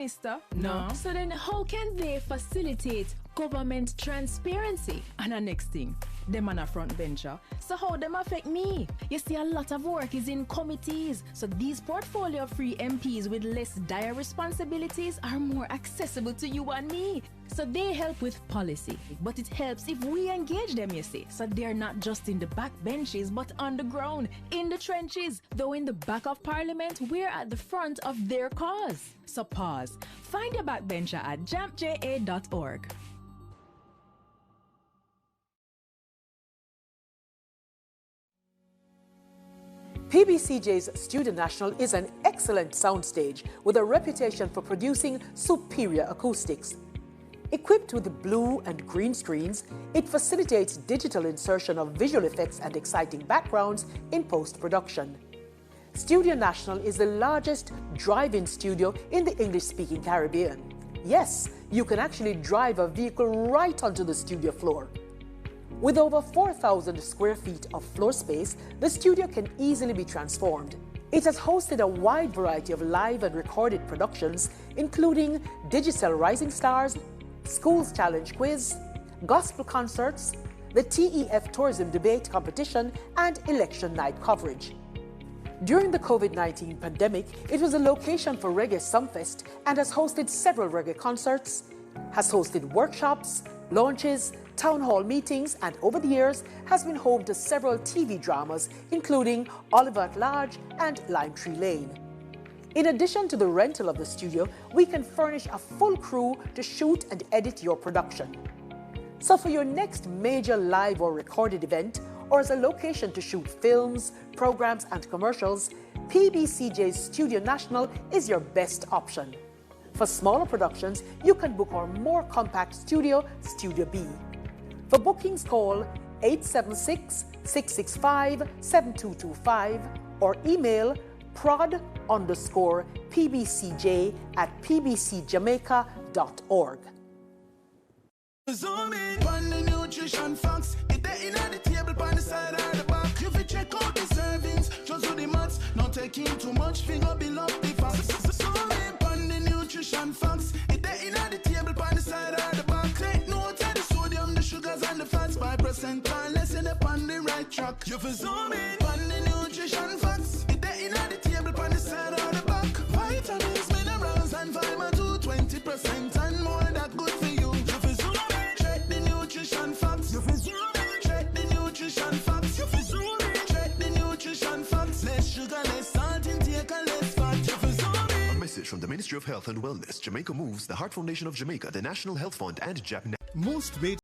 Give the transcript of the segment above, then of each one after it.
Mister? No. So then how can they facilitate government transparency? And the next thing, them on a front bencher. So how them affect me? You see, a lot of work is in committees. So these portfolio-free MPs with less dire responsibilities are more accessible to you and me. So they help with policy. But it helps if we engage them, you see. So they're not just in the back benches, but on the ground, in the trenches. Though in the back of Parliament, we're at the front of their cause. So pause. Find your backbencher at jampja.org. PBCJ's Studio National is an excellent soundstage with a reputation for producing superior acoustics. Equipped with blue and green screens, it facilitates digital insertion of visual effects and exciting backgrounds in post-production. Studio National is the largest drive-in studio in the English-speaking Caribbean. Yes, you can actually drive a vehicle right onto the studio floor. With over 4,000 square feet of floor space, the studio can easily be transformed. It has hosted a wide variety of live and recorded productions, including Digital Rising Stars, Schools Challenge Quiz, gospel concerts, the TEF Tourism Debate Competition, and election night coverage. During the COVID-19 pandemic, it was a location for Reggae Sumfest and has hosted several reggae concerts, has hosted workshops, launches, town hall meetings, and over the years has been home to several TV dramas, including Oliver at Large and Lime Tree Lane. In addition to the rental of the studio, we can furnish a full crew to shoot and edit your production. So for your next major live or recorded event, or as a location to shoot films, programs, and commercials, PBCJ's Studio National is your best option. For smaller productions, you can book our more compact studio, Studio B. For bookings, call 876-665-7225 or email prod_pbcj@pbcjamaica.org. Zoom in on the nutrition facts. It there in the table on the side or the back. You fi check out the servings, just do the maths. Not taking too much, finger below the facts. Zoom in on the nutrition facts. It there in the table on the side or the back. Take note of the sodium, the sugars and the fats by percent. And less in on the right track. You fi zoom in on the nutrition facts. It there in the table on the side or the back. Vitamins, minerals, and vitamin 2, 20% and more that good for you. Nutrition facts. You check the nutrition facts. You check the nutrition facts. Less sugar, less salt intake, and less fat. A message from the Ministry of Health and Wellness, Jamaica Moves, the Heart Foundation of Jamaica, the National Health Fund, and Japan. Most weight.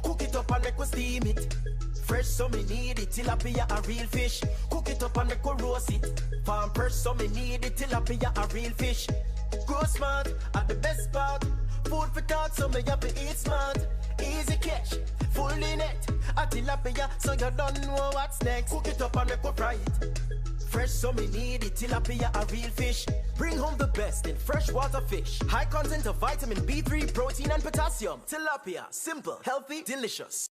Cook it up and make we steam it. Fresh so me need it, tilapia a real fish. Cook it up and make we roast it. Farm fresh so me need it, tilapia a real fish. Grow smart at the best part. Food for thought so me have to eat smart. Easy catch, fully net. A tilapia so you don't know what's next. Cook it up and make we fry it. fresh, so me need it. Tilapia a real fish. Bring home the best in freshwater fish. High content of vitamin B3, protein and potassium. Tilapia, simple, healthy, delicious.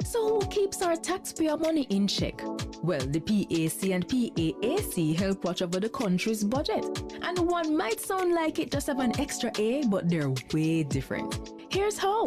So who keeps our taxpayer money in check? Well, the PAC and PAAC help watch over the country's budget. And one might sound like it just have an extra A, but they're way different. Here's how.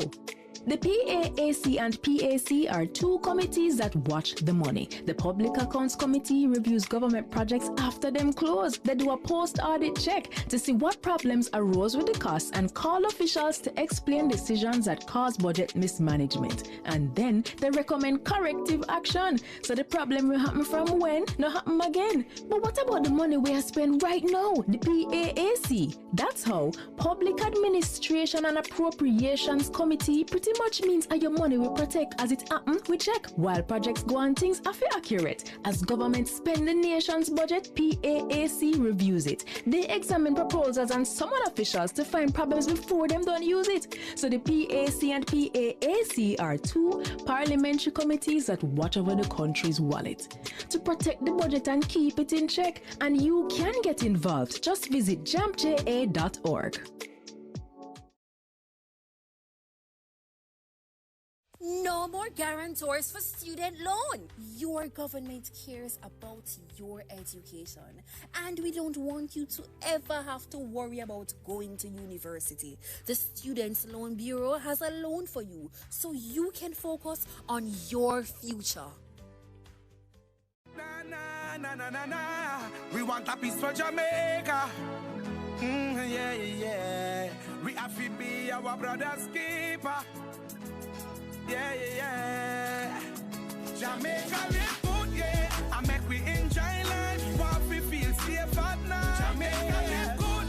The PAAC and PAC are two committees that watch the money. The Public Accounts Committee reviews government projects after them close. They do a post-audit check to see what problems arose with the costs and call officials to explain decisions that cause budget mismanagement. And then they recommend corrective action. So the problem will happen from when, not happen again. But what about the money we are spending right now? The PAAC. That's how Public Administration and Appropriations Committee pretty much means how your money will protect as it happen, we check. While projects go on, things are accurate. As government spend the nation's budget, PAAC reviews it. They examine proposals and summon officials to find problems before them don't use it. So the PAC and PAAC are two parliamentary committees that watch over the country's wallet to protect the budget and keep it in check. And you can get involved. Just visit jampja.org. No more guarantors for student loan. Your government cares about your education, and we don't want you to ever have to worry about going to university. The Students' Loan Bureau has a loan for you, so you can focus on your future. Na, na, na, na, na. We want a piece for Jamaica. Yeah, yeah. We have to be our brother's keeper. Yeah, yeah, yeah. Jamaica live good, yeah. I make we enjoy life. What we feel safe at night. Jamaica live good.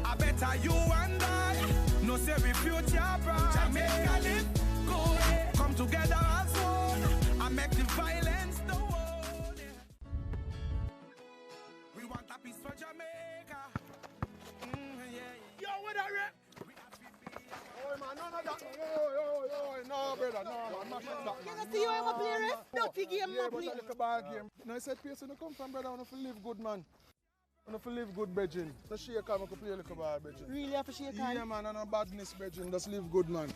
I better you and I. No say we future bright. Jamaica live good. Come together as one. I make the violence the world. We want a piece for Jamaica. Yo, what are you? Oh man, none of that. No, brother, no, man, mash it back. You see you ever play ref? Dirty game, yeah, no but play. I like a bad game. No, I said, place you come from, brother, I want to live good, man. I want to live good, Bridging. No shake on, I can play a little ball, Bridging. Really have to shake on? Yeah, man, and no badness, Bridging. Just live good, man.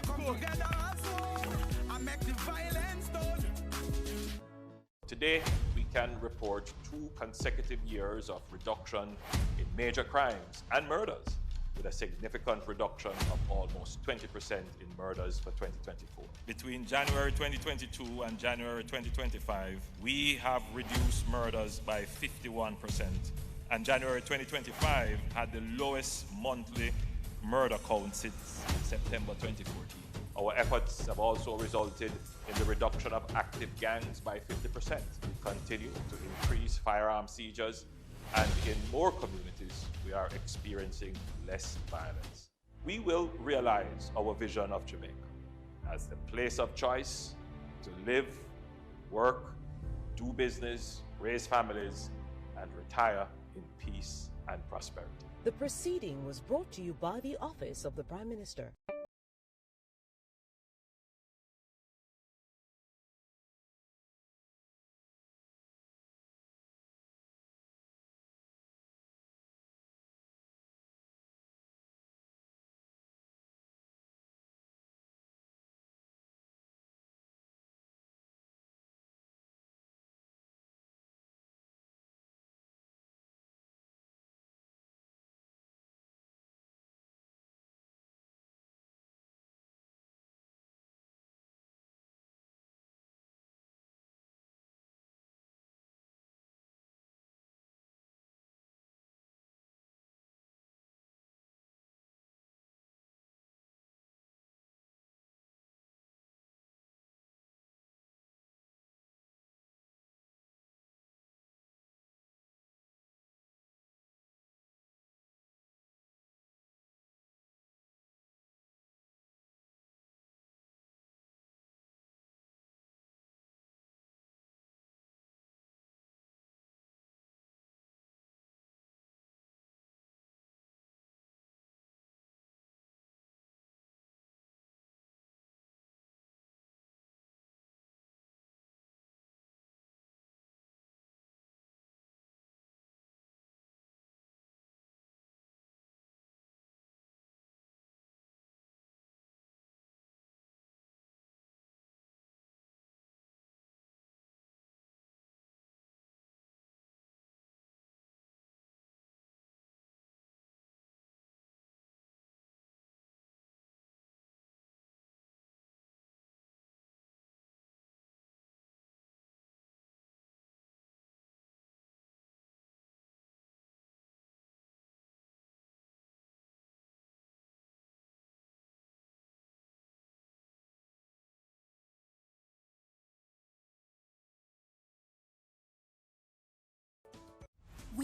Come together as one. I make the violence done. Today, we can report 2 consecutive years of reduction in major crimes and murders, with a significant reduction of almost 20% in murders for 2024. Between January 2022 and January 2025, we have reduced murders by 51%, and January 2025 had the lowest monthly murder count since September 2014. Our efforts have also resulted in the reduction of active gangs by 50%. We continue to increase firearm seizures, and in more communities, we are experiencing less violence. We will realize our vision of Jamaica as the place of choice to live, work, do business, raise families, and retire in peace and prosperity. The proceeding was brought to you by the Office of the Prime Minister.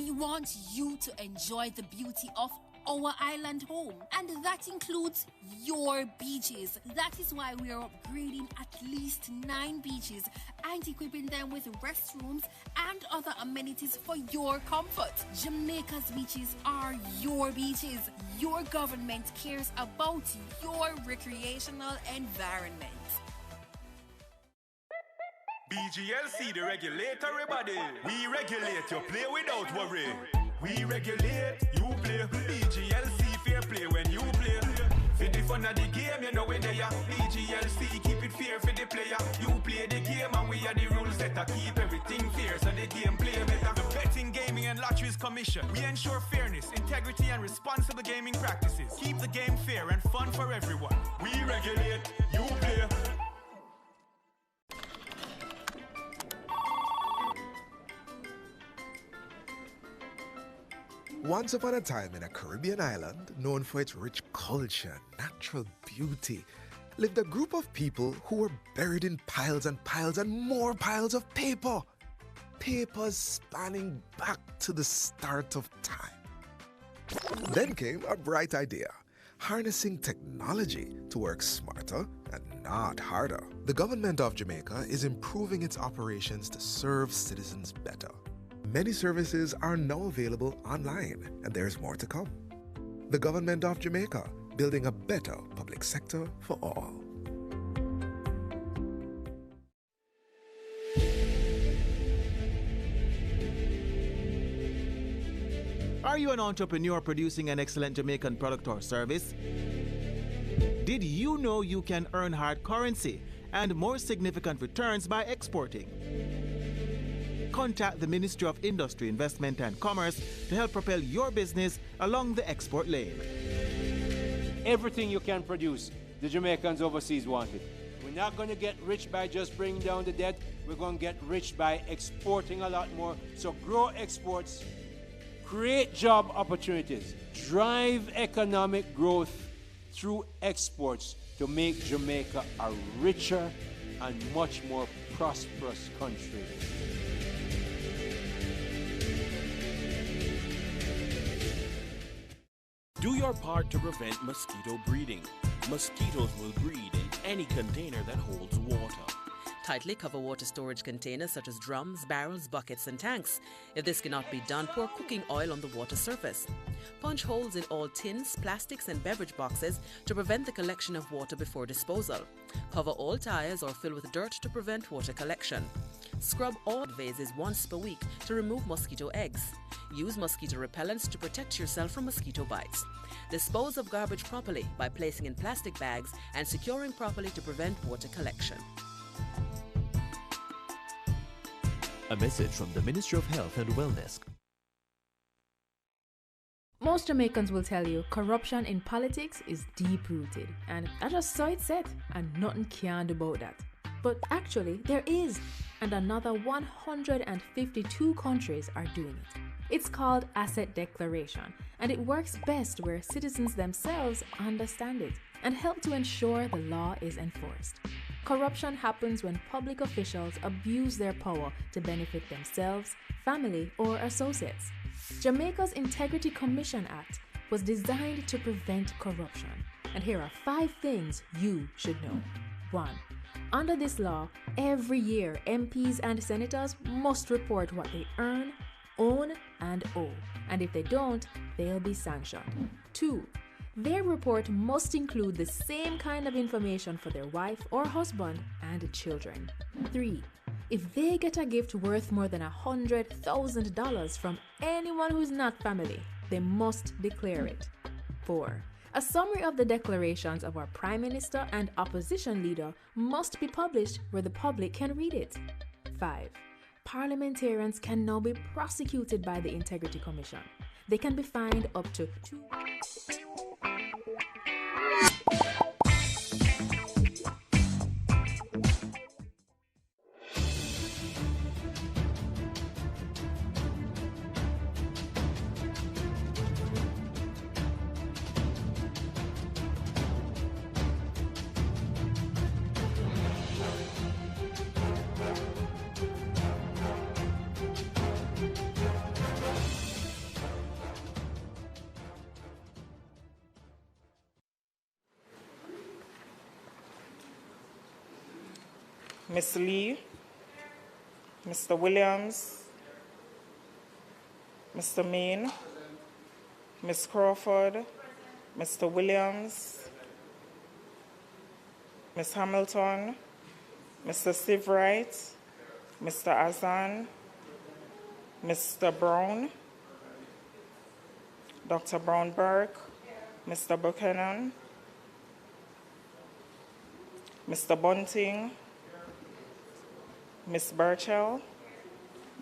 We want you to enjoy the beauty of our island home, and that includes your beaches. That is why we are upgrading at least 9 beaches and equipping them with restrooms and other amenities for your comfort. Jamaica's beaches are your beaches. Your government cares about your recreational environment. BGLC, the regulatory body. We regulate, you play without worry. We regulate, you play. BGLC, fair play when you play. For the fun of the game, you know when they are. BGLC, keep it fair for the player. You play the game and we are the rules that keep everything fair so the game play better. The Betting, Gaming and Lotteries Commission. We ensure fairness, integrity and responsible gaming practices. Keep the game fair and fun for everyone. We regulate, you play. Once upon a time in a Caribbean island known for its rich culture, natural beauty, lived a group of people who were buried in piles and piles and more piles of paper. Papers spanning back to the start of time. Then came a bright idea, harnessing technology to work smarter and not harder. The government of Jamaica is improving its operations to serve citizens better. Many services are now available online, and there's more to come. The government of Jamaica, building a better public sector for all. Are you an entrepreneur producing an excellent Jamaican product or service? Did you know you can earn hard currency and more significant returns by exporting? Contact the Ministry of Industry, Investment and Commerce to help propel your business along the export lane. Everything you can produce, the Jamaicans overseas want it. We're not going to get rich by just bringing down the debt. We're going to get rich by exporting a lot more. So grow exports, create job opportunities, drive economic growth through exports to make Jamaica a richer and much more prosperous country. Do your part to prevent mosquito breeding. Mosquitoes will breed in any container that holds water. Tightly cover water storage containers such as drums, barrels, buckets and tanks. If this cannot be done, pour cooking oil on the water surface. Punch holes in all tins, plastics and beverage boxes to prevent the collection of water before disposal. Cover all tires or fill with dirt to prevent water collection. Scrub all vases once per week to remove mosquito eggs. Use mosquito repellents to protect yourself from mosquito bites. Dispose of garbage properly by placing in plastic bags and securing properly to prevent water collection. A message from the Ministry of Health and Wellness. Most Jamaicans will tell you corruption in politics is deep-rooted, and I just saw it said, and nothing can do about that. But actually, there is, and another 152 countries are doing it. It's called asset declaration, and it works best where citizens themselves understand it and help to ensure the law is enforced. Corruption happens when public officials abuse their power to benefit themselves, family, or associates. Jamaica's Integrity Commission Act was designed to prevent corruption, and here are 5 things you should know. 1. Under this law, every year MPs and senators must report what they earn, own, and owe, and if they don't, they'll be sanctioned. 2. Their report must include the same kind of information for their wife or husband and children. 3. If they get a gift worth more than $100,000 from anyone who's not family, they must declare it. 4. A summary of the declarations of our Prime Minister and opposition leader must be published where the public can read it. 5. Parliamentarians can now be prosecuted by the Integrity Commission. They can be fined up to Ms. Lee, Mr. Williams, Mr. Main, Ms. Crawford, Mr. Williams, Ms. Hamilton, Mr. Sivright, Mr. Azan, Mr. Brown, Dr. Brown-Burke, Mr. Buchanan, Mr. Bunting, Ms. Burchell,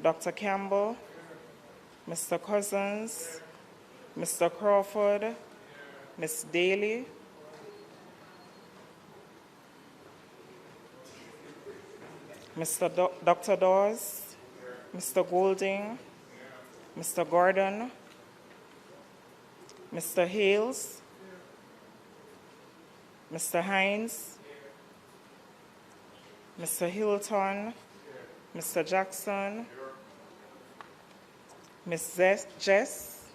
Dr. Campbell, Mr. Cousins, Mr. Crawford, Ms. Daly, Dr. Dawes, Mr. Golding, Mr. Gordon, Mr. Hales, Mr. Hines, Mr. Hilton, Mr. Jackson, Ms. Jess,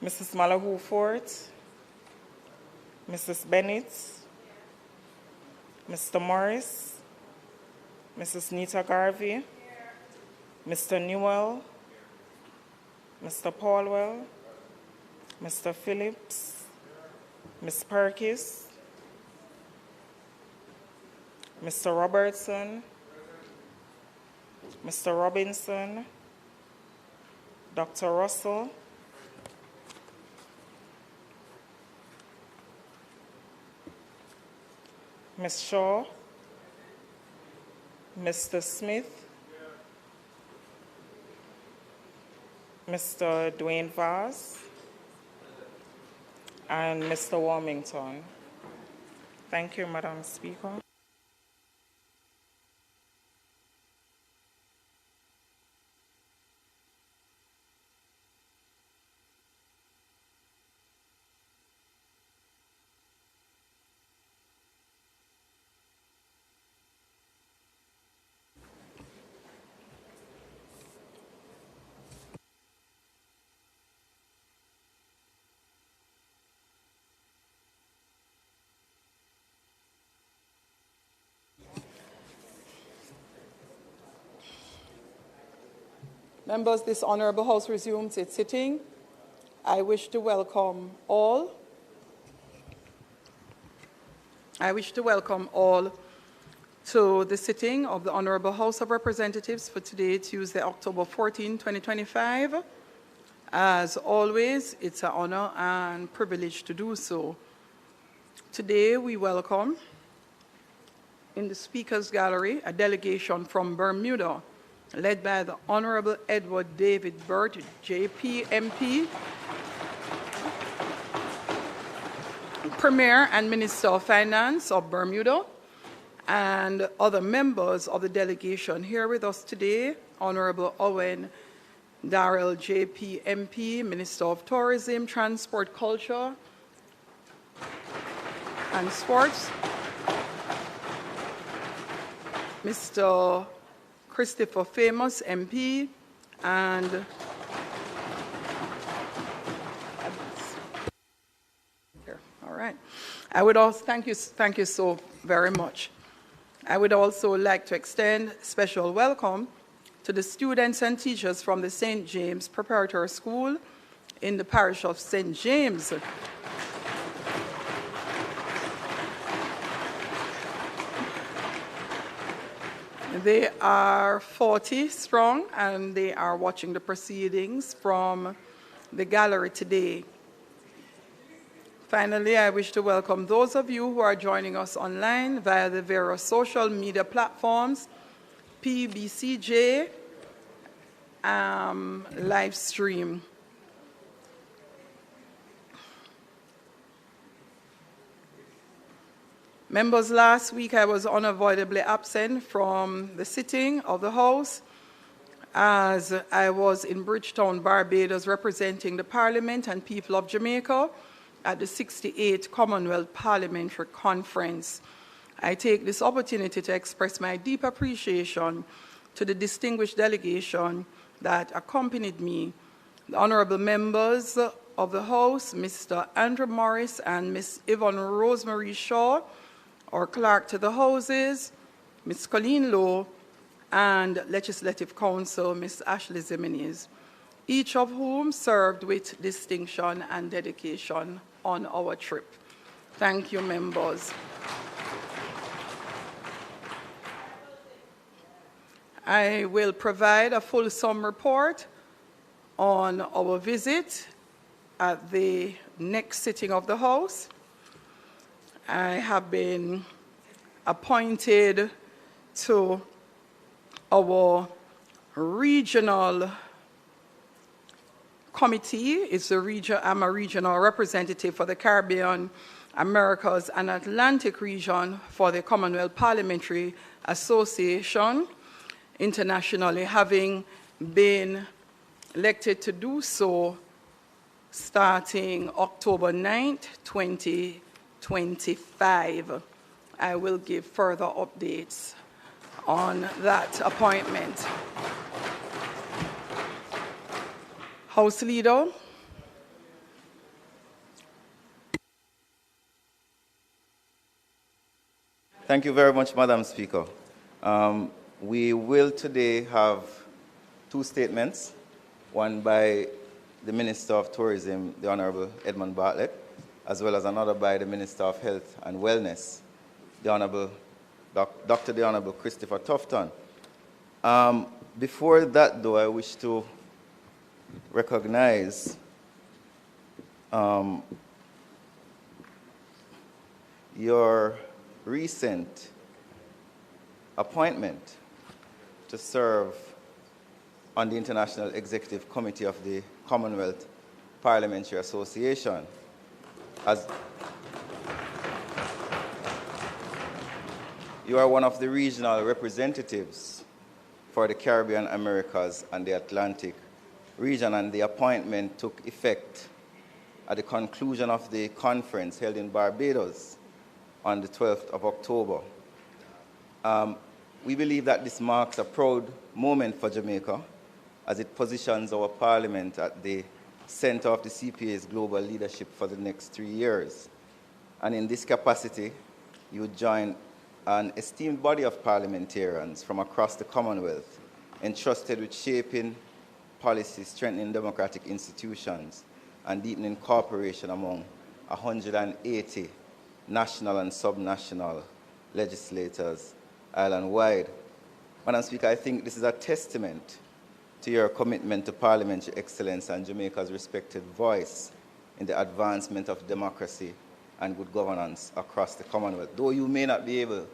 Mrs. Malahoo Fort, Mrs. Bennett, Mr. Morris, Mrs. Nita Garvey, Mr. Newell, Mr. Paulwell, Mr. Phillips, Ms. Perkis, Mr. Robertson, Mr. Robinson, Dr. Russell, Ms. Shaw, Mr. Smith, Mr. Dwayne Vaz, and Mr. Warmington. Thank you, Madam Speaker. Members, this Honourable House resumes its sitting. I wish to welcome all. To the sitting of the Honourable House of Representatives for today, Tuesday, October 14, 2025. As always, it's an honour and privilege to do so. Today, we welcome in the Speaker's Gallery a delegation from Bermuda, led by the Honourable Edward David Burt, JP MP, Premier and Minister of Finance of Bermuda, and other members of the delegation here with us today, Honourable Owen Darrell, JP MP, Minister of Tourism, Transport, Culture, and Sports, Mr. Christopher Famous, MP, and all right. I would also thank you so very much. I would also like to extend special welcome to the students and teachers from the St. James Preparatory School in the parish of St. James. They are 40 strong, and they are watching the proceedings from the gallery today. Finally, I wish to welcome those of you who are joining us online via the various social media platforms, PBCJ, live stream. Members, last week I was unavoidably absent from the sitting of the House as I was in Bridgetown, Barbados, representing the Parliament and people of Jamaica at the 68th Commonwealth Parliamentary Conference. I take this opportunity to express my deep appreciation to the distinguished delegation that accompanied me, the honourable members of the House, Mr. Andrew Morris and Ms. Yvonne Rosemary Shaw, our clerk to the Houses, Ms. Colleen Lowe, and Legislative Counsel, Ms. Ashley Zimenez, each of whom served with distinction and dedication on our trip. Thank you, members. I will provide a fulsome report on our visit at the next sitting of the House. I have been appointed to our regional committee. I'm a regional representative for the Caribbean, Americas, and Atlantic region for the Commonwealth Parliamentary Association internationally, having been elected to do so starting October 9th, 2025. I will give further updates on that appointment. House Leader. Thank you very much, Madam Speaker. We will today have two statements, one by the Minister of Tourism, the Honorable Edmund Bartlett, as well as another by the Minister of Health and Wellness, the Honorable Dr. the Honorable Christopher Tufton. Before that, though, I wish to recognize your recent appointment to serve on the International Executive Committee of the Commonwealth Parliamentary Association. As you are one of the regional representatives for the Caribbean, Americas, and the Atlantic region, and the appointment took effect at the conclusion of the conference held in Barbados on the 12th of October. We believe that this marks a proud moment for Jamaica as it positions our Parliament at the center of the CPA's global leadership for the next 3 years. And in this capacity, you join an esteemed body of parliamentarians from across the Commonwealth entrusted with shaping policy, strengthening democratic institutions, and deepening cooperation among 180 national and subnational legislators island-wide. Madam Speaker, I think this is a testament to your commitment to parliamentary excellence and Jamaica's respected voice in the advancement of democracy and good governance across the Commonwealth. Though you may not be able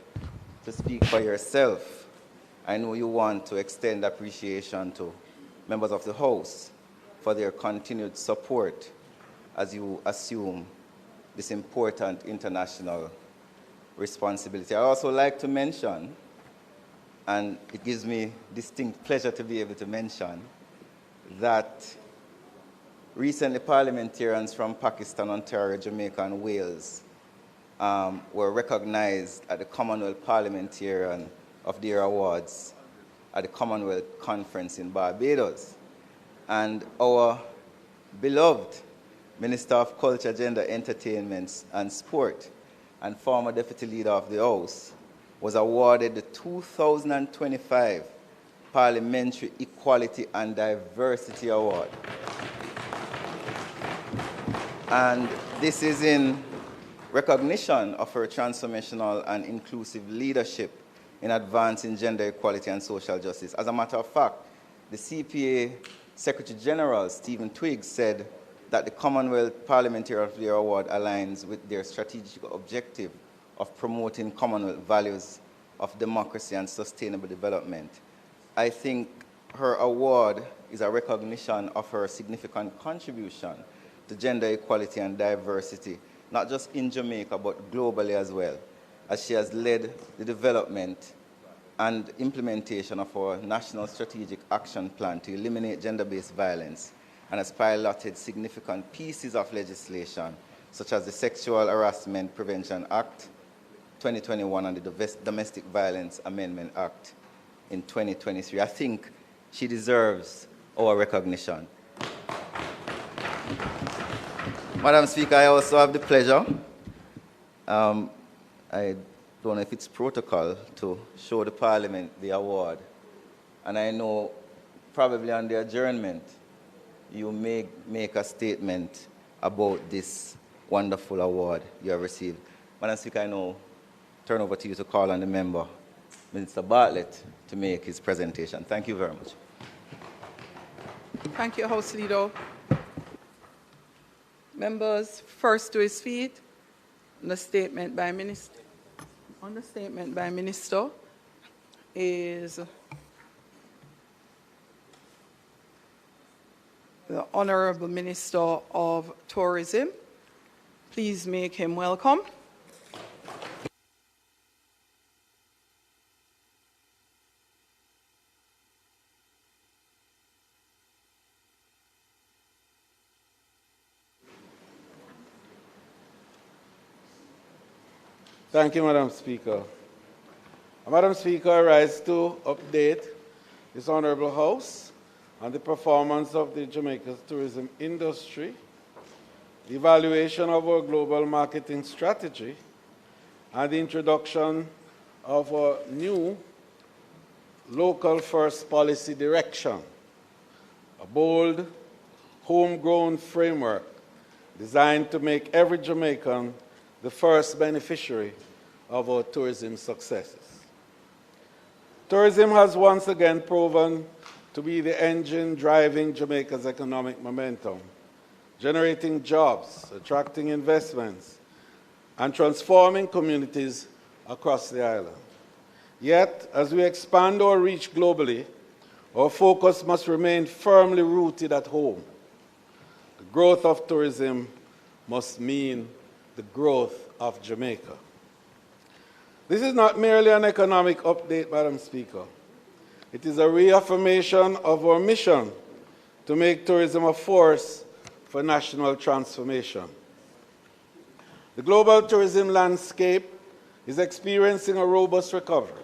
to speak for yourself, I know you want to extend appreciation to members of the House for their continued support as you assume this important international responsibility. I'd also like to mention, and it gives me distinct pleasure to be able to mention, that recently parliamentarians from Pakistan, Ontario, Jamaica, and Wales were recognized at the Commonwealth Parliamentarian of the Year Awards at the Commonwealth Conference in Barbados. And our beloved Minister of Culture, Gender, Entertainment, and Sport, and former Deputy Leader of the House, was awarded the 2025 Parliamentary Equality and Diversity Award. And this is in recognition of her transformational and inclusive leadership in advancing gender equality and social justice. As a matter of fact, the CPA Secretary General, Stephen Twiggs, said that the Commonwealth Parliamentary of the Year Award aligns with their strategic objective of promoting Commonwealth values of democracy and sustainable development. I think her award is a recognition of her significant contribution to gender equality and diversity, not just in Jamaica, but globally as well, as she has led the development and implementation of our National Strategic Action Plan to eliminate gender-based violence, and has piloted significant pieces of legislation, such as the Sexual Harassment Prevention Act 2021 and the Domestic Violence Amendment Act in 2023. I think she deserves our recognition. Madam Speaker, I also have the pleasure, I don't know if it's protocol to show the Parliament the award. And I know probably on the adjournment, you may make a statement about this wonderful award you have received. Madam Speaker, I now turn over to you to call on the member, Minister Bartlett, to make his presentation. Thank you very much. Thank you, House Leader. Members, first to his feet, on the statement by Minister. On the statement by Minister is the Honorable Minister of Tourism. Please make him welcome. Thank you, Madam Speaker. Madam Speaker, I rise to update this Honourable House on the performance of the Jamaica's tourism industry, the evaluation of our global marketing strategy, and the introduction of a new local first policy direction, a bold, homegrown framework designed to make every Jamaican the first beneficiary of our tourism successes. Tourism has once again proven to be the engine driving Jamaica's economic momentum, generating jobs, attracting investments, and transforming communities across the island. Yet, as we expand our reach globally, our focus must remain firmly rooted at home. The growth of tourism must mean the growth of Jamaica. This is not merely an economic update, Madam Speaker. It is a reaffirmation of our mission to make tourism a force for national transformation. The global tourism landscape is experiencing a robust recovery.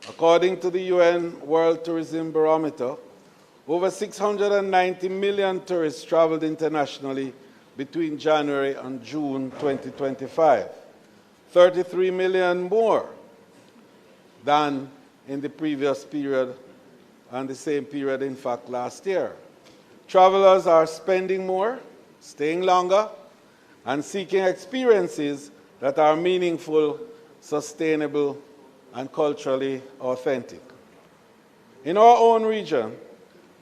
According to the UN World Tourism Barometer, over 690 million tourists traveled internationally between January and June 2025, 33 million more than in the previous period and the same period, in fact, last year. Travelers are spending more, staying longer, and seeking experiences that are meaningful, sustainable, and culturally authentic. In our own region,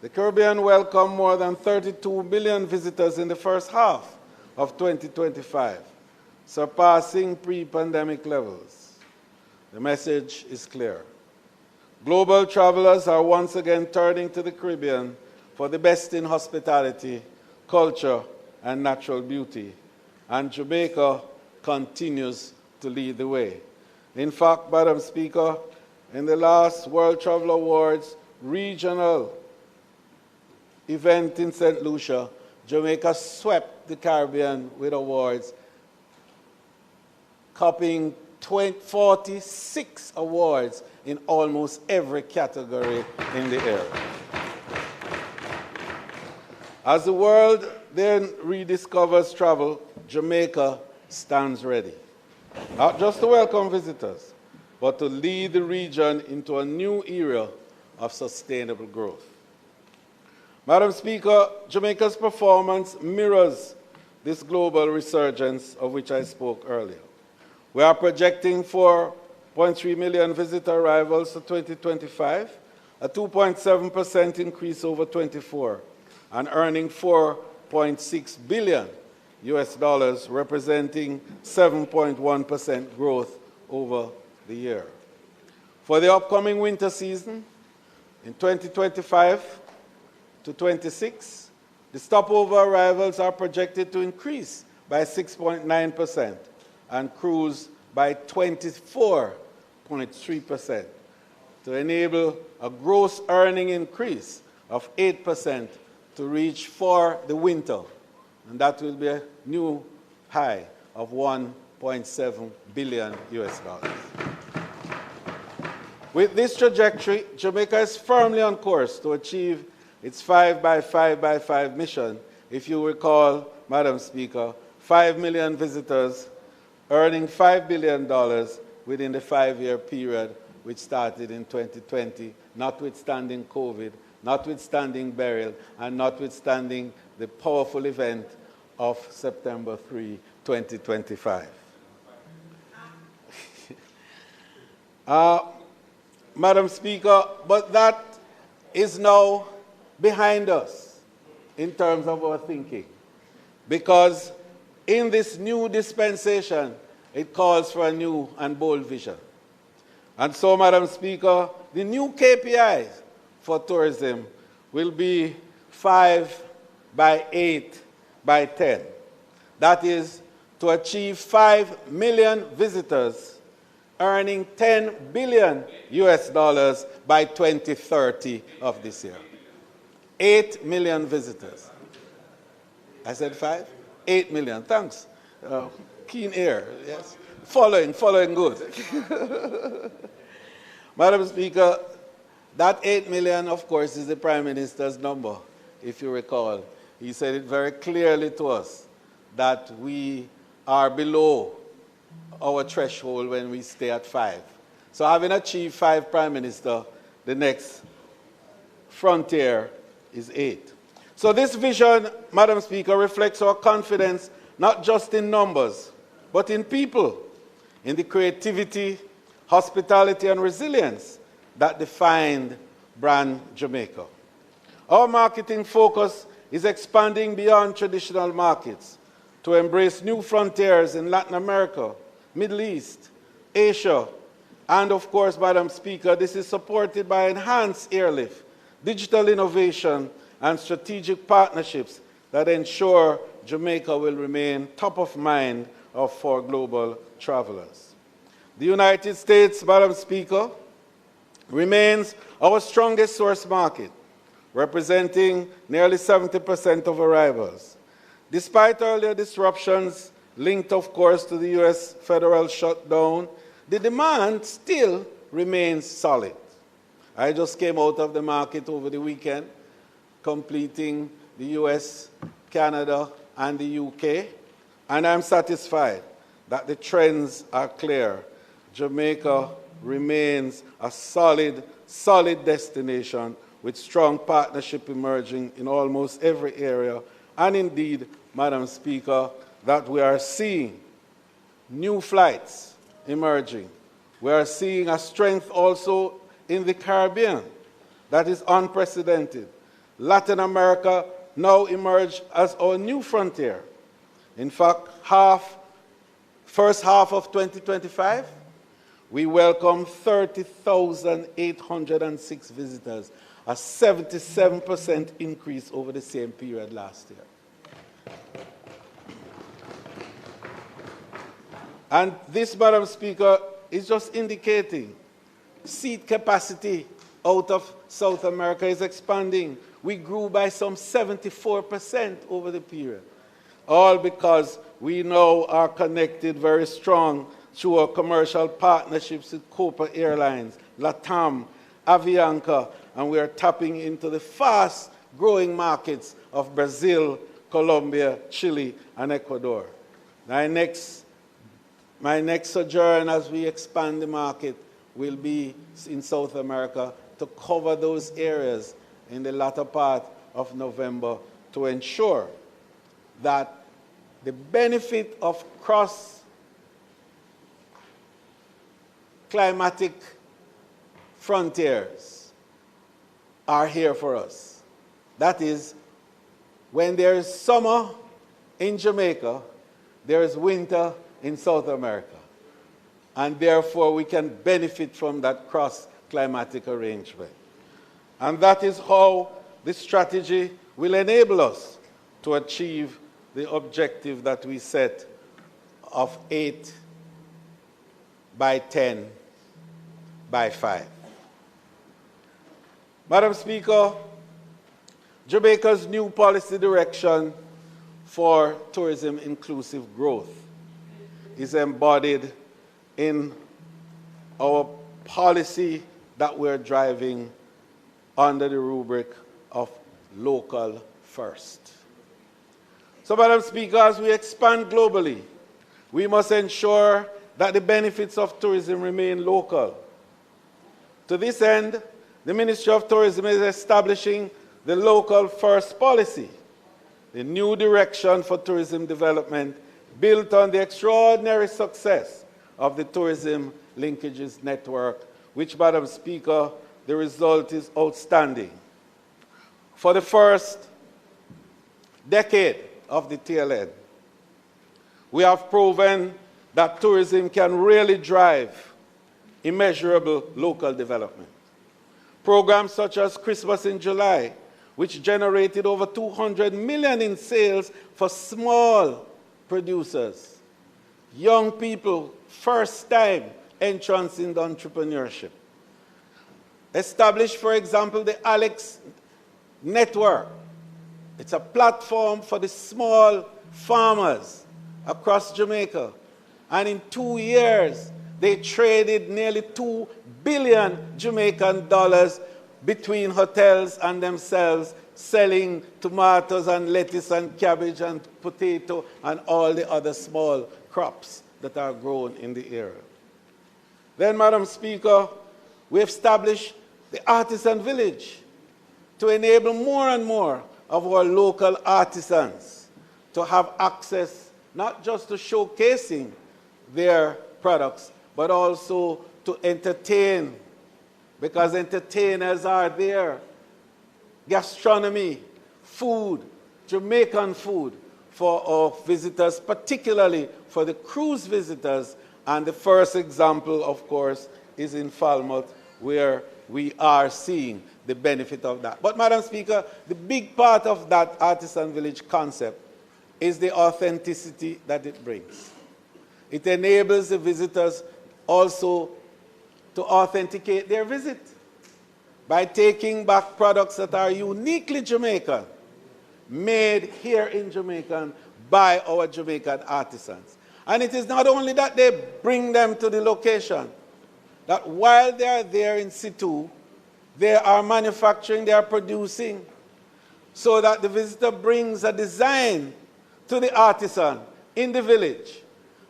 the Caribbean welcomed more than 32 million visitors in the first half of 2025, surpassing pre-pandemic levels. The message is clear. Global travelers are once again turning to the Caribbean for the best in hospitality, culture, and natural beauty, and Jamaica continues to lead the way. In fact, Madam Speaker, in the last World Travel Awards regional event in St. Lucia, Jamaica swept the Caribbean with awards, copying 46 awards in almost every category in the area. As the world then rediscovers travel, Jamaica stands ready, not just to welcome visitors, but to lead the region into a new era of sustainable growth. Madam Speaker, Jamaica's performance mirrors this global resurgence of which I spoke earlier. We are projecting 4.3 million visitor arrivals for 2025, a 2.7% increase over 24, and earning $4.6 billion, representing 7.1% growth over the year. For the upcoming winter season, in 2025 to 26, the stopover arrivals are projected to increase by 6.9% and cruise by 24.3% to enable a gross earning increase of 8% to reach for the winter, and that will be a new high of $1.7 billion. With this trajectory, Jamaica is firmly on course to achieve its 5x5x5 mission. If you recall, Madam Speaker, 5 million visitors, earning $5 billion within the 5-year period which started in 2020, notwithstanding COVID, notwithstanding burial, and notwithstanding the powerful event of September 3, 2025. Madam Speaker, but that is now behind us in terms of our thinking, because in this new dispensation, it calls for a new and bold vision. And so, Madam Speaker, the new KPIs for tourism will be 5 by 8 by 10. That is to achieve 5 million visitors, earning $10 billion by 2030 of this year. 8 million visitors. I said 5? 8 million. Thanks. Keen ear. Yes. Following good. Madam Speaker, that 8 million, of course, is the Prime Minister's number, if you recall. He said it very clearly to us that we are below our threshold when we stay at 5. So having achieved 5, Prime Minister, the next frontier is 8. So this vision, Madam Speaker, reflects our confidence not just in numbers, but in people, in the creativity, hospitality, and resilience that defined brand Jamaica. Our marketing focus is expanding beyond traditional markets to embrace new frontiers in Latin America, Middle East, Asia, and of course, Madam Speaker, this is supported by enhanced airlift, digital innovation, and strategic partnerships that ensure Jamaica will remain top of mind for global travelers. The United States, Madam Speaker, remains our strongest source market, representing nearly 70% of arrivals. Despite earlier disruptions linked, of course, to the U.S. federal shutdown, the demand still remains solid. I just came out of the market over the weekend, completing the U.S., Canada, and the UK, and I'm satisfied that the trends are clear. Jamaica remains a solid destination with strong partnership emerging in almost every area, and indeed, Madam Speaker, that we are seeing new flights emerging. We are seeing a strength also in the Caribbean that is unprecedented. Latin America now emerged as our new frontier. In fact, first half of 2025, we welcomed 30,806 visitors, a 77% increase over the same period last year. And this, Madam Speaker, is just indicating seat capacity out of South America is expanding. We grew by some 74% over the period, all because we now are connected very strong through our commercial partnerships with Copa Airlines, LATAM, Avianca, and we are tapping into the fast-growing markets of Brazil, Colombia, Chile, and Ecuador. My next sojourn as we expand the market will be in South America to cover those areas in the latter part of November to ensure that the benefit of cross-climatic frontiers are here for us. That is, when there is summer in Jamaica, there is winter in South America. And therefore, we can benefit from that cross-climatic arrangement. And that is how this strategy will enable us to achieve the objective that we set of 8 by 10 by 5. Madam Speaker, Jamaica's new policy direction for tourism inclusive growth is embodied in our policy that we're driving under the rubric of local first. So, Madam Speaker, as we expand globally, we must ensure that the benefits of tourism remain local. To this end, the Ministry of Tourism is establishing the Local First policy, the new direction for tourism development built on the extraordinary success of the Tourism Linkages Network, which, Madam Speaker, the result is outstanding. For the first decade of the TLN, we have proven that tourism can really drive immeasurable local development. Programs such as Christmas in July, which generated over 200 million in sales for small producers, young people, first-time entrance into entrepreneurship. Established, for example, the Alex Network. It's a platform for the small farmers across Jamaica. And in 2 years, they traded nearly 2 billion Jamaican dollars between hotels and themselves, selling tomatoes and lettuce and cabbage and potato and all the other small crops that are grown in the area. Then, Madam Speaker, we established the Artisan Village to enable more and more of our local artisans to have access not just to showcasing their products, but also to entertain, because entertainers are there. Gastronomy, food, Jamaican food for our visitors, particularly for the cruise visitors. And the first example, of course, is in Falmouth, where we are seeing the benefit of that. But, Madam Speaker, the big part of that Artisan Village concept is the authenticity that it brings. It enables the visitors also to authenticate their visit by taking back products that are uniquely Jamaican, made here in Jamaica by our Jamaican artisans. And it is not only that they bring them to the location, that while they are there in situ, they are manufacturing, they are producing, so that the visitor brings a design to the artisan in the village.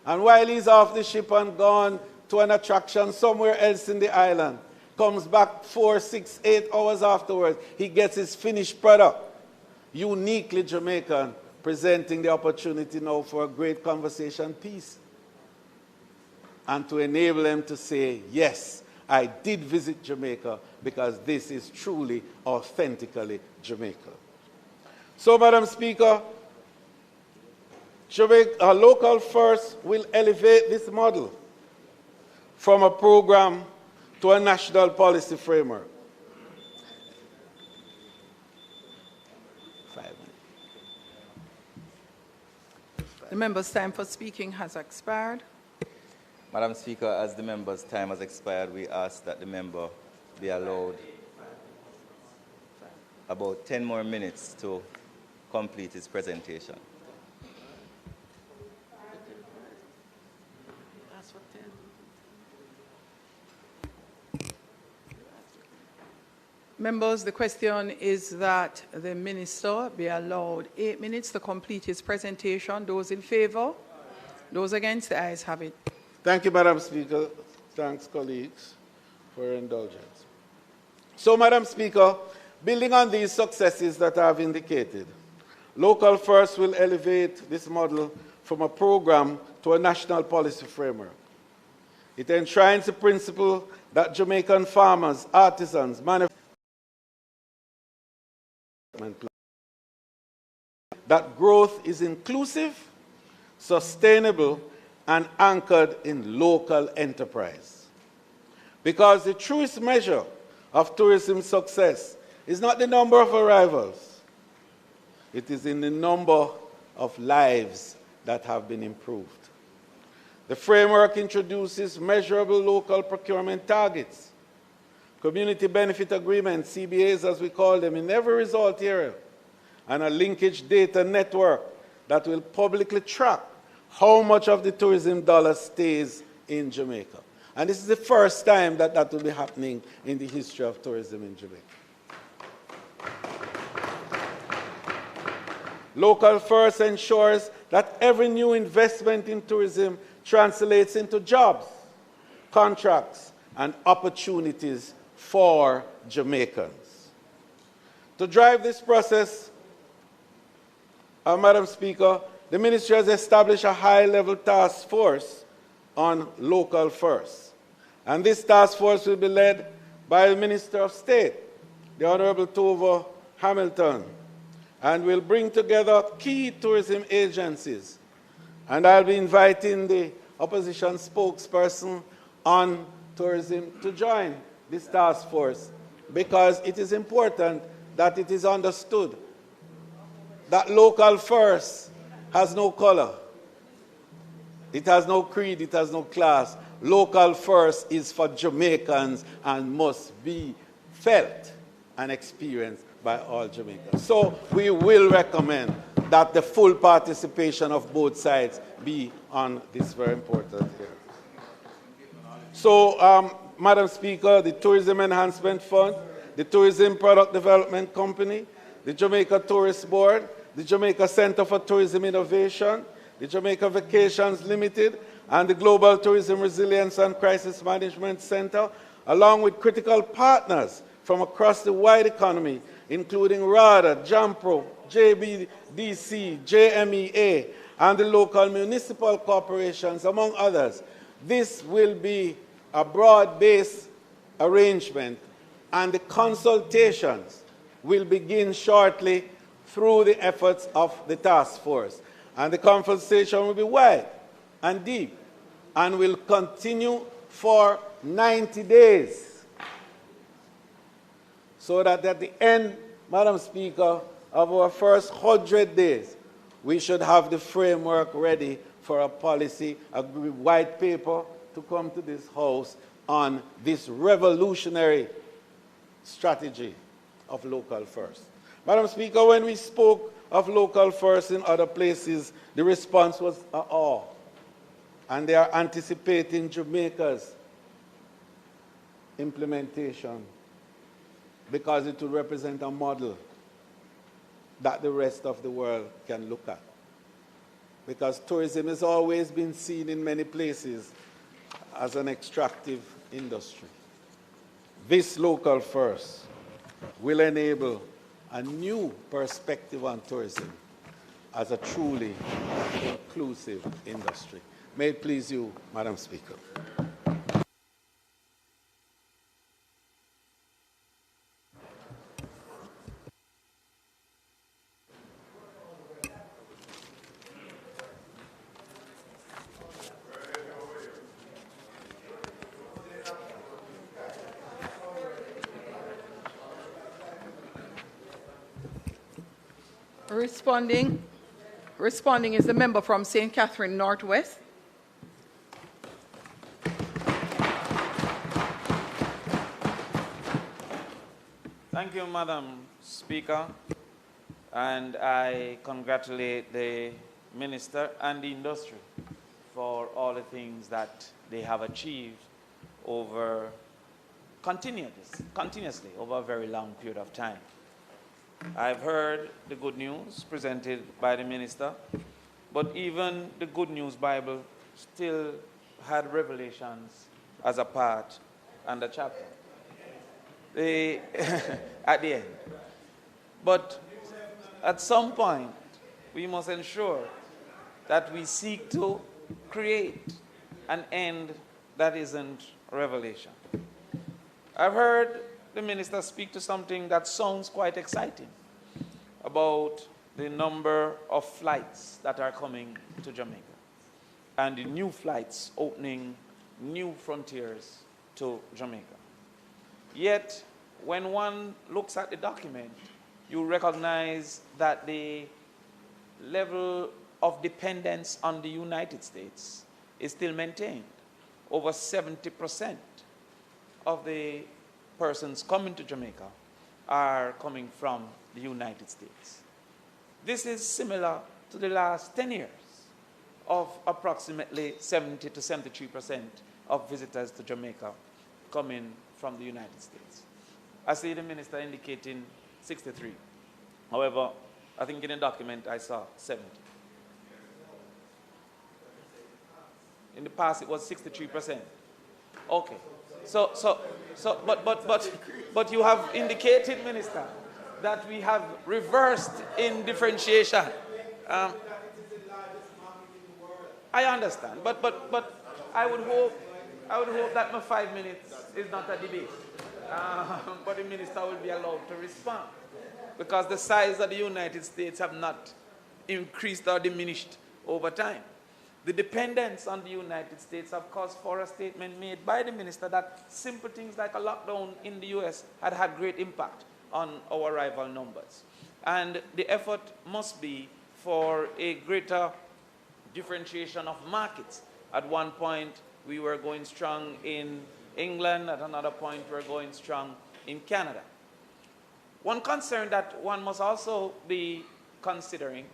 And while he's off the ship and gone to an attraction somewhere else in the island, comes back 4, 6, 8 hours afterwards, he gets his finished product, uniquely Jamaican, presenting the opportunity now for a great conversation piece. And to enable them to say, yes, I did visit Jamaica because this is truly, authentically Jamaica. So, Madam Speaker, Jamaica, Local First will elevate this model from a program to a national policy framework. 5 minutes. The member's time for speaking has expired. Madam Speaker, as the member's time has expired, we ask that the member be allowed about 10 more minutes to complete his presentation. Members, the question is that the minister be allowed 8 minutes to complete his presentation. Those in favor? Those against? The ayes have it. Thank you, Madam Speaker. Thanks, colleagues, for your indulgence. So, Madam Speaker, building on these successes that I have indicated, Local First will elevate this model from a program to a national policy framework. It enshrines the principle that Jamaican farmers, artisans, manufacturers, that growth is inclusive, sustainable, and anchored in local enterprise. Because the truest measure of tourism success is not the number of arrivals. It is in the number of lives that have been improved. The framework introduces measurable local procurement targets, community benefit agreements, CBAs as we call them, in every resort area, and a linkage data network that will publicly track how much of the tourism dollar stays in Jamaica. And this is the first time that that will be happening in the history of tourism in Jamaica. Local First ensures that every new investment in tourism translates into jobs, contracts, and opportunities for Jamaicans. To drive this process, Madam Speaker, the Ministry has established a high-level task force on local first. And this task force will be led by the Minister of State, the Honorable Tova Hamilton, and will bring together key tourism agencies. And I'll be inviting the opposition spokesperson on tourism to join this task force, because it is important that it is understood that local first has no color. It has no creed, it has no class. Local first is for Jamaicans and must be felt and experienced by all Jamaicans. So we will recommend that the full participation of both sides be on this very important here. So, Madam Speaker, the Tourism Enhancement Fund, the Tourism Product Development Company, the Jamaica Tourist Board, the Jamaica Center for Tourism Innovation, the Jamaica Vacations Limited, and the Global Tourism Resilience and Crisis Management Center, along with critical partners from across the wide economy, including RADA, JAMPRO, JBDC, JMEA, and the local municipal corporations, among others. This will be a broad-based arrangement, and the consultations will begin shortly through the efforts of the task force. And the consultation will be wide and deep and will continue for 90 days. So that at the end, Madam Speaker, of our first 100 days, we should have the framework ready for a policy, a white paper to come to this House on this revolutionary strategy of local first. Madam Speaker, when we spoke of local first in other places, the response was awe. And they are anticipating Jamaica's implementation because it will represent a model that the rest of the world can look at. Because tourism has always been seen in many places as an extractive industry. This local first will enable a new perspective on tourism as a truly inclusive industry. May it please you, Madam Speaker. Responding is the member from St. Catherine Northwest. Thank you, Madam Speaker, and I congratulate the Minister and the industry for all the things that they have achieved over continuously over a very long period of time. I've heard the good news presented by the Minister, but even the Good News Bible still had revelations as a part and a chapter at the end. But at some point, we must ensure that we seek to create an end that isn't revelation. I've heard the Minister speak to something that sounds quite exciting about the number of flights that are coming to Jamaica and the new flights opening new frontiers to Jamaica. Yet, when one looks at the document, you recognize that the level of dependence on the United States is still maintained. Over 70% of the persons coming to Jamaica are coming from the United States. This is similar to the last 10 years of approximately 70 to 73% of visitors to Jamaica coming from the United States. I see the Minister indicating 63. However, I think in the document I saw 70. In the past, it was 63%. Okay. But you have indicated, Minister, that we have reversed in differentiation. I understand, but I would hope that my 5 minutes is not a debate. But the minister will be allowed to respond, because the size of the United States have not increased or diminished over time. The dependence on the United States have caused for a statement made by the minister that simple things like a lockdown in the US had had great impact on our arrival numbers. And the effort must be for a greater differentiation of markets. At one point, we were going strong in England. At another point, we're going strong in Canada. One concern that one must also be considering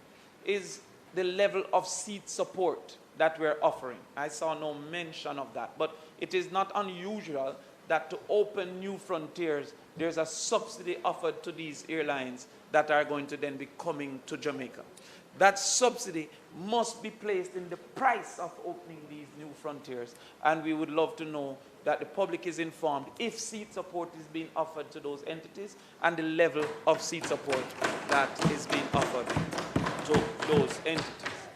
is the level of seat support that we're offering. I saw no mention of that, but it is not unusual that to open new frontiers, there's a subsidy offered to these airlines that are going to then be coming to Jamaica. That subsidy must be placed in the price of opening these new frontiers, and we would love to know that the public is informed if seat support is being offered to those entities and the level of seat support that is being offered to those entities.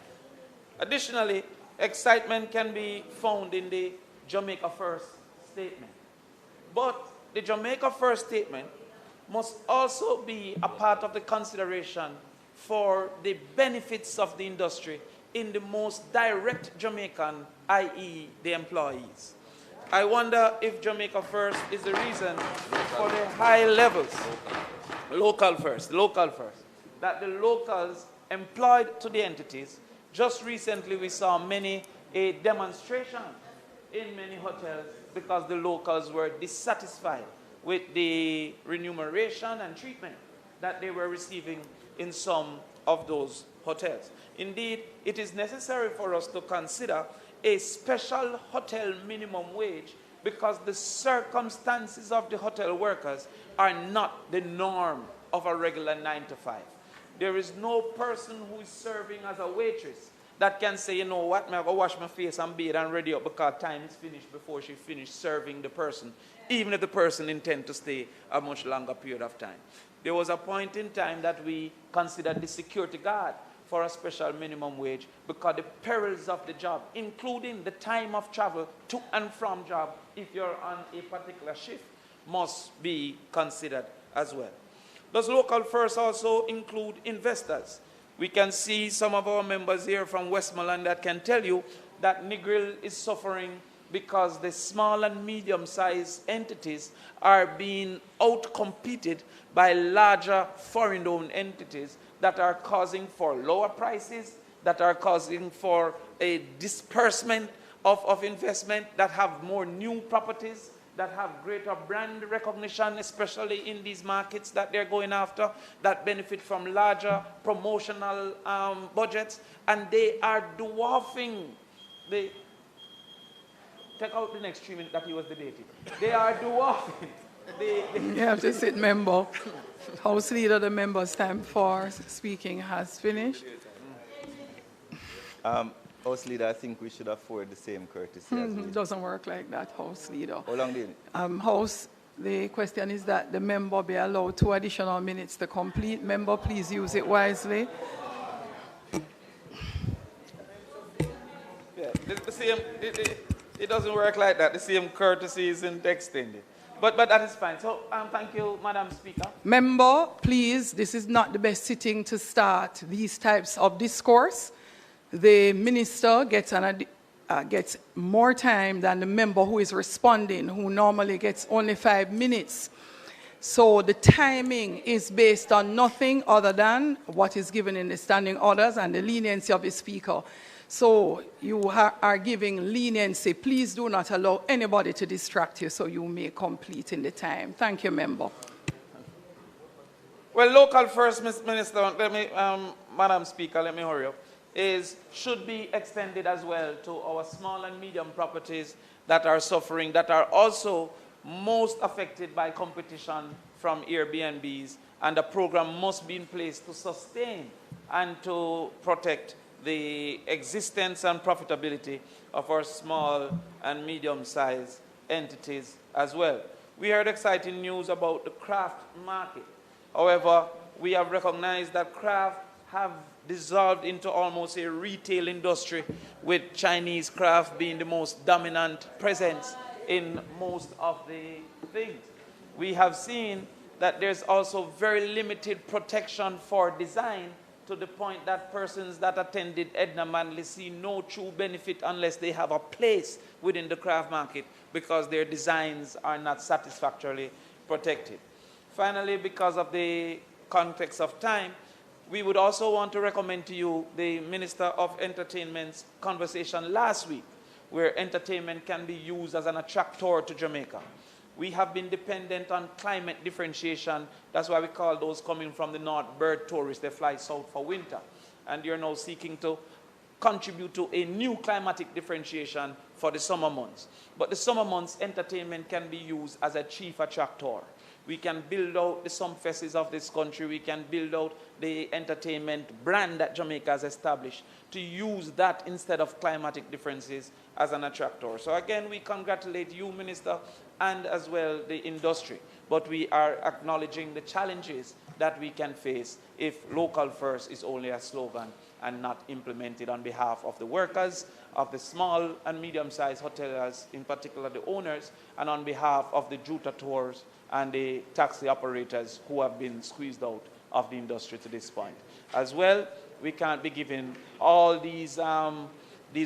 Additionally, excitement can be found in the Jamaica First statement. But the Jamaica First statement must also be a part of the consideration for the benefits of the industry in the most direct Jamaican, i.e. the employees. I wonder if Jamaica First is the reason for the high levels, local first, that the locals employed to the entities. Just recently we saw many demonstrations in many hotels because the locals were dissatisfied with the remuneration and treatment that they were receiving in some of those hotels. Indeed, it is necessary for us to consider a special hotel minimum wage because the circumstances of the hotel workers are not the norm of a regular 9 to 5. There is no person who is serving as a waitress that can say, you know what, I'm going to wash my face and bathe and ready up because time is finished before she finished serving the person, even if the person intends to stay a much longer period of time. There was a point in time that we considered the security guard for a special minimum wage because the perils of the job, including the time of travel to and from job, if you're on a particular shift, must be considered as well. Does local first also include investors? We can see some of our members here from Westmoreland that can tell you that Negril is suffering because the small and medium-sized entities are being outcompeted by larger foreign-owned entities that are causing for lower prices, that are causing for a disbursement of investment, that have more new properties, that have greater brand recognition, especially in these markets that they're going after, that benefit from larger promotional budgets, and they are dwarfing the... Take out the next 3 minutes that he was debating. They are dwarfing You have to sit, member. House Leader, the member's time for speaking has finished. House Leader, I think we should afford the same courtesy as It doesn't work like that, House Leader. How long did it? House, the question is that the member be allowed 2 additional minutes to complete. Member, please use it wisely. Yeah, the same, it doesn't work like that. The same courtesy isn't extended. But that is fine. So thank you, Madam Speaker. Member, please, this is not the best sitting to start these types of discourse. The minister gets more time than the member who is responding, who normally gets only 5 minutes. So the timing is based on nothing other than what is given in the standing orders and the leniency of the speaker. So you are giving leniency. Please do not allow anybody to distract you so you may complete in the time. Thank you, member. Well, local first, Minister, let me, Madam Speaker, let me hurry up, should be extended as well to our small and medium properties that are suffering, that are also most affected by competition from Airbnbs, and the program must be in place to sustain and to protect the existence and profitability of our small and medium-sized entities as well. We heard exciting news about the craft market. However, we have recognized that craft have dissolved into almost a retail industry, with Chinese craft being the most dominant presence in most of the things. We have seen that there's also very limited protection for design, to the point that persons that attended Edna Manley see no true benefit unless they have a place within the craft market, because their designs are not satisfactorily protected. Finally, because of the context of time, we would also want to recommend to you the Minister of Entertainment's conversation last week, where entertainment can be used as an attractor to Jamaica. We have been dependent on climate differentiation. That's why we call those coming from the north bird tourists. They fly south for winter. And you're now seeking to contribute to a new climatic differentiation for the summer months. But the summer months, entertainment can be used as a chief attractor. We can build out the Sumfests of this country. We can build out the entertainment brand that Jamaica has established, to use that instead of climatic differences as an attractor. So again, we congratulate you, Minister, and as well the industry. But we are acknowledging the challenges that we can face if local first is only a slogan and not implemented on behalf of the workers, of the small and medium-sized hoteliers, in particular the owners, and on behalf of the Juta tours and the taxi operators who have been squeezed out of the industry to this point. As well, we can't be giving all these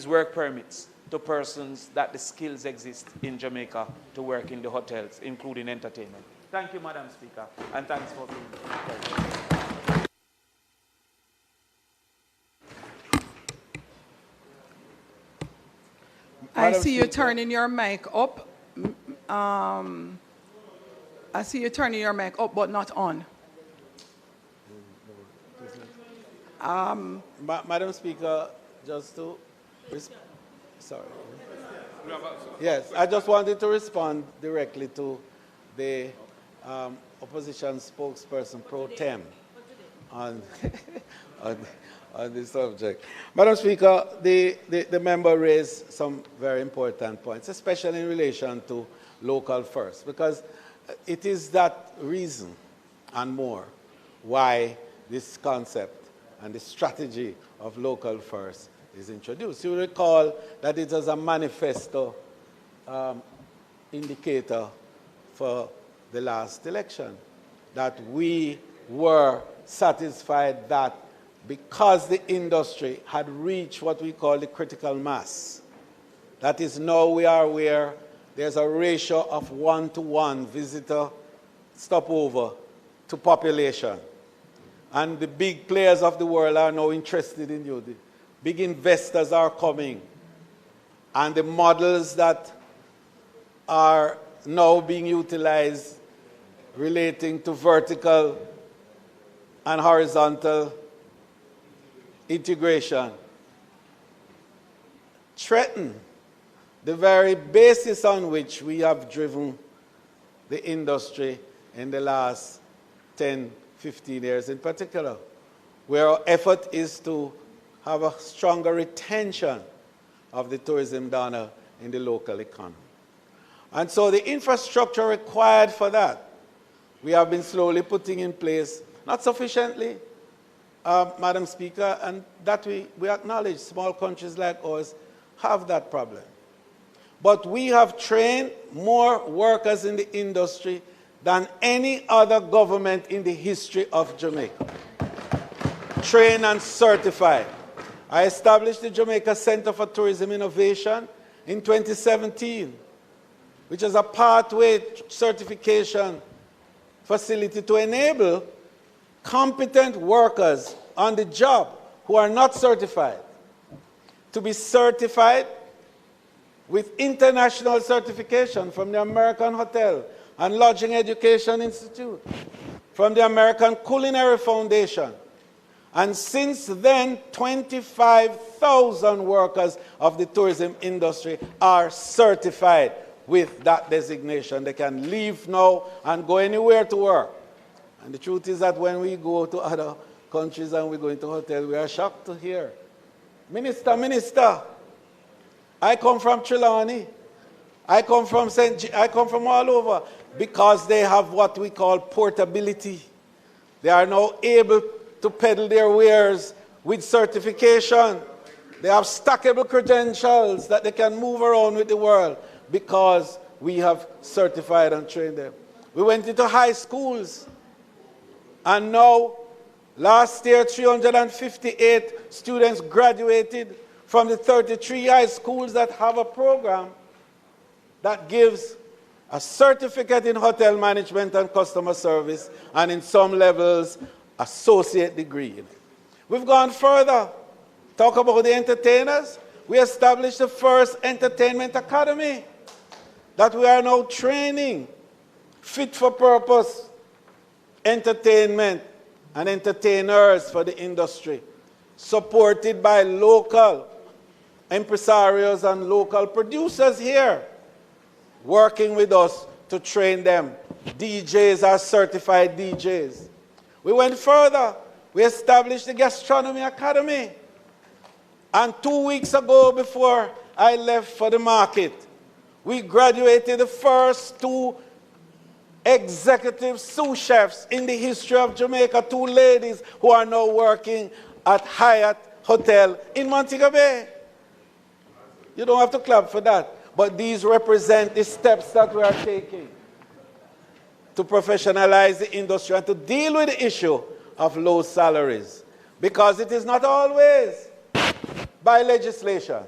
work permits to persons that the skills exist in Jamaica to work in the hotels, including entertainment. Thank you, Madam Speaker, and thanks for being here. I see you turning your mic up. I see you turning your mic up, but not on. Madam Speaker, just to sorry. Yes, I just wanted to respond directly to the opposition spokesperson pro tem on this subject. Madam Speaker, the member raised some very important points, especially in relation to local first, because it is that reason and more why this concept and the strategy of local first is introduced. You recall that it was a manifesto indicator for the last election, that we were satisfied that because the industry had reached what we call the critical mass, that is, now we are where there's a ratio of 1-to-1 visitor stopover to population. And the big players of the world are now interested in you. The big investors are coming. And the models that are now being utilized relating to vertical and horizontal integration threaten the very basis on which we have driven the industry in the last 10, 15 years in particular, where our effort is to have a stronger retention of the tourism donor in the local economy. And so the infrastructure required for that, we have been slowly putting in place, not sufficiently, Madam Speaker, and that we acknowledge small countries like ours have that problem. But we have trained more workers in the industry than any other government in the history of Jamaica. Trained and certified. I established the Jamaica Center for Tourism Innovation in 2017, which is a pathway certification facility to enable competent workers on the job who are not certified to be certified with international certification from the American Hotel and Lodging Education Institute, from the American Culinary Foundation. And since then, 25,000 workers of the tourism industry are certified with that designation. They can leave now and go anywhere to work. And the truth is that when we go to other countries and we go into hotels, we are shocked to hear Minister, I come from Trelawney. I come from all over because they have what we call portability. They are now able to peddle their wares with certification. They have stackable credentials that they can move around with the world because we have certified and trained them. We went into high schools, and now, last year, 358 students graduated from the 33 high schools that have a program that gives a certificate in hotel management and customer service, and in some levels, associate degree. We've gone further. Talk about the entertainers. We established the first entertainment academy that we are now training fit for purpose entertainment and entertainers for the industry, supported by local impresarios and local producers here, working with us to train them. DJs are certified DJs. We went further. We established the Gastronomy Academy. And 2 weeks ago, before I left for the market, we graduated the first 2 executive sous chefs in the history of Jamaica, 2 ladies who are now working at Hyatt Hotel in Montego Bay. You don't have to clap for that. But these represent the steps that we are taking to professionalize the industry and to deal with the issue of low salaries. Because it is not always by legislation.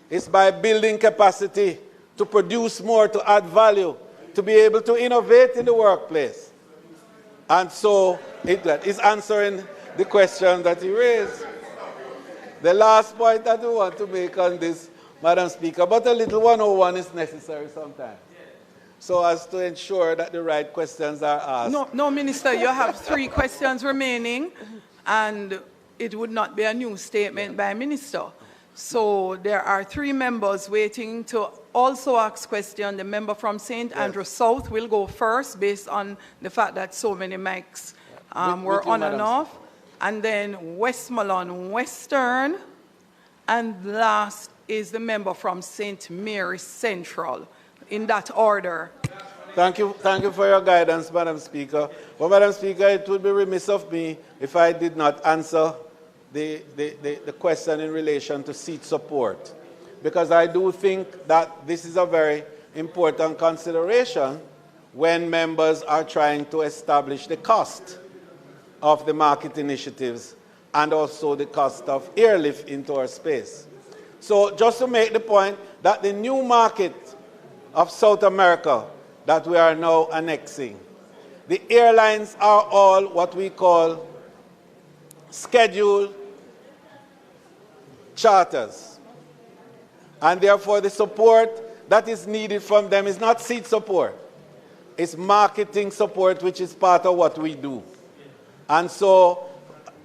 It's by building capacity to produce more, to add value, to be able to innovate in the workplace. And so it is answering the question that you raised. The last point that we want to make on this, Madam Speaker, but a little 101 is necessary sometimes. So as to ensure that the right questions are asked. No, Minister, you have 3 questions remaining, and it would not be a new statement by Minister. So there are 3 members waiting to also ask questions. The member from St. Andrew South will go first based on the fact that so many mics were on and off. And then Westmoreland Western. And last is the member from St. Mary's Central, in that order. Thank you for your guidance, Madam Speaker. Well, Madam Speaker, it would be remiss of me if I did not answer the question in relation to seat support, because I do think that this is a very important consideration when members are trying to establish the cost of the market initiatives and also the cost of airlift into our space. So just to make the point that the new market of South America that we are now annexing, the airlines are all what we call scheduled charters. And therefore the support that is needed from them is not seat support. It's marketing support, which is part of what we do. And so,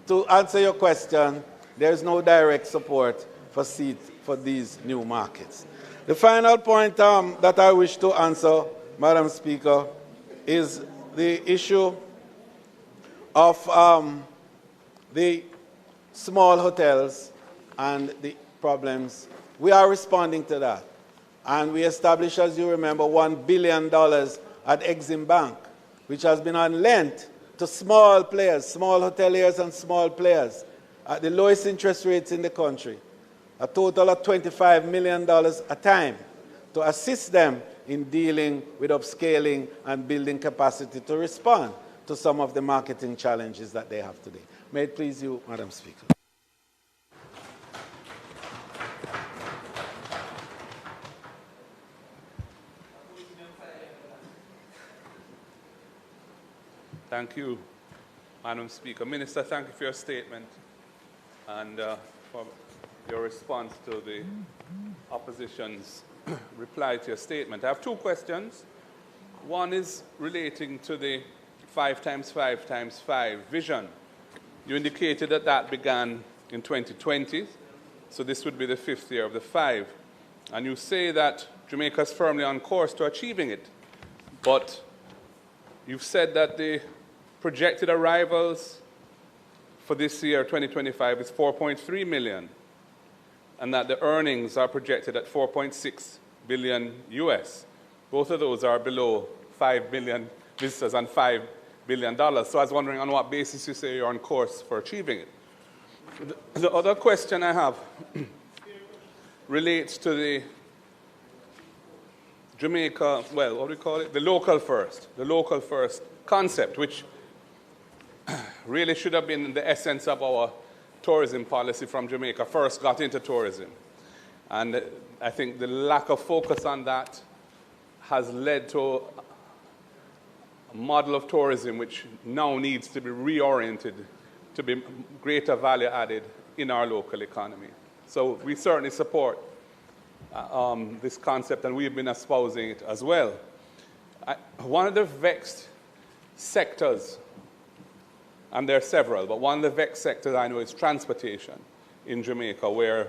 to answer your question, there is no direct support for seats for these new markets. The final point that I wish to answer, Madam Speaker, is the issue of the small hotels and the problems. We are responding to that. And we established, as you remember, $1 billion at Exim Bank, which has been on lent to small players, small hoteliers and small players, at the lowest interest rates in the country, a total of $25 million a time, to assist them in dealing with upscaling and building capacity to respond to some of the marketing challenges that they have today. May it please you, Madam Speaker. Thank you, Madam Speaker. Minister, thank you for your statement and for your response to the opposition's reply to your statement. I have 2 questions. One is relating to the 5x5x5 vision. You indicated that that began in 2020, so this would be the 5th year of the 5. And you say that Jamaica is firmly on course to achieving it, but you've said that the projected arrivals for this year, 2025, is 4.3 million. and that the earnings are projected at 4.6 billion US. Both of those are below 5 million visitors and $5 billion. So I was wondering on what basis you say you're on course for achieving it. The other question I have relates to the Jamaica, well, what do we call it? The local first concept, which really should have been the essence of our tourism policy from Jamaica, first got into tourism. And I think the lack of focus on that has led to a model of tourism which now needs to be reoriented to be greater value added in our local economy. So we certainly support this concept, and we've been espousing it as well. One of the vexed sectors, and there are several, but one of the vexed sectors I know is transportation in Jamaica, where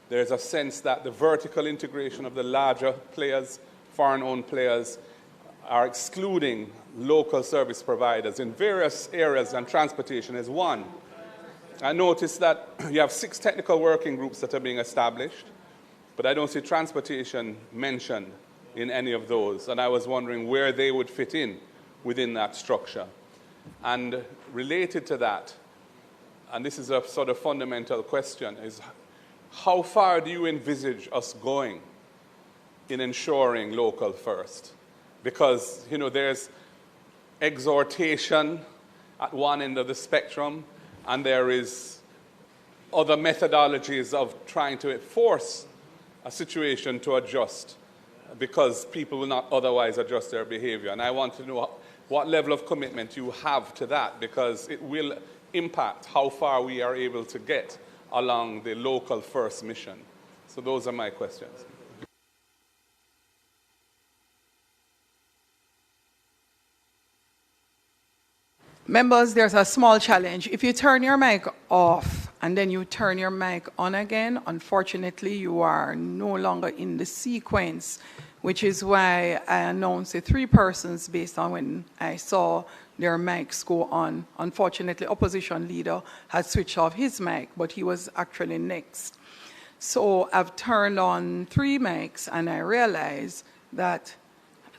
there's a sense that the vertical integration of the larger players, foreign-owned players, are excluding local service providers in various areas, and transportation is one. I noticed that you have 6 technical working groups that are being established, but I don't see transportation mentioned in any of those, and I was wondering where they would fit in within that structure. And related to that, and this is a sort of fundamental question, is how far do you envisage us going in ensuring local first? Because, you know, there's exhortation at one end of the spectrum, and there is other methodologies of trying to force a situation to adjust because people will not otherwise adjust their behavior. And I want to know what level of commitment you have to that, because it will impact how far we are able to get along the local first mission. So those are my questions. Members, there's a small challenge. If you turn your mic off and then you turn your mic on again, unfortunately, you are no longer in the sequence, which is why I announced the 3 persons based on when I saw their mics go on. Unfortunately, opposition leader had switched off his mic, but he was actually next. So I've turned on 3 mics, and I realized that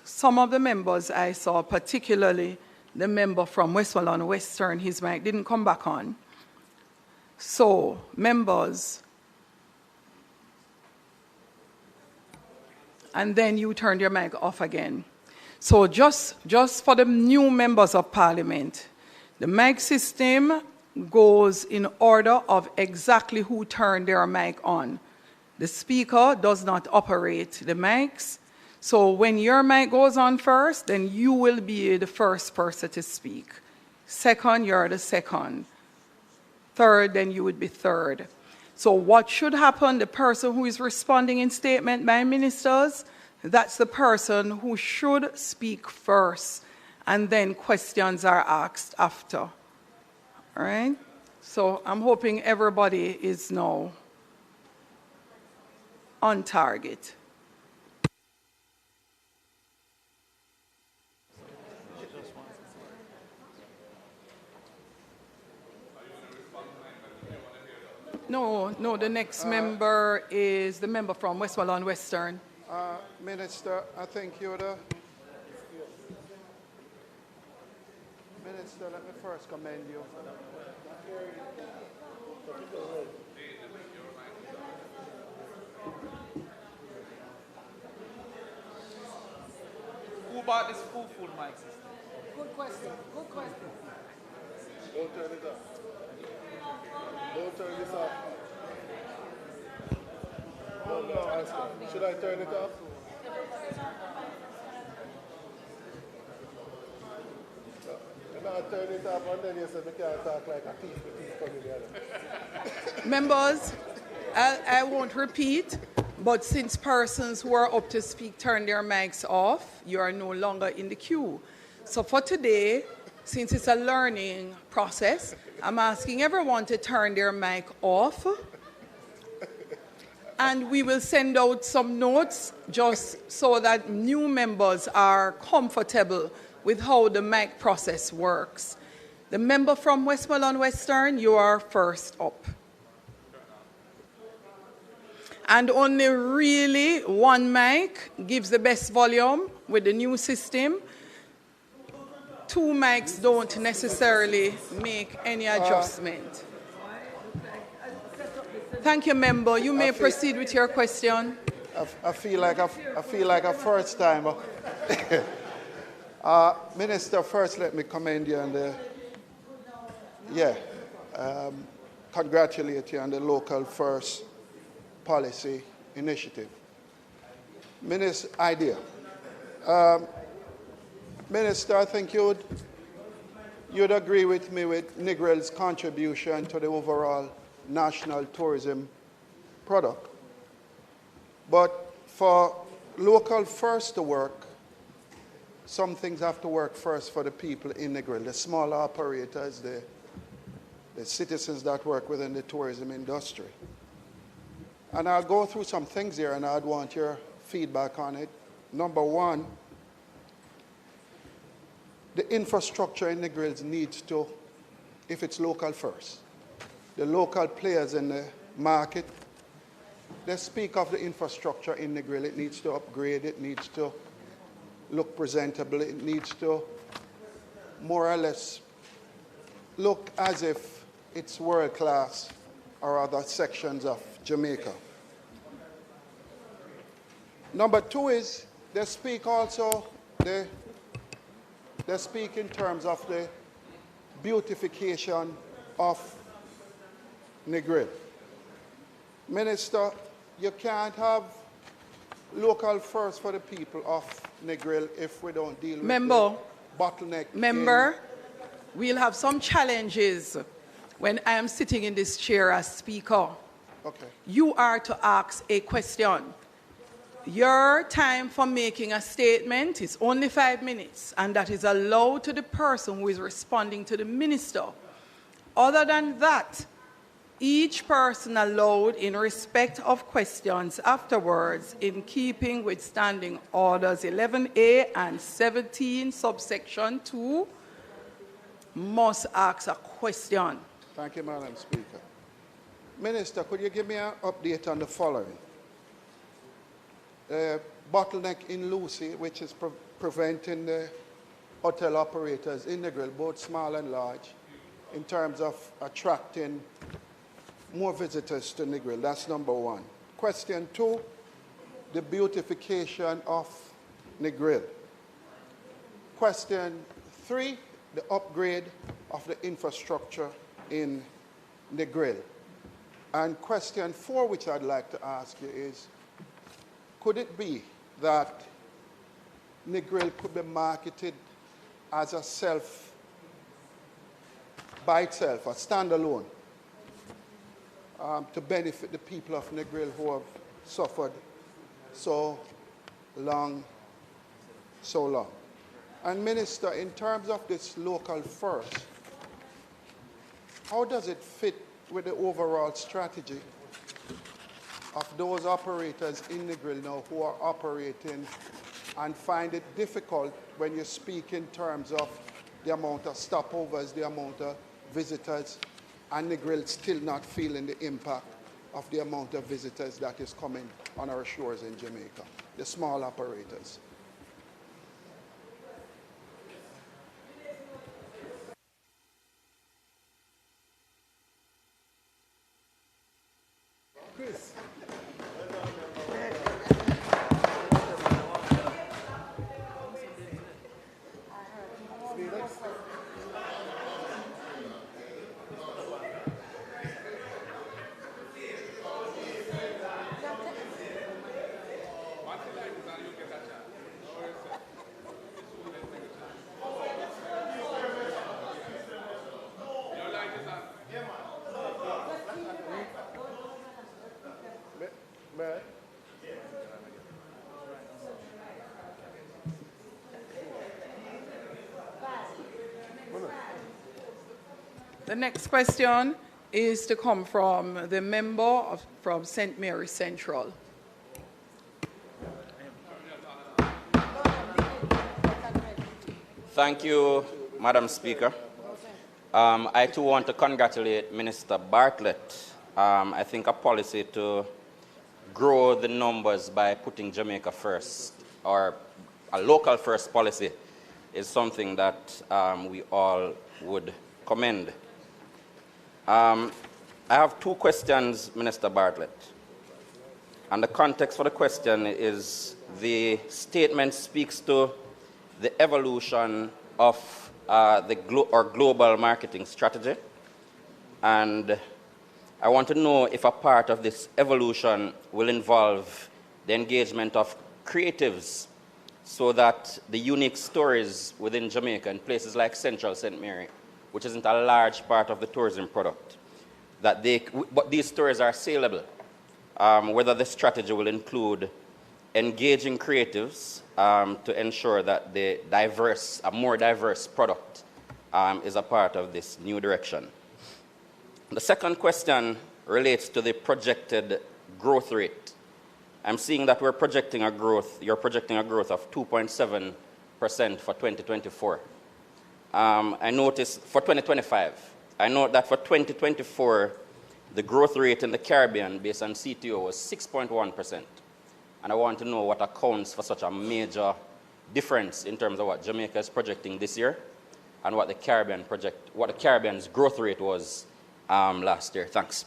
some of the members I saw, particularly the member from Westmoreland Western, his mic didn't come back on. So, members, and then you turned your mic off again. So just for the new members of Parliament, the mic system goes in order of exactly who turned their mic on. The speaker does not operate the mics. So when your mic goes on first, then you will be the first person to speak. Second, you're the second. Third, then you would be third. So what should happen, the person who is responding in statement by ministers, that's the person who should speak first, and then questions are asked after. All right? So I'm hoping everybody is now on target. No, the next member is the member from Westmoreland Western. Minister, I think you're the... Minister, let me first commend you. Who bought this full mic system? Good question. Don't turn it off. Don't turn this off. No, should I turn it off? I turn it off and then you say we can't talk like a thief. Members, I won't repeat, but since persons who are up to speak turn their mics off, you are no longer in the queue. So for today, since it's a learning process, I'm asking everyone to turn their mic off. And we will send out some notes just so that new members are comfortable with how the mic process works. The member from Westmoreland Western, you are first up. and only really one mic gives the best volume with the new system. Two mics don't necessarily make any adjustment. Thank you, member. You may proceed with your question. I feel like a first timer. Minister, first let me commend you on the, congratulate you on the local first policy initiative. Minister, Minister, I think you'd agree with me with Negrel's contribution to the overall national tourism product. But for local first to work, some things have to work first for the people in Negril, the small operators, the citizens that work within the tourism industry. And I'll go through some things here and I'd want your feedback on it. Number one, the infrastructure in Negril needs to, if it's local first, the local players in the market, they speak of the infrastructure in Negril. It needs to upgrade, it needs to look presentable, it needs to more or less look as if it's world class or other sections of Jamaica. Number two is they speak also, they speak in terms of the beautification of Negril. Minister, you can't have local first for the people of Negril if we don't deal with the bottleneck. Member, we'll have some challenges when I am sitting in this chair as speaker. Okay. You are to ask a question. Your time for making a statement is only 5 minutes, and that is allowed to the person who is responding to the minister. Other than that, each person allowed in respect of questions afterwards in keeping with standing orders 11A and 17 subsection 2 must ask a question. Thank you, Madam Speaker. Minister, could you give me an update on the following? Bottleneck in Lucy, which is preventing the hotel operators in Negril, both small and large, in terms of attracting more visitors to Negril. That's number one. Question two, the beautification of Negril. Question three, the upgrade of the infrastructure in Negril. And question four, which I'd like to ask you is, could it be that Negril could be marketed as a by itself, a standalone, to benefit the people of Negril who have suffered so long? And Minister, in terms of this local first, how does it fit with the overall strategy of those operators in Negril now who are operating and find it difficult when you speak in terms of the amount of stopovers, the amount of visitors, and Negril still not feeling the impact of the amount of visitors that is coming on our shores in Jamaica, the small operators? Chris. The next question is to come from the member from St. Mary Central. Thank you, Madam Speaker. I too want to congratulate Minister Bartlett. I think a policy to grow the numbers by putting Jamaica first, or a local first policy, is something that we all would commend. I have two questions, Minister Bartlett. And the context for the question is the statement speaks to the evolution of our global marketing strategy. And I want to know if a part of this evolution will involve the engagement of creatives so that the unique stories within Jamaica and places like Central St. Mary, which isn't a large part of the tourism product, but these stories are saleable. Whether the strategy will include engaging creatives to ensure that a more diverse product is a part of this new direction. The second question relates to the projected growth rate. I'm seeing that you're projecting a growth of 2.7% for 2024. I noticed for 2025, I note that for 2024, the growth rate in the Caribbean based on CTO was 6.1%. And I want to know what accounts for such a major difference in terms of what Jamaica is projecting this year and what the Caribbean's growth rate was last year. Thanks.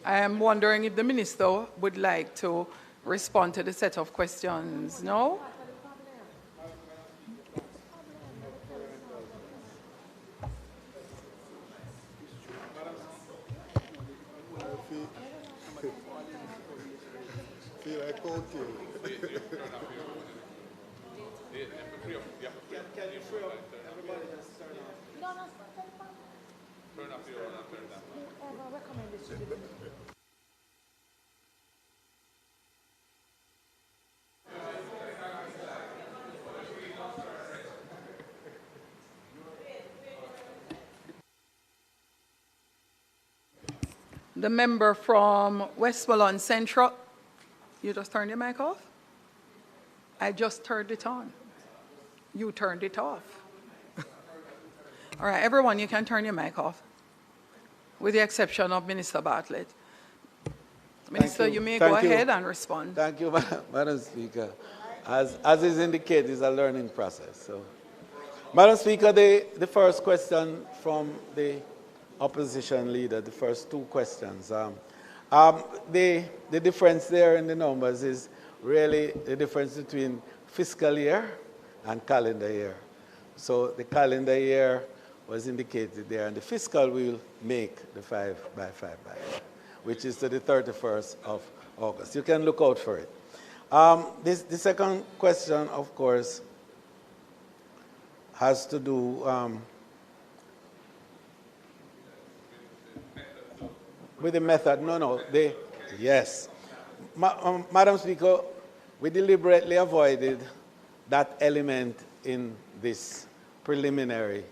I am wondering if the minister would like to respond to the set of questions. No? Feel like okay. Can you free up everybody just turn off? No, turn off your own and turn that on. Whoever recommended should be. The member from Westmoreland Central. You just turned your mic off? I just turned it on. You turned it off. All right, everyone, you can turn your mic off, with the exception of Minister Bartlett. Minister, you may go ahead and respond. Thank you, Madam Speaker. As is indicated, it's a learning process. So, Madam Speaker, the first question from the opposition leader, the first two questions. The difference there in the numbers is really the difference between fiscal year and calendar year. So the calendar year was indicated there, and the fiscal will make the 5 by 5 by 5, which is to the 31st of August. You can look out for it. The second question, of course, has to do with the method. Yes. Madam Speaker, we deliberately avoided that element in this preliminary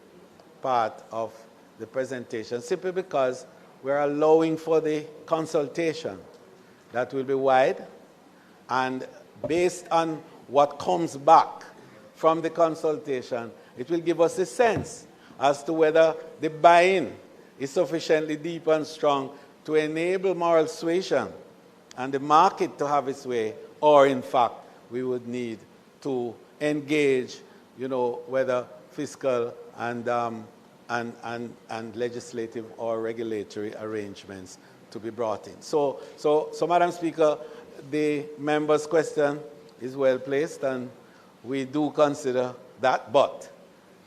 part of the presentation, simply because we're allowing for the consultation that will be wide, and based on what comes back from the consultation, it will give us a sense as to whether the buy-in is sufficiently deep and strong to enable moral suasion and the market to have its way, or in fact, we would need to engage, whether fiscal and legislative or regulatory arrangements to be brought in. So, Madam Speaker, the member's question is well placed, and we do consider that, but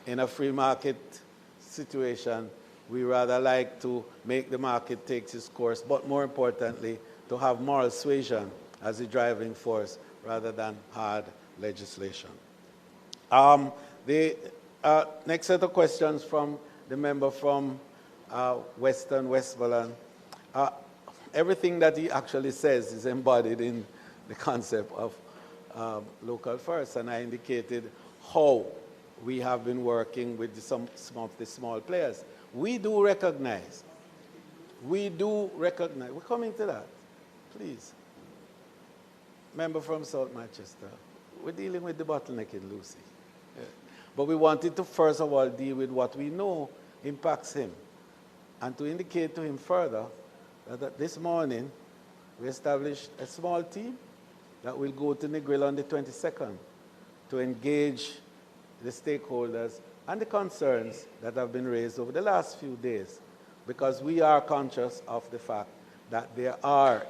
in a free market situation, we rather like to make the market take its course, but more importantly, to have moral suasion as a driving force rather than hard legislation. The next set of questions from the member from Westmoreland. Everything that he actually says is embodied in the concept of local first, and I indicated how we have been working with some of the small players. We do recognize we do recognize, we're coming to that, please. Member from South Manchester, we're dealing with the bottleneck in Lucy. Yeah. But we wanted to first of all deal with what we know impacts him, and to indicate to him further that this morning we established a small team that will go to Negril on the 22nd to engage the stakeholders and the concerns that have been raised over the last few days, because we are conscious of the fact that there are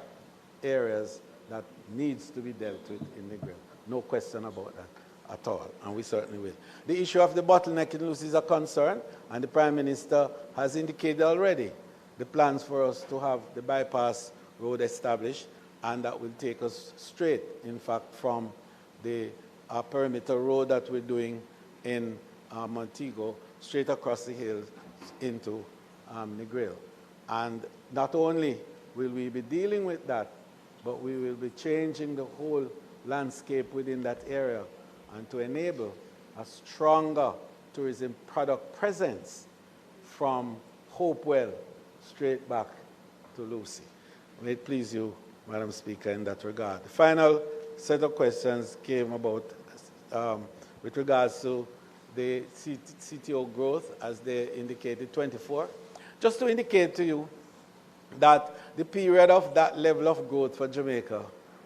areas that needs to be dealt with in Negril. No question about that at all, and we certainly will. The issue of the bottleneck in Lucy is a concern, and the Prime Minister has indicated already the plans for us to have the bypass road established, and that will take us straight, in fact, from the perimeter road that we're doing in Montego, straight across the hills into Negril. And not only will we be dealing with that, but we will be changing the whole landscape within that area, and to enable a stronger tourism product presence from Hopewell straight back to Lucy. May it please you, Madam Speaker, in that regard. The final set of questions came about with regards to the CTO growth, as they indicated, 24. Just to indicate to you that the period of that level of growth for Jamaica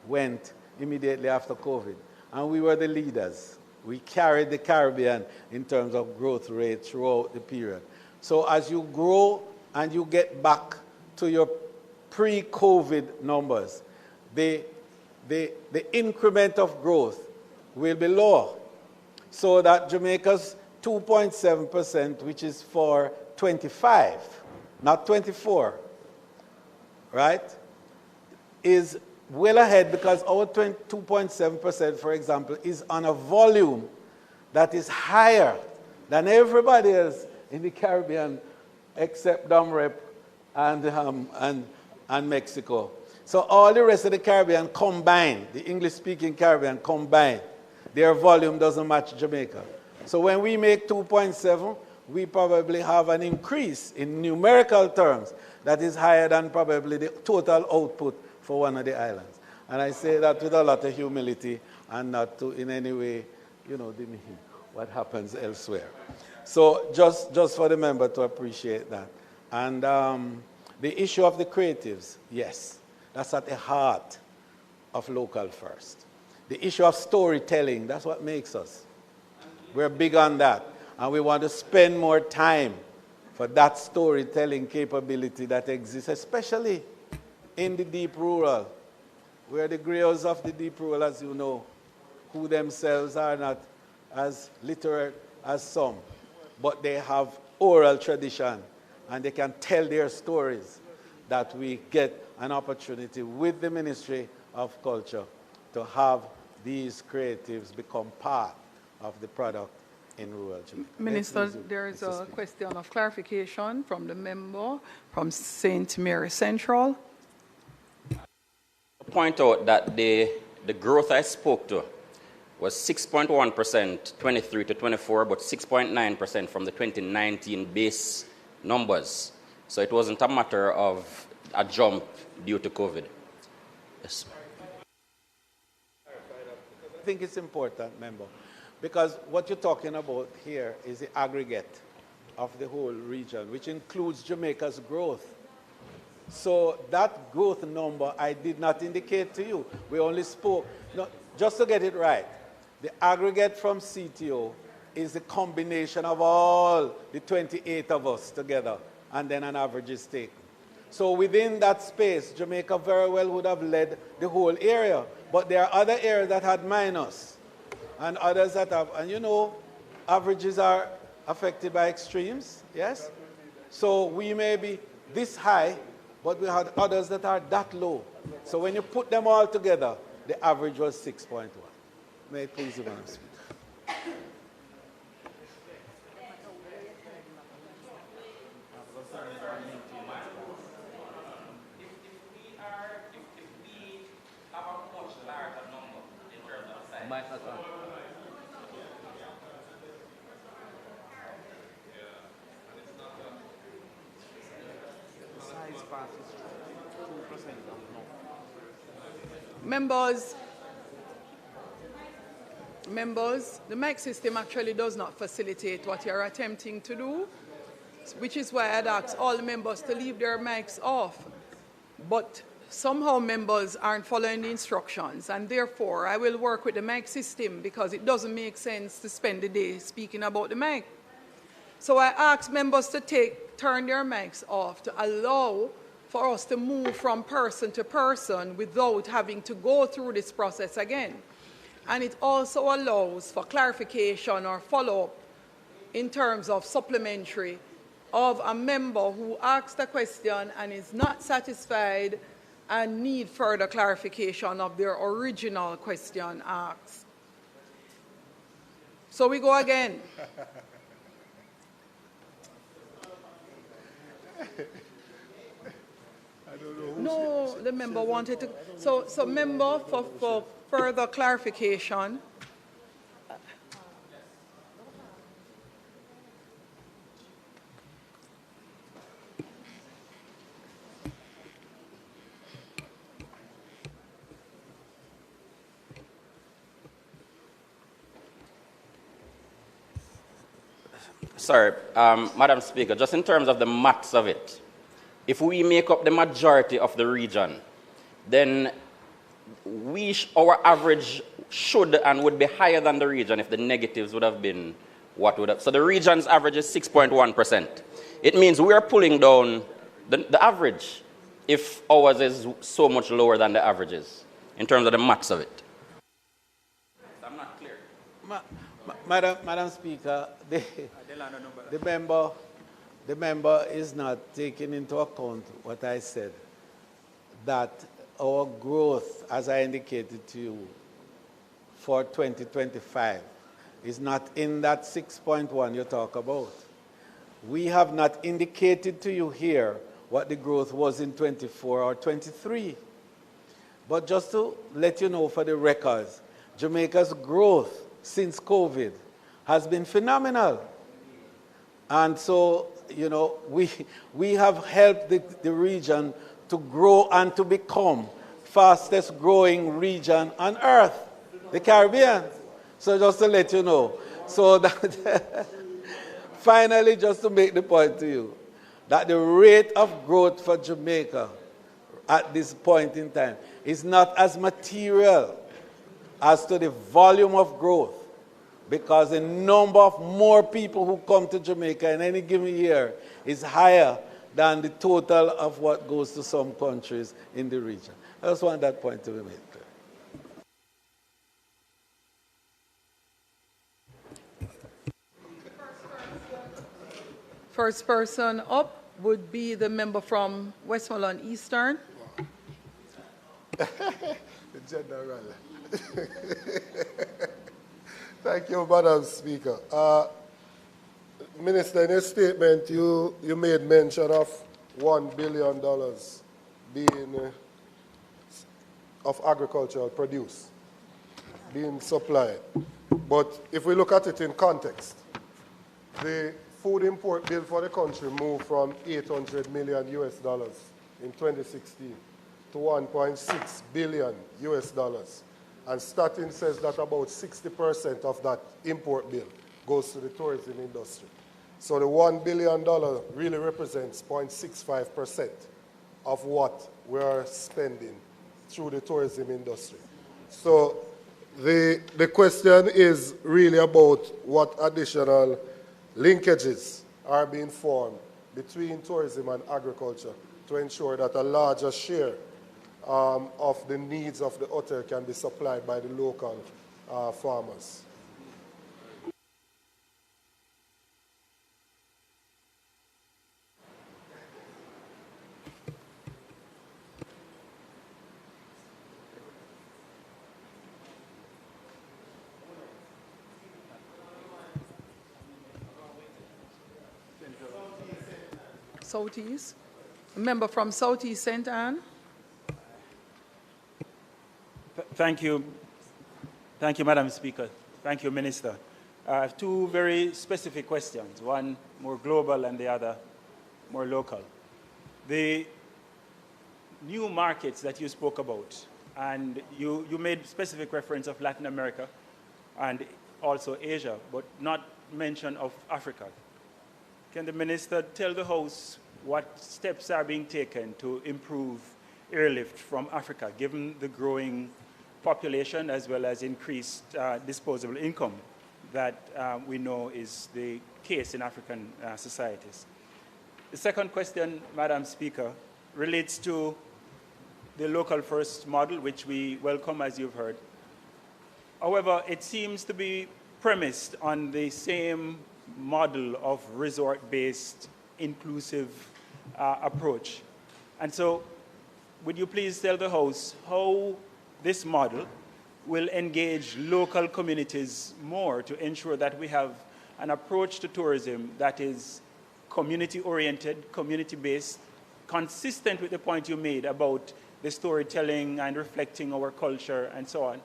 went immediately after COVID, and we were the leaders. We carried the Caribbean in terms of growth rate throughout the period. So as you grow and you get back to your pre-COVID numbers, the increment of growth will be lower, so that Jamaica's 2.7%, which is for 25, not 24, right, is well ahead, because our 2.7%, for example, is on a volume that is higher than everybody else in the Caribbean except Domrep and Mexico. So all the rest of the Caribbean combined, the English-speaking Caribbean combined, their volume doesn't match Jamaica. So when we make 2.7, we probably have an increase in numerical terms that is higher than probably the total output for one of the islands. And I say that with a lot of humility, and not to in any way, demean what happens elsewhere. So just for the member to appreciate that. And the issue of the creatives, yes, that's at the heart of Local First. The issue of storytelling, that's what makes us. We're big on that. And we want to spend more time for that storytelling capability that exists, especially in the deep rural, where the griots of the deep rural, as you know, who themselves are not as literate as some, but they have oral tradition, and they can tell their stories, that we get an opportunity with the Ministry of Culture to have these creatives become part of the product in rural Jamaica. Minister, there is a question of clarification from the member from St. Mary Central. Point out that the growth I spoke to was 6.1%, 23 to 24, but 6.9% from the 2019 base numbers. So it wasn't a matter of a jump due to COVID. Yes. I think it's important, member, because what you're talking about here is the aggregate of the whole region, which includes Jamaica's growth. So that growth number I did not indicate to you. We only spoke, no, just to get it right, the aggregate from CTO is the combination of all the 28 of us together, and then an average is taken. So within that space, Jamaica very well would have led the whole area, but there are other areas that had minus, and others that have, and averages are affected by extremes, yes? So we may be this high, but we had others that are that low. So when you put them all together, the average was 6.1. May it please you, Madam Speaker. this passes 2% of no. Members, the mic system actually does not facilitate what you're attempting to do, which is why I'd ask all the members to leave their mics off. But somehow members aren't following the instructions, and therefore I will work with the mic system because it doesn't make sense to spend the day speaking about the mic. So I ask members to turn their mics off to allow for us to move from person to person without having to go through this process again. And it also allows for clarification or follow-up in terms of supplementary of a member who asked a question and is not satisfied and need further clarification of their original question asked. So we go again. No, the member wanted to. So member, for further clarification. Sorry, Madam Speaker, just in terms of the maths of it, if we make up the majority of the region, then our average should and would be higher than the region if the negatives would have been what would have. So the region's average is 6.1%. It means we are pulling down the average if ours is so much lower than the averages in terms of the maths of it. I'm not clear. Madam Speaker, the member is not taking into account what I said, that our growth, as I indicated to you, for 2025 is not in that 6.1 you talk about. We have not indicated to you here what the growth was in 24 or 23. But just to let you know for the records, Jamaica's growth since COVID has been phenomenal. And so, you know, we have helped the region to grow and to become fastest growing region on earth, the Caribbean. So just to let you know. So that finally, just to make the point to you, that the rate of growth for Jamaica at this point in time is not as material as to the volume of growth, because the number of more people who come to Jamaica in any given year is higher than the total of what goes to some countries in the region. I just want that point to be made clear. First person up would be the member from Westmoreland Eastern. General. Thank you, Madam Speaker. Minister, in your statement, you made mention of $1 billion being of agricultural produce being supplied. But if we look at it in context, the food import bill for the country moved from $800 million US in 2016 to $1.6 billion US. And Statin says that about 60% of that import bill goes to the tourism industry. So the $1 billion really represents 0.65% of what we are spending through the tourism industry. So the question is really about what additional linkages are being formed between tourism and agriculture to ensure that a larger share of the needs of the hotel can be supplied by the local farmers. Southeast. A member from Southeast St. Anne. Thank you. Thank you, Madam Speaker. Thank you, Minister. I have two very specific questions, one more global and the other more local. The new markets that you spoke about, and you made specific reference of Latin America and also Asia, but not mention of Africa. Can the minister tell the House what steps are being taken to improve airlift from Africa, given the growing population as well as increased disposable income that we know is the case in African societies? The second question, Madam Speaker, relates to the local first model, which we welcome, as you've heard. However, it seems to be premised on the same model of resort-based, inclusive approach. And so, would you please tell the House how this model will engage local communities more to ensure that we have an approach to tourism that is community-oriented, community-based, consistent with the point you made about the storytelling and reflecting our culture and so on,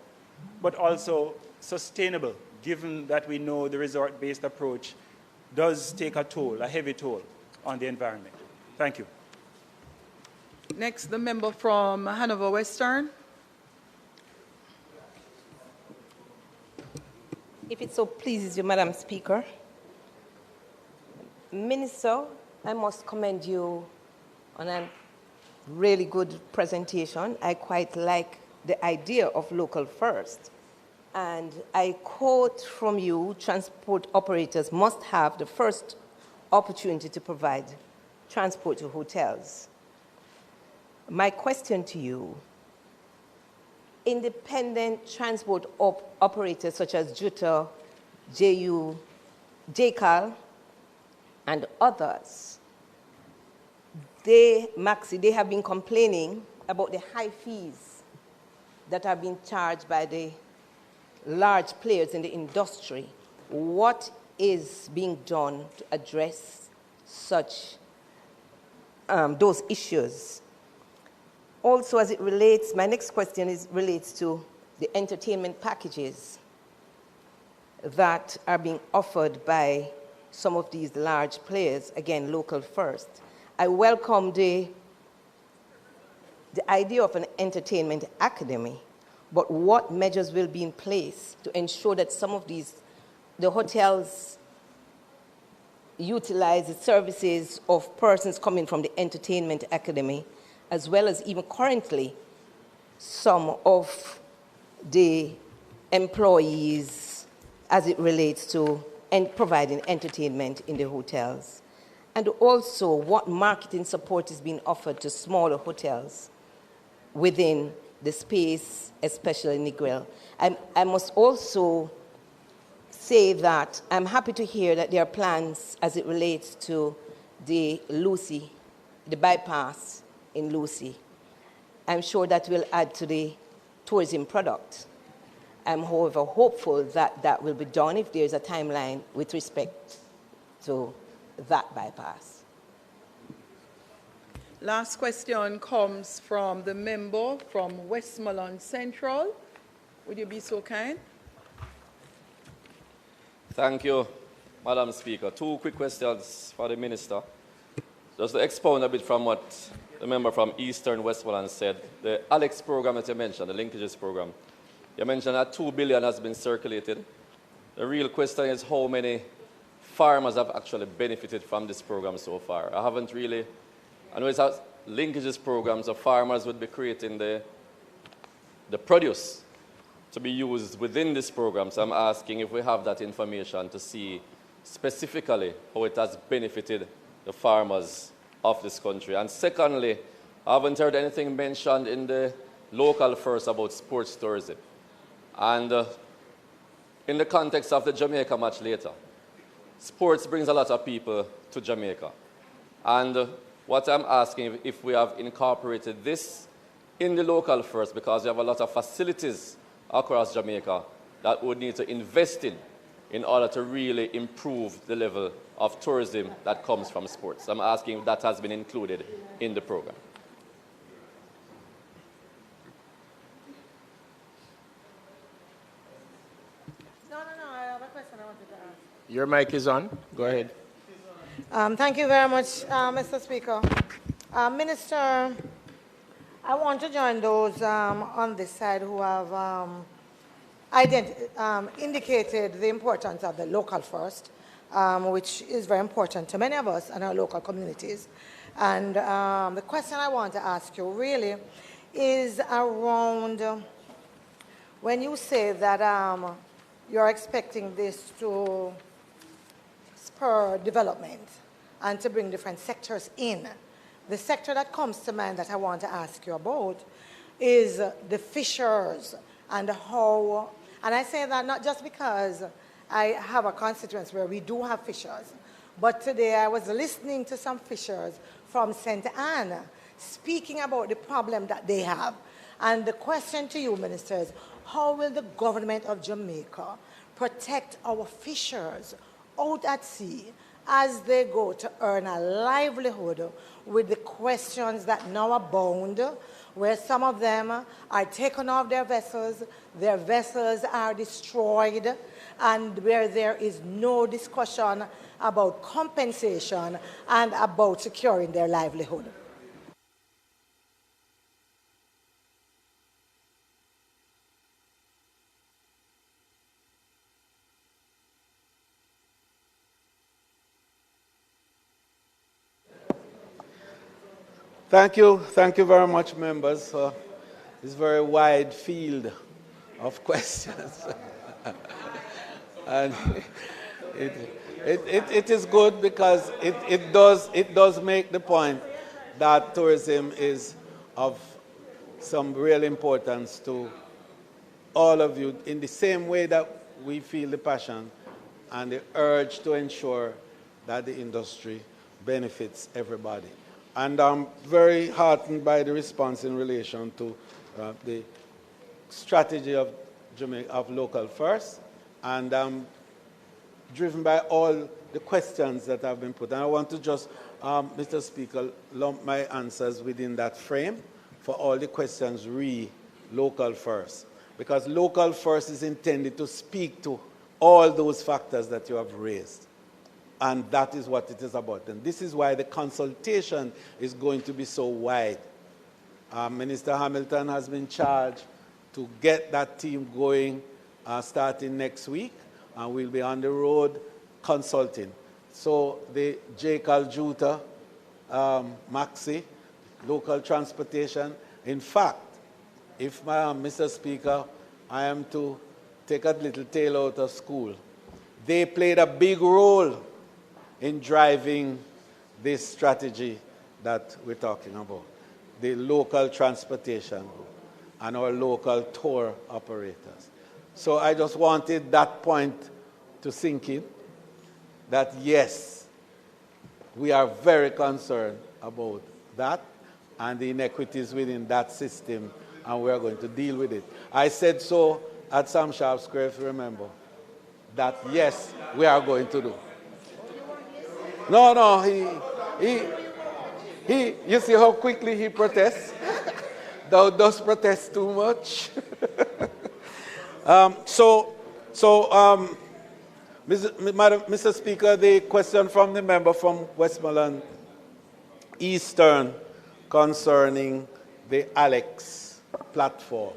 but also sustainable, given that we know the resort-based approach does take a toll, a heavy toll on the environment. Thank you. Next, the member from Hanover Western. If it so pleases you, Madam Speaker. Minister, I must commend you on a really good presentation. I quite like the idea of local first. And I quote from you, transport operators must have the first opportunity to provide transport to hotels. My question to you, independent transport operators such as JUTA, JU, JCAL, and others, they have been complaining about the high fees that are being charged by the large players in the industry. What is being done to address such those issues? Also, as it relates, my next question relates to the entertainment packages that are being offered by some of these large players, again, local first. I welcome the idea of an entertainment academy, but what measures will be in place to ensure that some of the hotels utilize the services of persons coming from the entertainment academy, as well as even currently some of the employees as it relates to providing entertainment in the hotels? And also, what marketing support is being offered to smaller hotels within the space, especially Negril? I must also say that I'm happy to hear that there are plans as it relates to the Lucy, the bypass in Lucy. I'm sure that will add to the tourism product. I'm, however, hopeful that that will be done if there's a timeline with respect to that bypass. Last question comes from the member from Westmoreland Central. Would you be so kind? Thank you, Madam Speaker. Two quick questions for the Minister. Just to expound a bit from what the member from Eastern Westmoreland said. The ALEX program that you mentioned, the linkages program, you mentioned that 2 billion has been circulated. The real question is how many farmers have actually benefited from this program so far. I haven't really, I know it's a linkages program, so farmers would be creating the produce to be used within this program. So I'm asking if we have that information to see specifically how it has benefited the farmers of this country. And secondly, I haven't heard anything mentioned in the local first about sports tourism. And in the context of the Jamaica match later, sports brings a lot of people to Jamaica. And what I'm asking if we have incorporated this in the local first, because we have a lot of facilities across Jamaica that would need to invest in order to really improve the level of tourism that comes from sports. I'm asking if that has been included in the program. No, I have a question I wanted to ask. Your mic is on. Go ahead. Thank you very much, Mr. Speaker. Minister, I want to join those on this side who have indicated the importance of the local first, which is very important to many of us and our local communities. And the question I want to ask you really is around when you say that you're expecting this to spur development and to bring different sectors in. The sector that comes to mind that I want to ask you about is the fishers and how, and I say that not just because I have a constituency where we do have fishers, but today I was listening to some fishers from St. Anne speaking about the problem that they have. And the question to you, Minister, is how will the government of Jamaica protect our fishers out at sea as they go to earn a livelihood with the questions that now abound, where some of them are taken off their vessels are destroyed, and where there is no discussion about compensation and about securing their livelihood? Thank you very much, members, for this very wide field of questions. And it is good because it does make the point that tourism is of some real importance to all of you in the same way that we feel the passion and the urge to ensure that the industry benefits everybody. And I'm very heartened by the response in relation to the strategy of Jamaica, of local first, and I'm driven by all the questions that have been put. And I want to just, Mr. Speaker, lump my answers within that frame for all the questions local first. Because local first is intended to speak to all those factors that you have raised. And that is what it is about. And this is why the consultation is going to be so wide. Minister Hamilton has been charged to get that team going starting next week. And we'll be on the road consulting. So the J. Caljuta, Maxi, local transportation. In fact, if Mr. Speaker, I am to take a little tail out of school, they played a big role in driving this strategy that we're talking about, the local transportation and our local tour operators. So I just wanted that point to sink in, that yes, we are very concerned about that and the inequities within that system, and we are going to deal with it. I said so at Sam Sharp Square, if you remember, that yes, we are going to do. No, he, you see how quickly he protests? Thou dost protest too much. Mr. Speaker, the question from the member from Westmoreland Eastern concerning the Alex platform.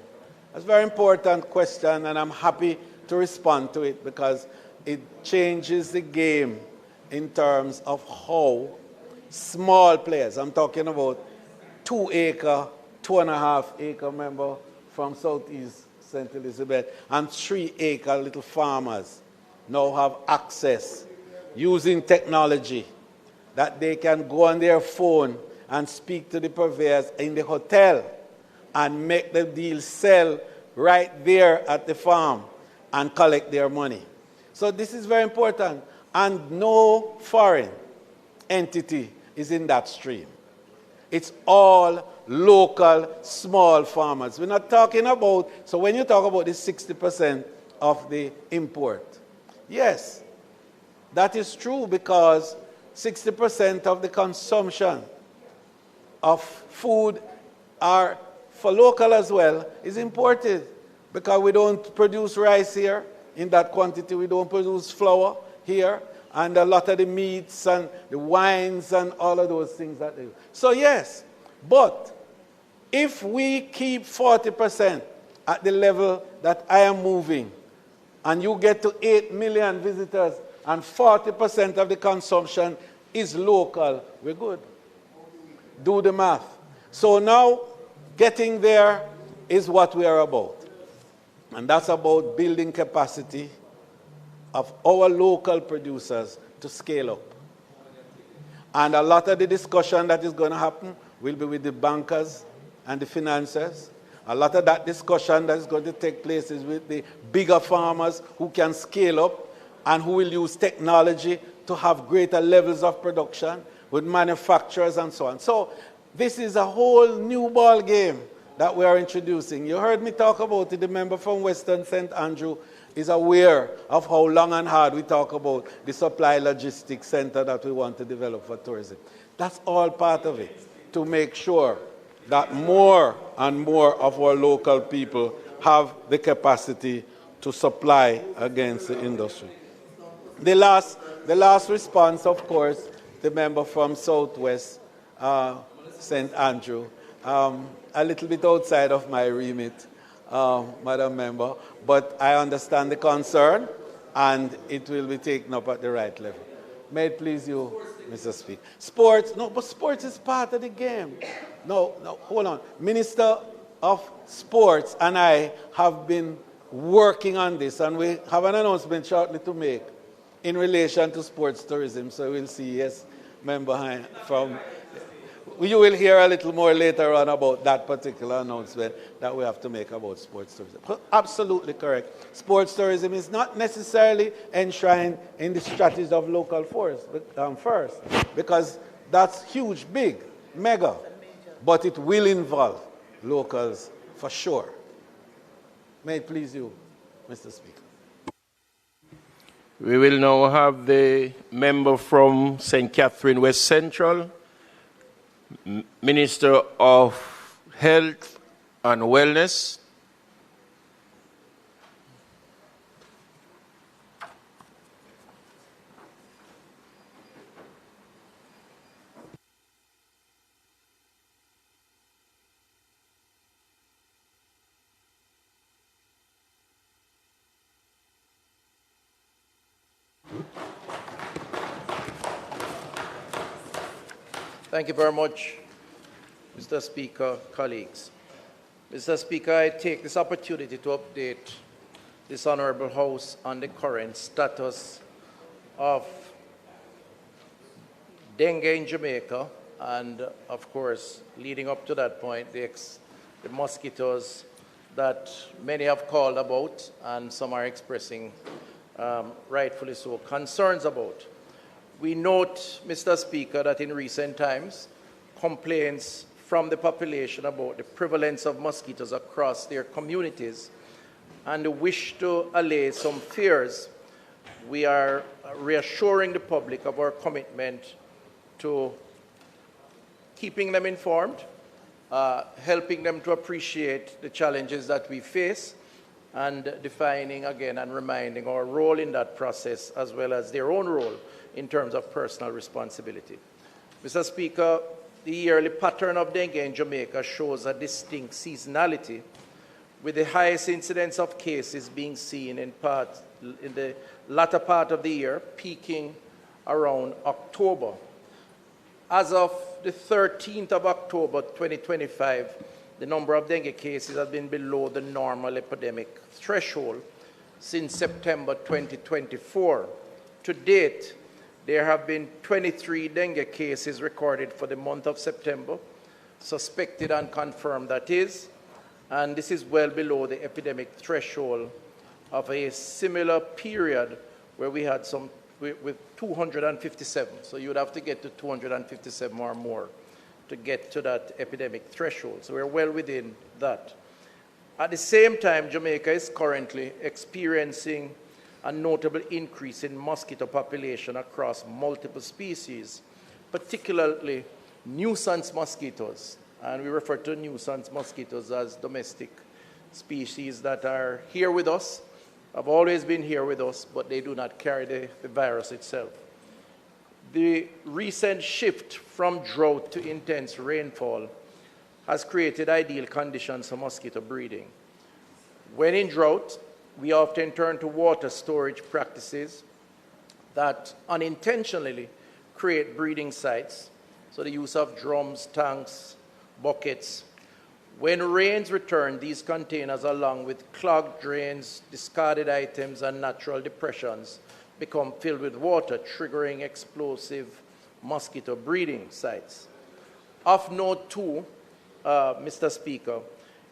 That's a very important question, and I'm happy to respond to it because it changes the game in terms of how small players, I'm talking about 2 acre, 2.5 acre member from Southeast St. Elizabeth, and 3 acre little farmers now have access using technology that they can go on their phone and speak to the purveyors in the hotel and make the deal sell right there at the farm and collect their money. So this is very important. And no foreign entity is in that stream. It's all local small farmers. We're not talking about, so when you talk about the 60% of the import, yes, that is true because 60% of the consumption of food are for local as well is imported because we don't produce rice here in that quantity. We don't produce flour here, and a lot of the meats and the wines and all of those things that they do. So yes, but If we keep 40% at the level that I am moving, and you get to 8 million visitors, and 40% of the consumption is local, we're good. Do the math. So now, getting there is what we are about. And that's about building capacity of our local producers to scale up. And a lot of the discussion that is going to happen will be with the bankers and the financiers. A lot of that discussion that is going to take place is with the bigger farmers who can scale up and who will use technology to have greater levels of production, with manufacturers and so on. So this is a whole new ball game that we are introducing. You heard me talk about it. The member from Western St. Andrew is aware of how long and hard we talk about the supply logistics center that we want to develop for tourism. That's all part of it, to make sure that more and more of our local people have the capacity to supply against the industry. The last response, of course, the member from Southwest St. Andrew, a little bit outside of my remit, Madam Member, but I understand the concern, and it will be taken up at the right level. May it please you, Mr. Speaker. Sports, no, but sports is part of the game. No, hold on. Minister of Sports and I have been working on this, and we have an announcement shortly to make in relation to sports tourism. So we'll see, yes, member from... You will hear a little more later on about that particular announcement that we have to make about sports tourism. Absolutely correct. Sports tourism is not necessarily enshrined in the strategies of local first, because that's huge, big, mega, but it will involve locals for sure. May it please you, Mr. Speaker. We will now have the member from St. Catherine West Central, Minister of Health and Wellness. Thank you very much, Mr. Speaker, colleagues. Mr. Speaker, I take this opportunity to update this Honourable House on the current status of dengue in Jamaica, and of course, leading up to that point, the mosquitoes that many have called about and some are expressing, rightfully so, concerns about. We note, Mr. Speaker, that in recent times, complaints from the population about the prevalence of mosquitoes across their communities and the wish to allay some fears, we are reassuring the public of our commitment to keeping them informed, helping them to appreciate the challenges that we face, and defining again and reminding our role in that process, as well as their own role in terms of personal responsibility. Mr. Speaker, the yearly pattern of dengue in Jamaica shows a distinct seasonality, with the highest incidence of cases being seen in the latter part of the year, peaking around October. As of the 13th of October 2025, the number of dengue cases has been below the normal epidemic threshold since September 2024. To date, there have been 23 dengue cases recorded for the month of September, suspected and confirmed that is, and this is well below the epidemic threshold of a similar period where we had some with 257. So you would have to get to 257 or more to get to that epidemic threshold. So we're well within that. At the same time, Jamaica is currently experiencing a notable increase in mosquito population across multiple species, particularly nuisance mosquitoes. And we refer to nuisance mosquitoes as domestic species that are here with us, have always been here with us, but they do not carry the virus itself. The recent shift from drought to intense rainfall has created ideal conditions for mosquito breeding. When in drought, we often turn to water storage practices that unintentionally create breeding sites, so the use of drums, tanks, buckets. When rains return, these containers, along with clogged drains, discarded items, and natural depressions, become filled with water, triggering explosive mosquito breeding sites. Of note, too, Mr. Speaker,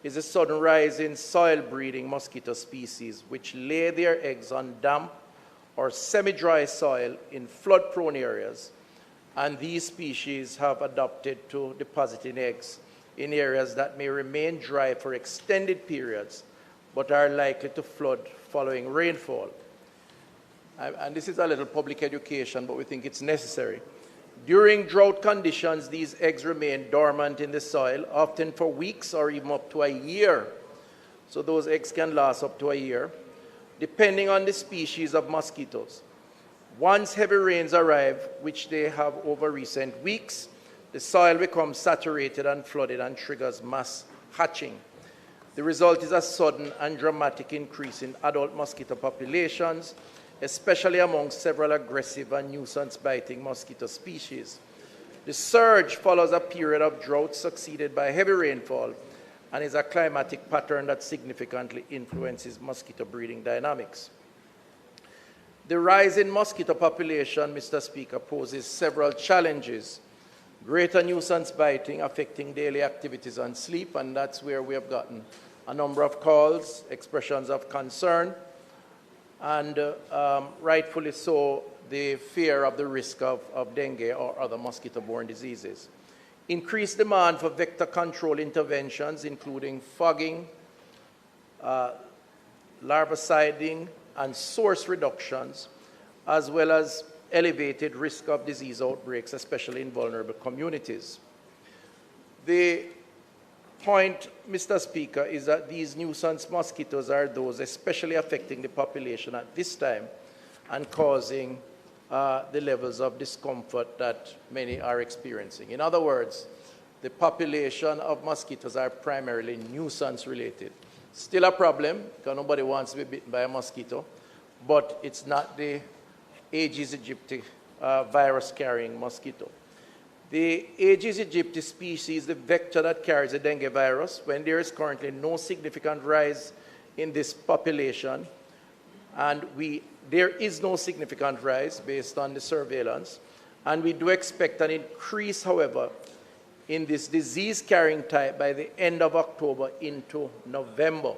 is a sudden rise in soil-breeding mosquito species, which lay their eggs on damp or semi-dry soil in flood-prone areas, and these species have adapted to depositing eggs in areas that may remain dry for extended periods, but are likely to flood following rainfall. And this is a little public education, but we think it's necessary. During drought conditions, these eggs remain dormant in the soil, often for weeks or even up to a year. So those eggs can last up to a year, depending on the species of mosquitoes. Once heavy rains arrive, which they have over recent weeks, the soil becomes saturated and flooded and triggers mass hatching. The result is a sudden and dramatic increase in adult mosquito populations, especially among several aggressive and nuisance-biting mosquito species. The surge follows a period of drought succeeded by heavy rainfall and is a climatic pattern that significantly influences mosquito breeding dynamics. The rise in mosquito population, Mr. Speaker, poses several challenges. Greater nuisance biting affecting daily activities and sleep, and that's where we have gotten a number of calls, expressions of concern, and rightfully so, the fear of the risk of dengue or other mosquito-borne diseases. Increased demand for vector control interventions, including fogging, larviciding, and source reductions, as well as elevated risk of disease outbreaks, especially in vulnerable communities. The point, Mr. Speaker, is that these nuisance mosquitoes are those especially affecting the population at this time and causing the levels of discomfort that many are experiencing. In other words, the population of mosquitoes are primarily nuisance related. Still a problem, because nobody wants to be bitten by a mosquito, but it's not the Aedes aegypti virus-carrying mosquito. The Aedes aegypti species, the vector that carries the dengue virus, when there is currently no significant rise in this population, and there is no significant rise based on the surveillance, and we do expect an increase, however, in this disease-carrying type by the end of October into November.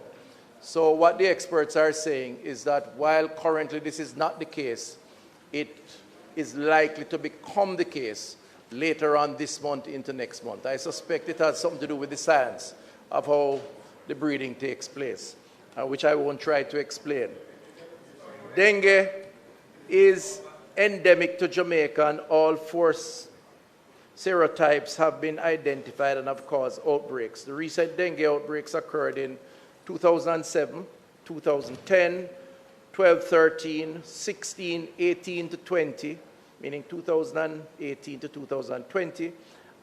So what the experts are saying is that while currently this is not the case, it is likely to become the case later on this month into next month. I suspect it has something to do with the science of how the breeding takes place, which I won't try to explain. Dengue is endemic to Jamaica, and all 4 serotypes have been identified and have caused outbreaks. The recent dengue outbreaks occurred in 2007, 2010, 12, 13, 16, 18 to 20, meaning 2018 to 2020,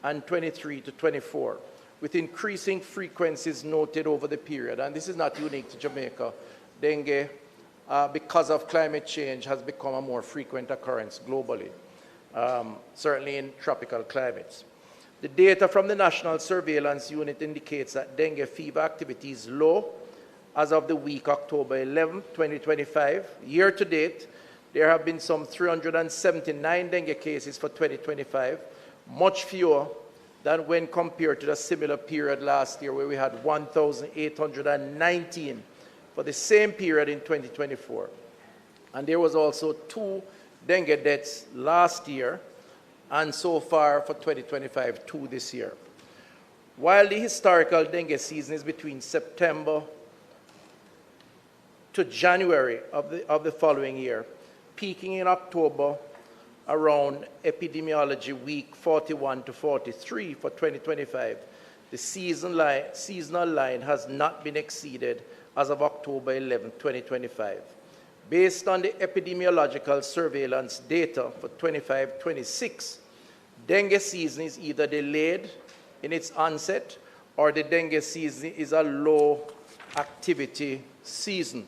and 23 to 24, with increasing frequencies noted over the period. And this is not unique to Jamaica. Dengue, because of climate change, has become a more frequent occurrence globally, certainly in tropical climates. The data from the National Surveillance Unit indicates that dengue fever activity is low as of the week October 11, 2025. Year to date, there have been some 379 dengue cases for 2025, much fewer than when compared to the similar period last year, where we had 1,819 for the same period in 2024. And there was also 2 dengue deaths last year, and so far for 2025, 2 this year. While the historical dengue season is between September to January of the following year, peaking in October around epidemiology week 41 to 43 for 2025, the seasonal line has not been exceeded as of October 11, 2025. Based on the epidemiological surveillance data for 25-26, dengue season is either delayed in its onset or the dengue season is a low activity season.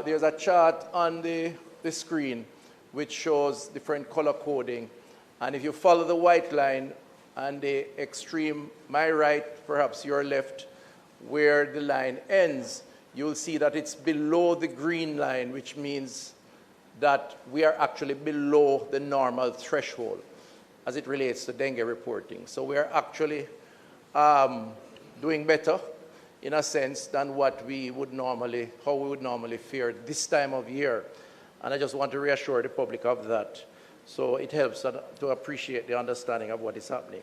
There's a chart on the screen which shows different color coding. And if you follow the white line and the extreme, my right, perhaps your left, where the line ends, you'll see that it's below the green line, which means that we are actually below the normal threshold as it relates to dengue reporting. So we are actually doing better in a sense than what we would normally, how we would normally fare this time of year. And I just want to reassure the public of that. So it helps to appreciate the understanding of what is happening.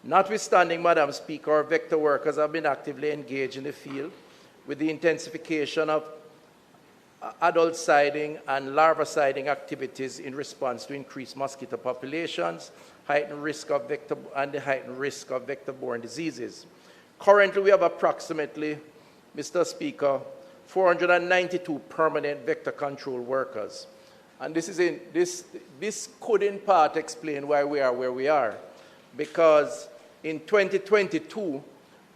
Notwithstanding, Madam Speaker, our vector workers have been actively engaged in the field with the intensification of adult siding and larva siding activities in response to increased mosquito populations, heightened risk of vector-borne diseases. Currently, we have approximately, Mr. Speaker, 492 permanent vector control workers. And this could in part explain why we are where we are, because in 2022,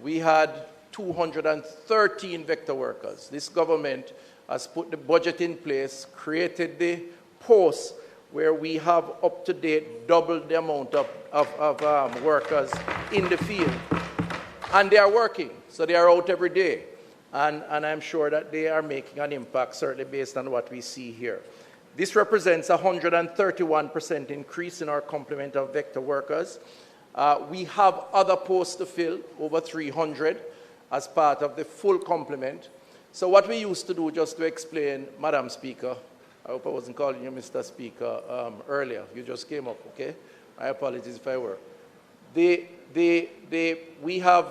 we had 213 vector workers. This government has put the budget in place, created the posts where we have up to date doubled the amount of workers in the field. And they are working, so they are out every day. And I'm sure that they are making an impact, certainly based on what we see here. This represents a 131% increase in our complement of vector workers. We have other posts to fill, over 300, as part of the full complement. So what we used to do, just to explain, Madam Speaker, I hope I wasn't calling you Mr. Speaker earlier. You just came up, okay? My apologies if I were. We have,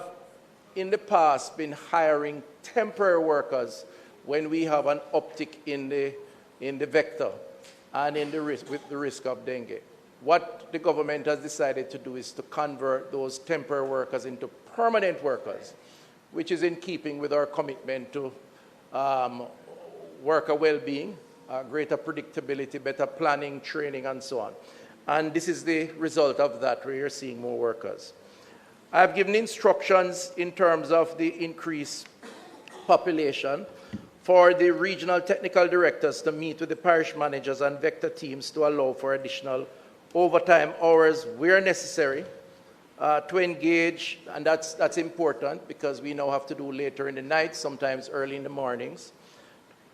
in the past, been hiring temporary workers when we have an uptick in the vector and in the risk, with the risk of dengue. What the government has decided to do is to convert those temporary workers into permanent workers, which is in keeping with our commitment to worker well-being, greater predictability, better planning, training, and so on. And this is the result of that, where you're seeing more workers. I have given instructions in terms of the increased population for the regional technical directors to meet with the parish managers and vector teams to allow for additional overtime hours where necessary to engage, and that's important because we now have to do later in the night, sometimes early in the mornings,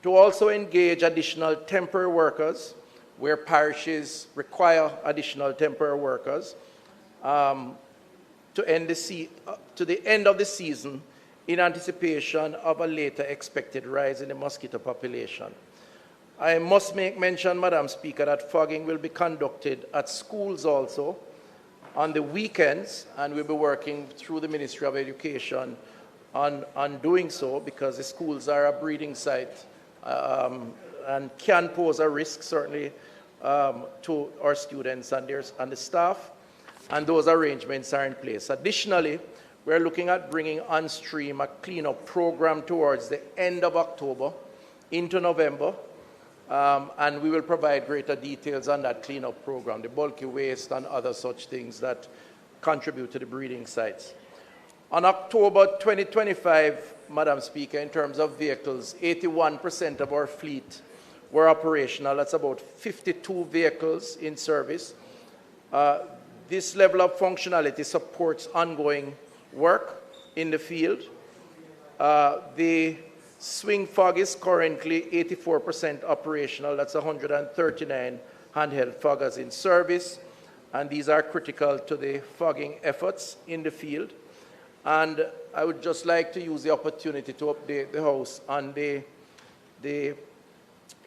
to also engage additional temporary workers where parishes require additional temporary workers to the end of the season in anticipation of a later expected rise in the mosquito population. I must make mention, Madam Speaker, that fogging will be conducted at schools also on the weekends, and we'll be working through the Ministry of Education on doing so, because the schools are a breeding site and can pose a risk, certainly, to our students and the staff, and those arrangements are in place. Additionally, we're looking at bringing on stream a cleanup program towards the end of October into November, and we will provide greater details on that cleanup program, the bulky waste and other such things that contribute to the breeding sites. On October 2025, Madam Speaker, in terms of vehicles, 81% of our fleet were operational. That's about 52 vehicles in service. This level of functionality supports ongoing work in the field. The swing fog is currently 84% operational. That's 139 handheld foggers in service, and these are critical to the fogging efforts in the field. And I would just like to use the opportunity to update the House on the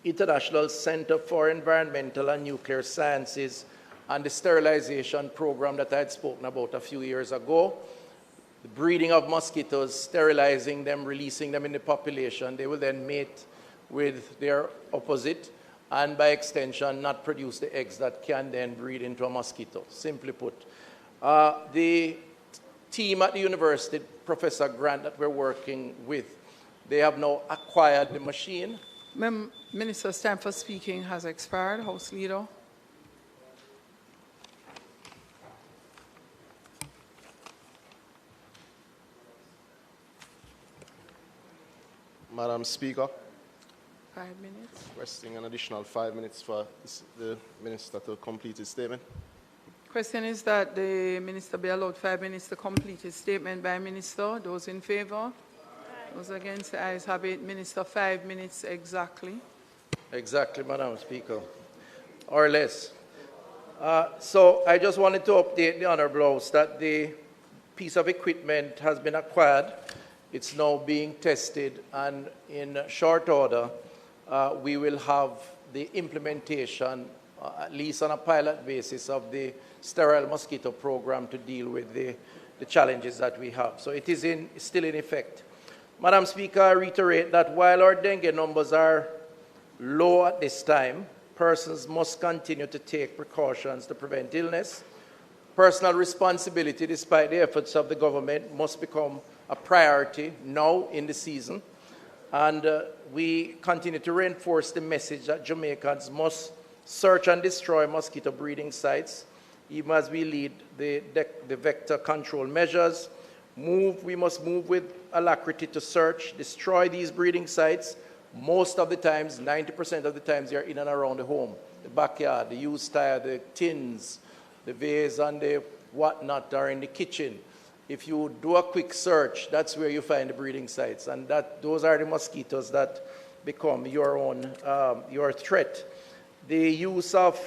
International Center for Environmental and Nuclear Sciences and the sterilization program that I had spoken about a few years ago. The breeding of mosquitoes, sterilizing them, releasing them in the population. They will then mate with their opposite and by extension not produce the eggs that can then breed into a mosquito, simply put. The team at the university, Professor Grant, that we're working with, they have now acquired the machine. Minister's time for speaking has expired. House Leader. Madam Speaker. 5 minutes. Requesting an additional 5 minutes for the Minister to complete his statement. Question is that the Minister be allowed 5 minutes to complete his statement by Minister. Those in favor? Those against? The ayes have it. Minister, 5 minutes exactly. Exactly, Madam Speaker, or less. So I just wanted to update the Honourable House that the piece of equipment has been acquired. It's now being tested, and in short order, we will have the implementation, at least on a pilot basis, of the sterile mosquito program to deal with the challenges that we have. So it is still in effect. Madam Speaker, I reiterate that while our dengue numbers are low at this time, persons must continue to take precautions to prevent illness. Personal responsibility, despite the efforts of the government, must become a priority now in the season. And we continue to reinforce the message that Jamaicans must search and destroy mosquito breeding sites, even as we lead the vector control measures. We must move with alacrity to search, destroy these breeding sites. Most of the times, 90% of the times, they are in and around the home, the backyard, the used tire, the tins, the vase, and the whatnot are in the kitchen. If you do a quick search, that's where you find the breeding sites, and those are the mosquitoes that become your threat. The use of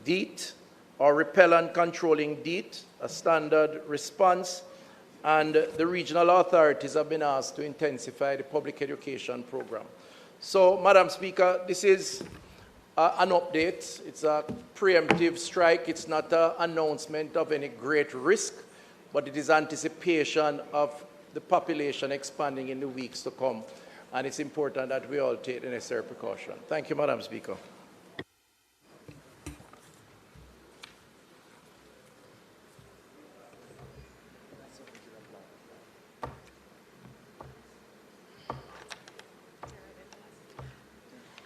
DEET or repellent controlling DEET, a standard response, and the regional authorities have been asked to intensify the public education program. So, Madam Speaker, this is an update. It's a preemptive strike. It's not an announcement of any great risk, but it is anticipation of the population expanding in the weeks to come. And it's important that we all take the necessary precaution. Thank you, Madam Speaker.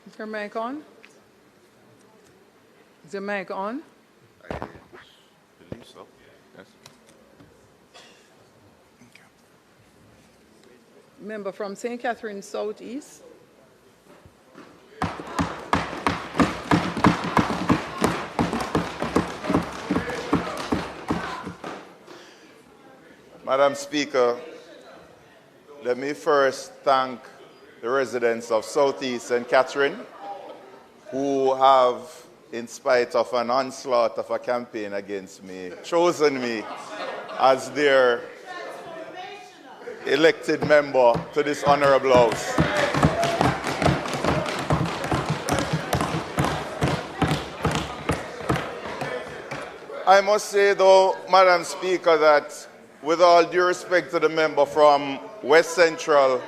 Is your mic on? Is your mic on? I believe so, yes. Member from St. Catherine Southeast. Madam Speaker, let me first thank the residents of Southeast St. Catherine who have, in spite of an onslaught of a campaign against me, chosen me as their elected member to this honorable house. I must say, though, Madam Speaker, that with all due respect to the member from West Central,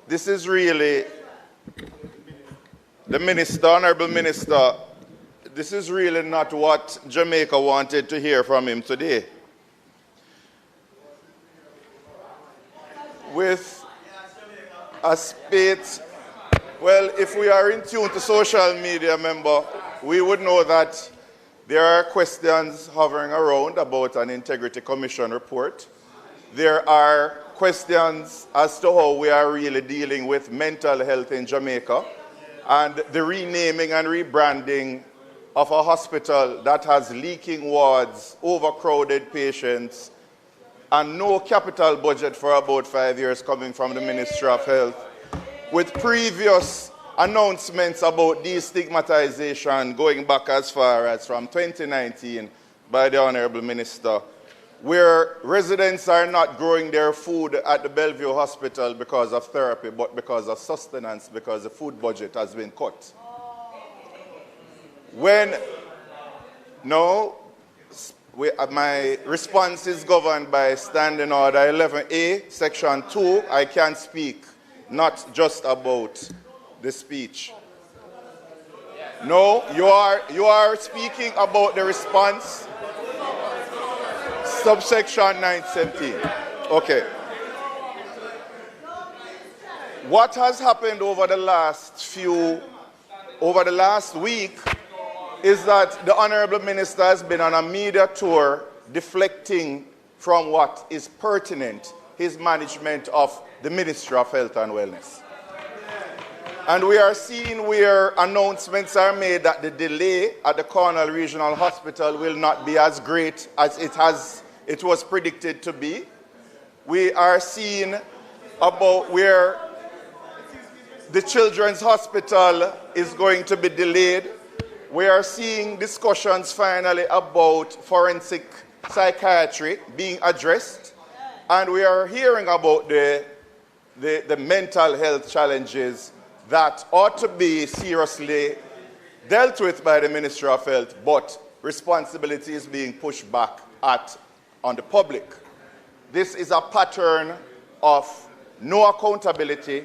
this is really the minister, honorable minister, this is really not what Jamaica wanted to hear from him today. With a spate, well, if we are in tune to social media, member, we would know that there are questions hovering around about an Integrity Commission report. There are questions as to how we are really dealing with mental health in Jamaica and the renaming and rebranding of a hospital that has leaking wards, overcrowded patients, and no capital budget for about 5 years coming from the Ministry of Health, with previous announcements about destigmatization going back as far as from 2019 by the Honourable Minister, where residents are not growing their food at the Bellevue Hospital because of therapy, but because of sustenance, because the food budget has been cut. My response is governed by Standing Order 11A, Section 2. I can't speak, not just about the speech. No, you are speaking about the response. Subsection 917. Okay. What has happened over the last week is that the Honourable Minister has been on a media tour deflecting from what is pertinent, his management of the Ministry of Health and Wellness. And we are seeing where announcements are made that the delay at the Cornwall Regional Hospital will not be as great as it was predicted to be. We are seeing about where the Children's Hospital is going to be delayed. We are seeing discussions finally about forensic psychiatry being addressed. And we are hearing about the mental health challenges that ought to be seriously dealt with by the Ministry of Health, but responsibility is being pushed back on the public. This is a pattern of no accountability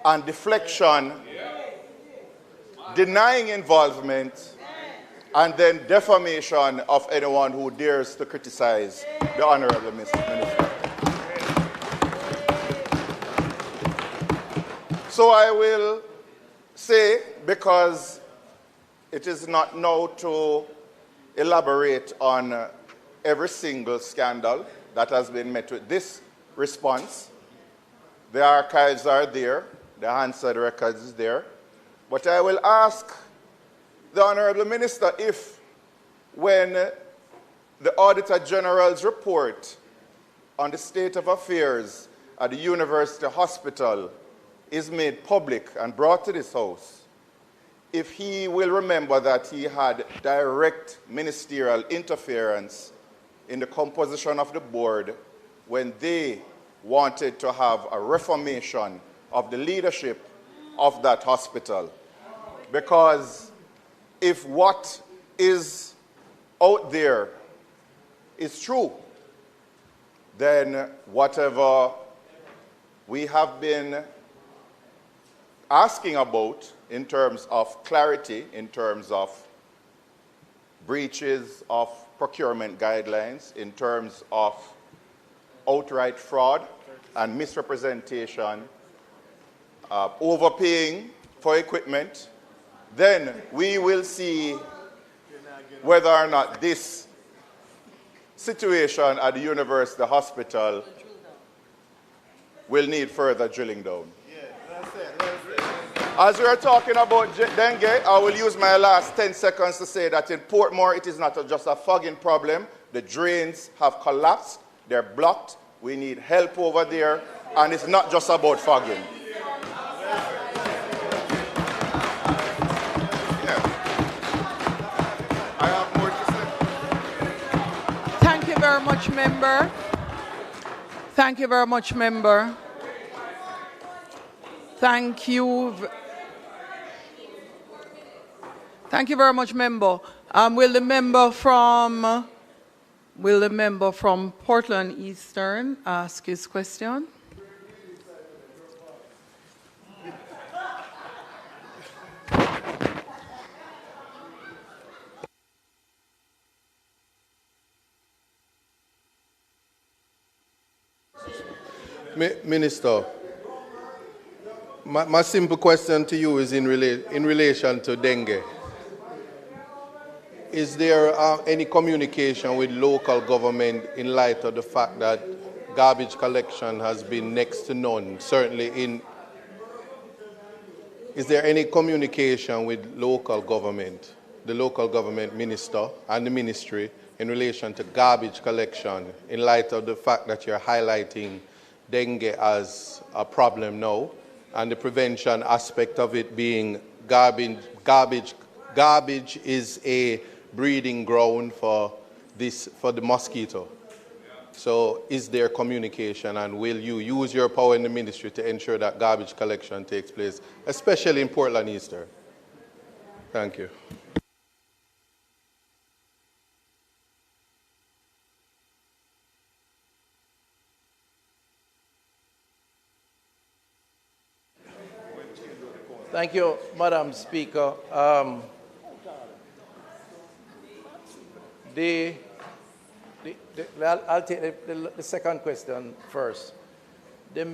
and deflection, denying involvement, and then defamation of anyone who dares to criticize the Honorable Minister. So I will say, because it is not now to elaborate on every single scandal that has been met with this response. The archives are there, the Hansard records is there. But I will ask the Honorable Minister if, when the Auditor General's report on the state of affairs at the University Hospital is made public and brought to this House, if he will remember that he had direct ministerial interference in the composition of the board when they wanted to have a reformation of the leadership of that hospital. Because if what is out there is true, then whatever we have been asking about in terms of clarity, in terms of breaches of procurement guidelines, in terms of outright fraud and misrepresentation, overpaying for equipment, then we will see whether or not this situation at the University Hospital will need further drilling down. As we are talking about dengue, I will use my last 10 seconds to say that in Portmore, it is not just a fogging problem. The drains have collapsed. They're blocked. We need help over there. And it's not just about fogging. I have more to say. Thank you very much, member. Thank you very much, member. Thank you. Thank you very much, member. Will the member from Portland Eastern ask his question? Minister, my simple question to you is in relation to dengue. Is there any communication with local government in light of the fact that garbage collection has been next to none? Certainly is there any communication with local government, the local government minister and the ministry in relation to garbage collection in light of the fact that you're highlighting dengue as a problem now and the prevention aspect of it being garbage is a breeding ground for the mosquito. So is there communication, and will you use your power in the ministry to ensure that garbage collection takes place, especially in Portland Eastern? Thank you. Thank you, Madam Speaker. I'll take the second question first. The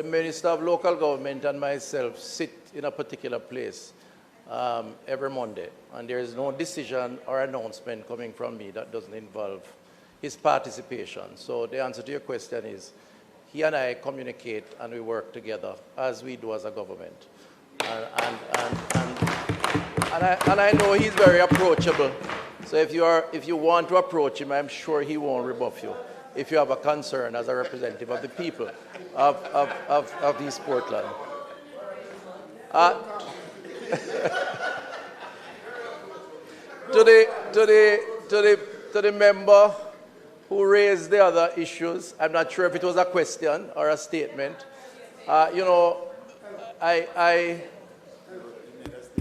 Minister of Local Government and myself sit in a particular place every Monday, and there is no decision or announcement coming from me that doesn't involve his participation. So the answer to your question is, he and I communicate and we work together as we do as a government. And I know he's very approachable. So if you want to approach him, I'm sure he won't rebuff you if you have a concern as a representative of the people of East Portland. To the member who raised the other issues, I'm not sure if it was a question or a statement.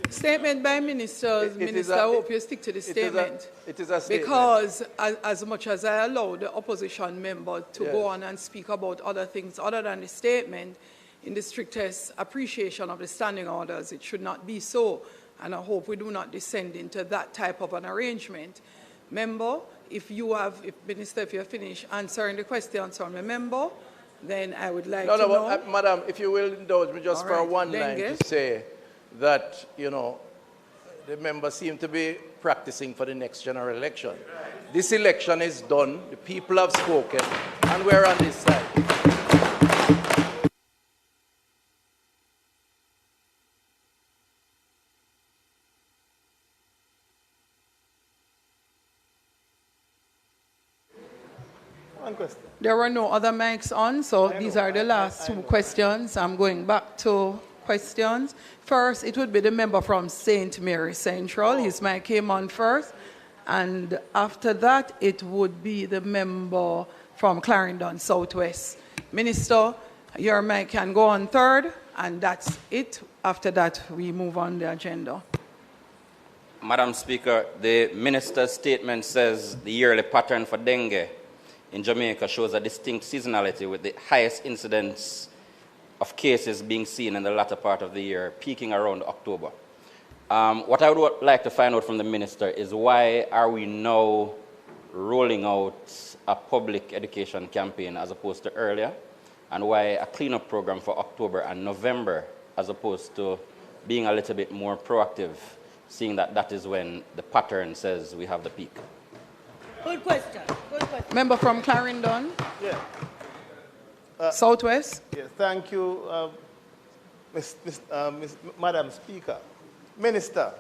Statement by ministers. Minister, I hope you stick to the statement. It is a statement. Because as much as I allow the opposition member to go on and speak about other things other than the statement, in the strictest appreciation of the standing orders, it should not be so. And I hope we do not descend into that type of an arrangement. Member, if Minister, if you're finished answering the questions from a member, then I would like to know. But, Madam, if you will indulge me just for one line to say that, the members seem to be practicing for the next general election. This election is done, the people have spoken, and we're on this side. There were no other mics on, so these are the last two questions. I'm going back to questions. First, it would be the member from St. Mary Central. His mic came on first. And after that, it would be the member from Clarendon Southwest. Minister, your mic can go on third, and that's it. After that, we move on the agenda. Madam Speaker, the minister's statement says the yearly pattern for dengue in Jamaica shows a distinct seasonality, with the highest incidence of cases being seen in the latter part of the year, peaking around October. What I would like to find out from the minister is, why are we now rolling out a public education campaign as opposed to earlier, and why a cleanup program for October and November as opposed to being a little bit more proactive, seeing that that is when the pattern says we have the peak? Good question. Good question. Member from Clarendon. Yeah. Southwest. Yes, thank you, Madam Speaker. Minister,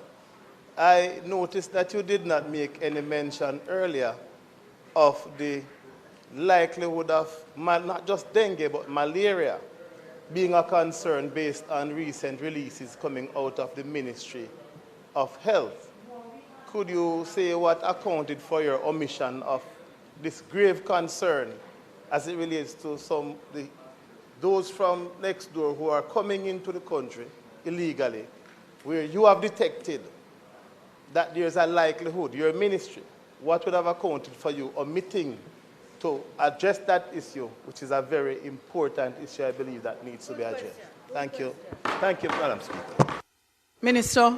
I noticed that you did not make any mention earlier of the likelihood of not just dengue but malaria being a concern based on recent releases coming out of the Ministry of Health. Could you say what accounted for your omission of this grave concern as it relates to those from next door who are coming into the country illegally, where you have detected that there's a likelihood, your ministry, what would have accounted for you omitting to address that issue, which is a very important issue, I believe, that needs to be addressed? Thank you. Thank you, Madam Speaker. Minister.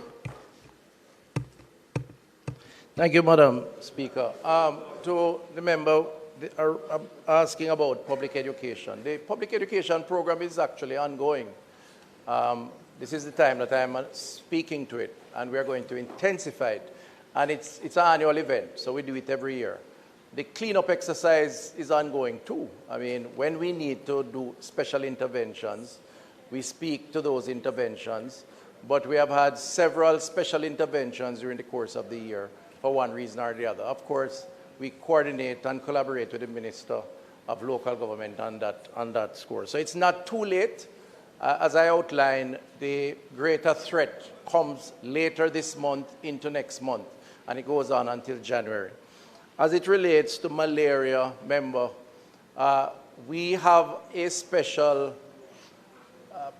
Thank you, Madam Speaker. To the member asking about public education. The public education program is actually ongoing. This is the time that I'm speaking to it, and we're going to intensify it. And it's an annual event, so we do it every year. The cleanup exercise is ongoing too. I mean, when we need to do special interventions, we speak to those interventions, but we have had several special interventions during the course of the year for one reason or the other. Of course, we coordinate and collaborate with the Minister of Local Government on that score. So it's not too late. As I outlined, the greater threat comes later this month into next month, and it goes on until January. As it relates to malaria, member, we have a special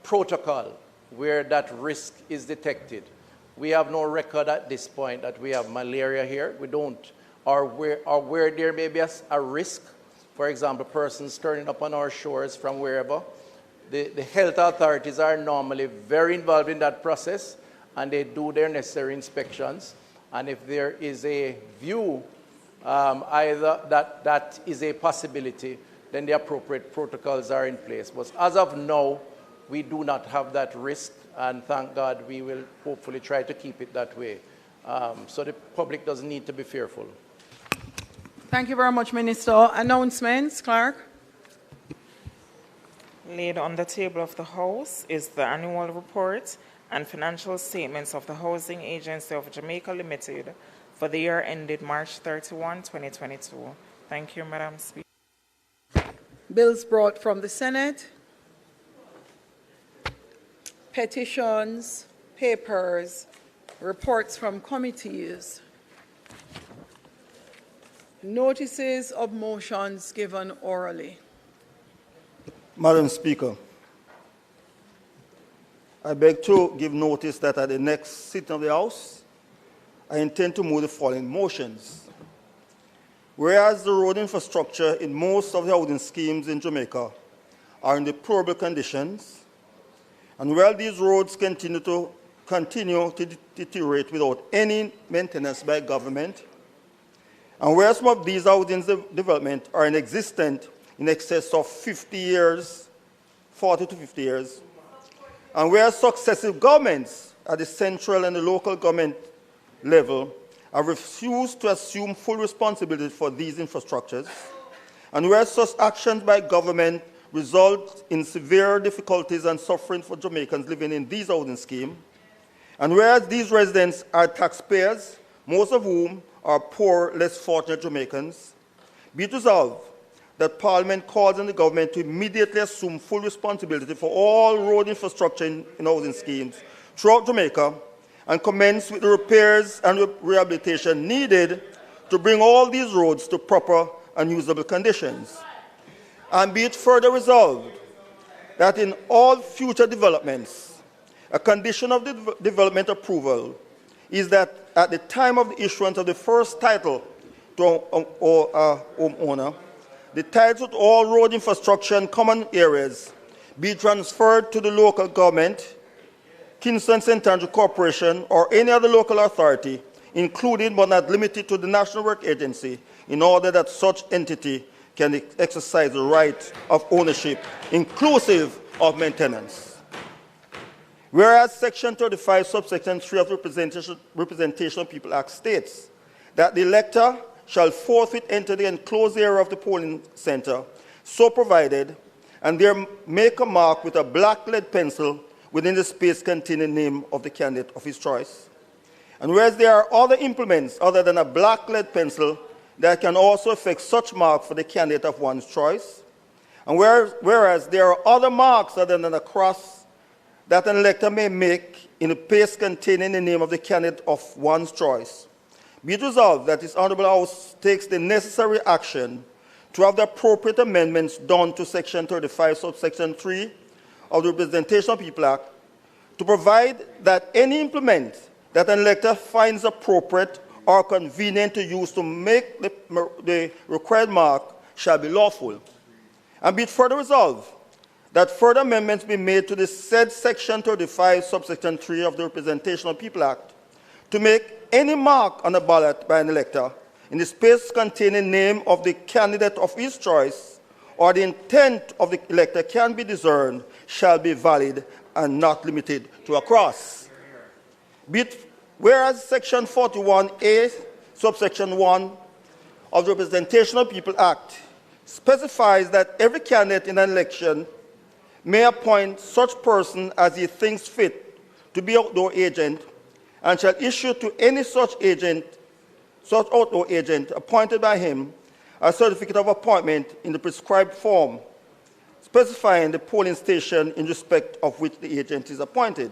protocol where that risk is detected. We have no record at this point that we have malaria here. We don't, or where there may be a risk, for example, persons turning up on our shores from wherever. The health authorities are normally very involved in that process, and they do their necessary inspections. And if there is a view either that is a possibility, then the appropriate protocols are in place. But as of now, we do not have that risk, and thank God we will hopefully try to keep it that way. So the public doesn't need to be fearful. Thank you very much, Minister. Announcements, Clark. Laid on the table of the House is the annual report and financial statements of the Housing Agency of Jamaica Limited for the year ended March 31, 2022. Thank you, Madam Speaker. Bills brought from the Senate, petitions, papers, reports from committees, notices of motions given orally. Madam Speaker, I beg to give notice that at the next sitting of the House, I intend to move the following motions. Whereas the road infrastructure in most of the housing schemes in Jamaica are in deplorable conditions, and while these roads continue to deteriorate without any maintenance by government, and where some of these housing developments are in existence in excess of 50 years, 40 to 50 years, and where successive governments at the central and the local government level have refused to assume full responsibility for these infrastructures, and where such actions by government result in severe difficulties and suffering for Jamaicans living in these housing schemes, and whereas these residents are taxpayers, most of whom are poor, less fortunate Jamaicans, be it resolved that Parliament calls on the government to immediately assume full responsibility for all road infrastructure in housing schemes throughout Jamaica and commence with the repairs and rehabilitation needed to bring all these roads to proper and usable conditions. And be it further resolved that in all future developments, a condition of the development approval is that at the time of the issuance of the first title to a homeowner, the title to all road infrastructure and common areas be transferred to the local government, Kingston St. Andrew Corporation, or any other local authority, including but not limited to the National Work Agency, in order that such entity can exercise the right of ownership, inclusive of maintenance. Whereas Section 35, subsection 3 of the Representation of People Act states that the elector shall forthwith enter the enclosed area of the polling center, so provided, and there make a mark with a black lead pencil within the space containing the name of the candidate of his choice. And whereas there are other implements other than a black lead pencil that can also affect such mark for the candidate of one's choice, and whereas there are other marks other than a cross that an elector may make in a space containing the name of the candidate of one's choice, be it resolved that this Honourable House takes the necessary action to have the appropriate amendments done to Section 35, subsection 3 of the Representation of People Act to provide that any implement that an elector finds appropriate or convenient to use to make the required mark shall be lawful. And be it further resolved that further amendments be made to the said Section 35, subsection 3 of the Representation of People Act to make any mark on a ballot by an elector in the space containing name of the candidate of his choice or the intent of the elector can be discerned shall be valid and not limited to a cross. Whereas Section 41A, subsection 1 of the Representation of People Act specifies that every candidate in an election may appoint such person as he thinks fit to be outdoor agent and shall issue to any such outdoor agent appointed by him a certificate of appointment in the prescribed form, specifying the polling station in respect of which the agent is appointed.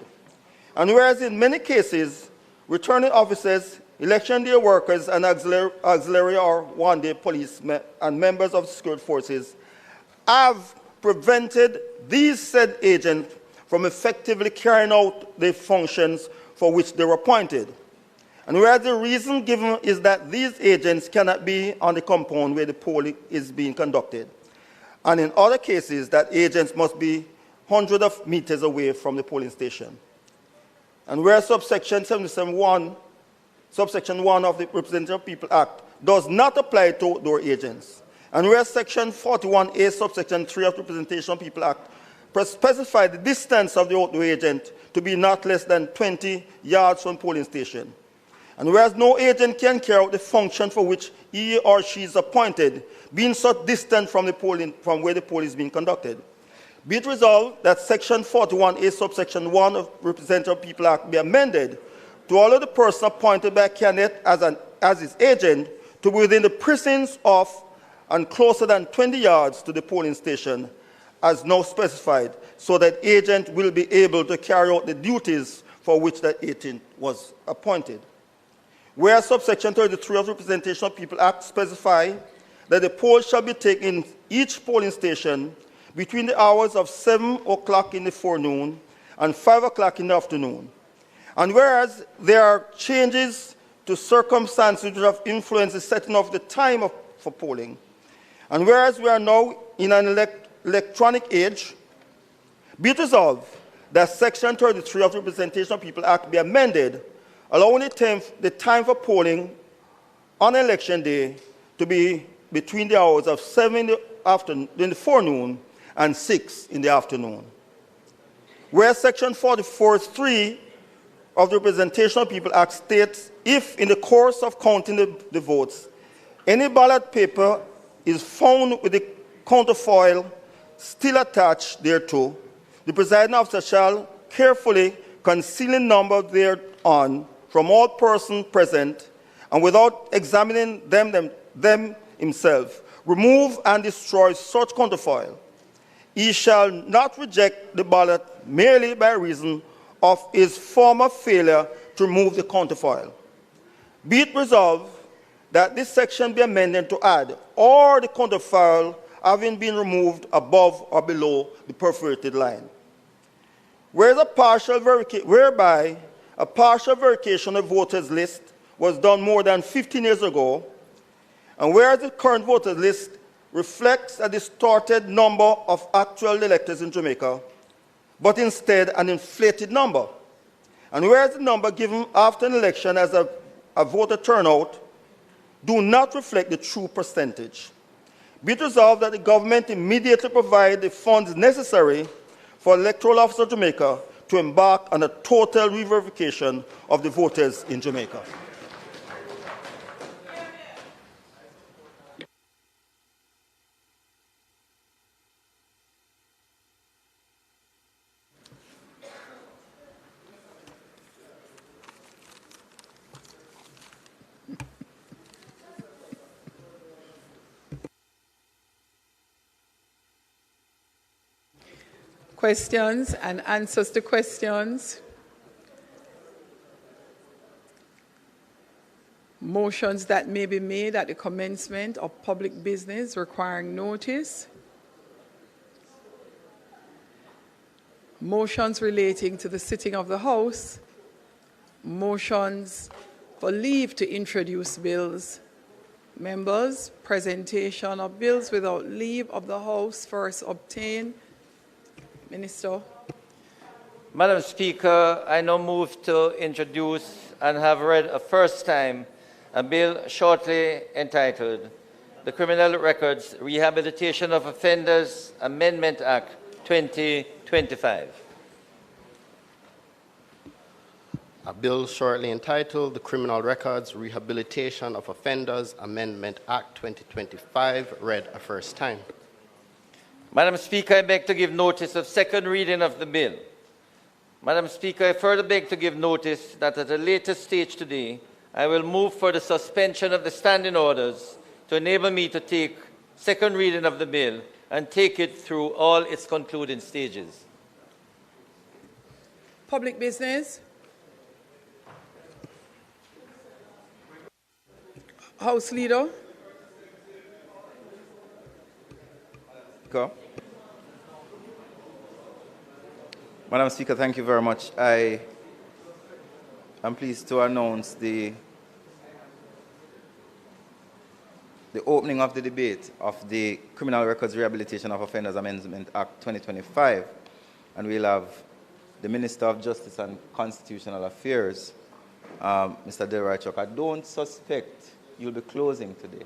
And whereas in many cases, returning officers, election day workers, and auxiliary or one-day police and members of security forces have prevented these said agents from effectively carrying out the functions for which they were appointed. And whereas the reason given is that these agents cannot be on the compound where the poll is being conducted, and in other cases that agents must be hundreds of meters away from the polling station. And where subsection 77(1), subsection 1 of the Representation of People Act does not apply to outdoor agents, and where section 41A, subsection 3 of the Representation of People Act specify the distance of the outdoor agent to be not less than 20 yards from polling station. And whereas no agent can carry out the function for which he or she is appointed, being such distant from where the poll is being conducted, Be it resolved that Section 41A, subsection 1 of Representative People Act be amended to allow the person appointed by a candidate as his agent to be within the precincts of and closer than 20 yards to the polling station as now specified, so that agent will be able to carry out the duties for which that agent was appointed. Whereas subsection 33 of the Representation of People Act specify that the poll shall be taken in each polling station between the hours of 7 o'clock in the forenoon and 5 o'clock in the afternoon. And whereas there are changes to circumstances which have influenced the setting of the time for polling, and whereas we are now in an electronic age, be it resolved that Section 33 of the Representation of People Act be amended, allowing the time for polling on election day to be between the hours of 7 in the forenoon and 6 in the afternoon. Where Section 44(3) of the Representation of People Act states, if in the course of counting the votes, any ballot paper is found with the counterfoil still attached thereto, the presiding officer shall carefully conceal the number thereon from all persons present, and without examining them himself, remove and destroy such counterfoil. He shall not reject the ballot merely by reason of his former failure to remove the counterfoil. Be it resolved that this section be amended to add, or the counterfoil having been removed above or below the perforated line. Whereby a partial verification of voters list was done more than 15 years ago, and whereas the current voters list reflects a distorted number of actual electors in Jamaica, but instead an inflated number, and whereas the number given after an election as a voter turnout do not reflect the true percentage, be it resolved that the government immediately provide the funds necessary for Electoral Office of Jamaica to embark on a total re-verification of the voters in Jamaica. Questions and answers to questions. Motions that may be made at the commencement of public business requiring notice. Motions relating to the sitting of the House. Motions for leave to introduce bills. Members, presentation of bills without leave of the House first obtained. Minister. Madam Speaker, I now move to introduce and have read a first time a bill shortly entitled the Criminal Records Rehabilitation of Offenders Amendment Act 2025. A bill shortly entitled the Criminal Records Rehabilitation of Offenders Amendment Act 2025, read a first time. Madam Speaker, I beg to give notice of second reading of the bill. Madam Speaker, I further beg to give notice that at a later stage today, I will move for the suspension of the standing orders to enable me to take second reading of the bill and take it through all its concluding stages. Public business. House Leader. Go. Madam Speaker, thank you very much. I am pleased to announce the opening of the debate of the Criminal Records Rehabilitation of Offenders Amendment Act 2025, and we'll have the Minister of Justice and Constitutional Affairs, Mr. Delroy Chuck. I don't suspect you'll be closing today.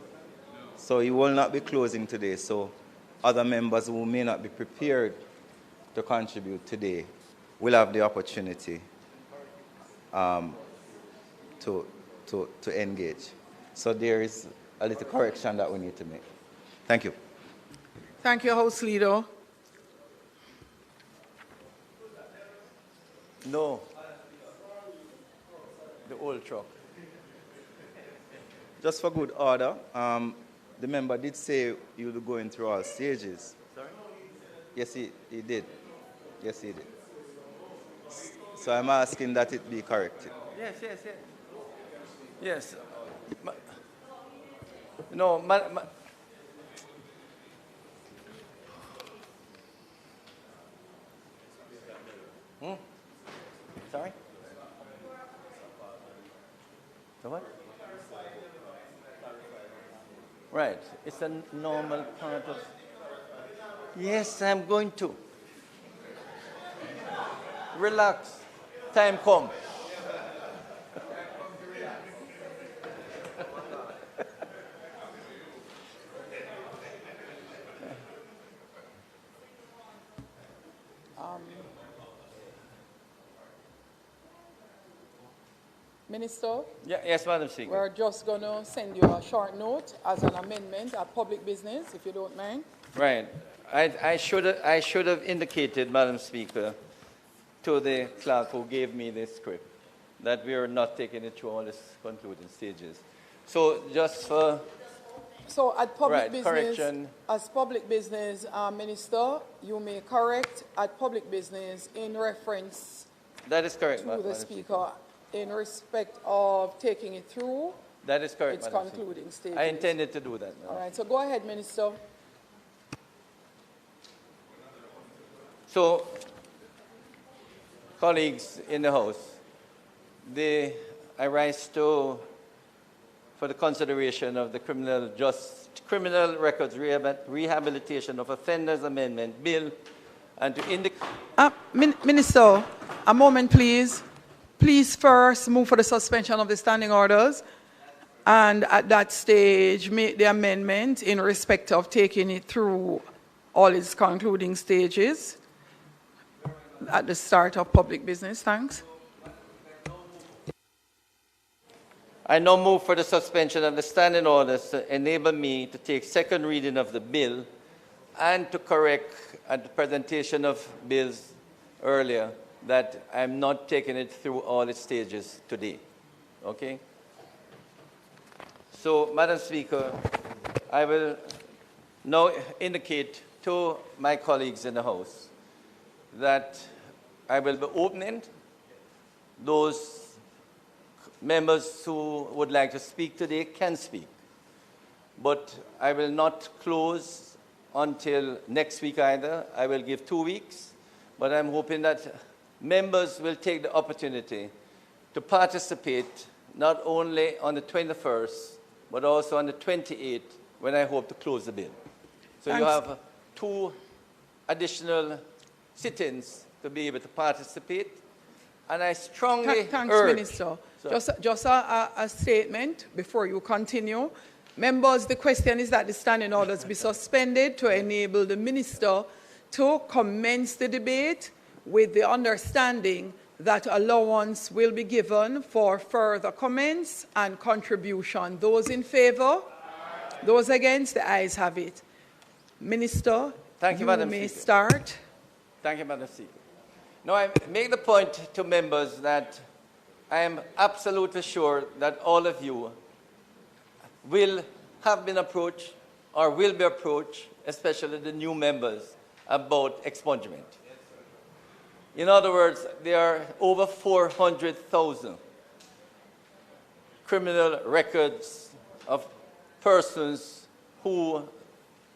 So you will not be closing today. So other members who may not be prepared to contribute today will have the opportunity to engage. So there is a little correction that we need to make. Thank you. Thank you, House Leader. No. The old truck. Just for good order, the member did say he would be going through all stages. Sorry? Yes, he did. Yes, he did. So I'm asking that it be corrected. Yes, yes, yes. Yes. No, Sorry? The what? Right. It's a normal part of... Yes, I'm going to. Relax. Time come. Minister? Yes, Madam Speaker. We're just going to send you a short note as an amendment at public business, if you don't mind. Right. I should have indicated, Madam Speaker, to the clerk who gave me the script that we are not taking it through all the concluding stages. So just for... So at public right, business, correction. as public business Minister, you may correct at public business in reference That is correct, to Madam the Speaker in respect of taking it through That is correct, its Madam concluding Speaker. stages. I intended to do that. All right, so go ahead, Minister. So, colleagues in the House, I rise for the consideration of the Criminal Records Rehabilitation of Offenders Amendment Bill, and to indicate... Minister, a moment, please. Please first move for the suspension of the standing orders, and at that stage, make the amendment in respect of taking it through all its concluding stages at the start of public business. Thanks. I now move for the suspension of the standing orders to enable me to take second reading of the bill and to correct at the presentation of bills earlier that I'm not taking it through all its stages today. Okay? So, Madam Speaker, I will now indicate to my colleagues in the House that I will be opening. Those members who would like to speak today can speak. But I will not close until next week either. I will give 2 weeks. But I'm hoping that members will take the opportunity to participate not only on the 21st, but also on the 28th, when I hope to close the bill. So Thanks. you have 2 additional sit-ins to be able to participate. And I strongly Thanks, urge... Minister. Just a statement before you continue. Members, the question is that the standing orders be suspended to enable the Minister to commence the debate with the understanding that allowance will be given for further comments and contribution. Those in favour? Those against? The ayes have it. Minister, Thank you, Madam may Speaker. start. Thank you, Madam Speaker. Now, I make the point to members that I am absolutely sure that all of you will have been approached or will be approached, especially the new members, about expungement. In other words, there are over 400,000 criminal records of persons who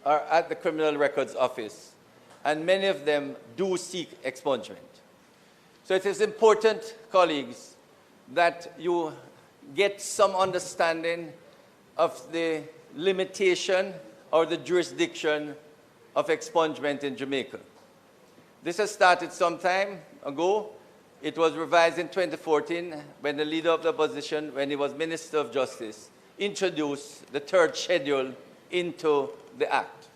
are at the Criminal Records Office, and many of them do seek expungement. So it is important, colleagues, that you get some understanding of the limitation or the jurisdiction of expungement in Jamaica. This has started some time ago. It was revised in 2014 when the leader of the opposition, when he was Minister of Justice, introduced the third schedule into the Act.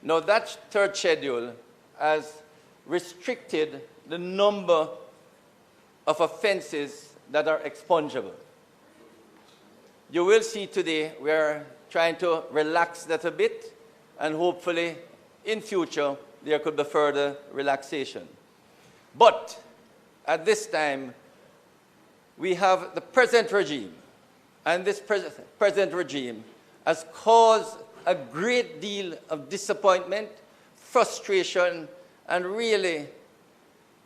Now that third schedule has restricted the number of offenses that are expungible. You will see today we are trying to relax that a bit, and hopefully in future there could be further relaxation. But at this time, we have the present regime. And this present regime has caused a great deal of disappointment, frustration, and really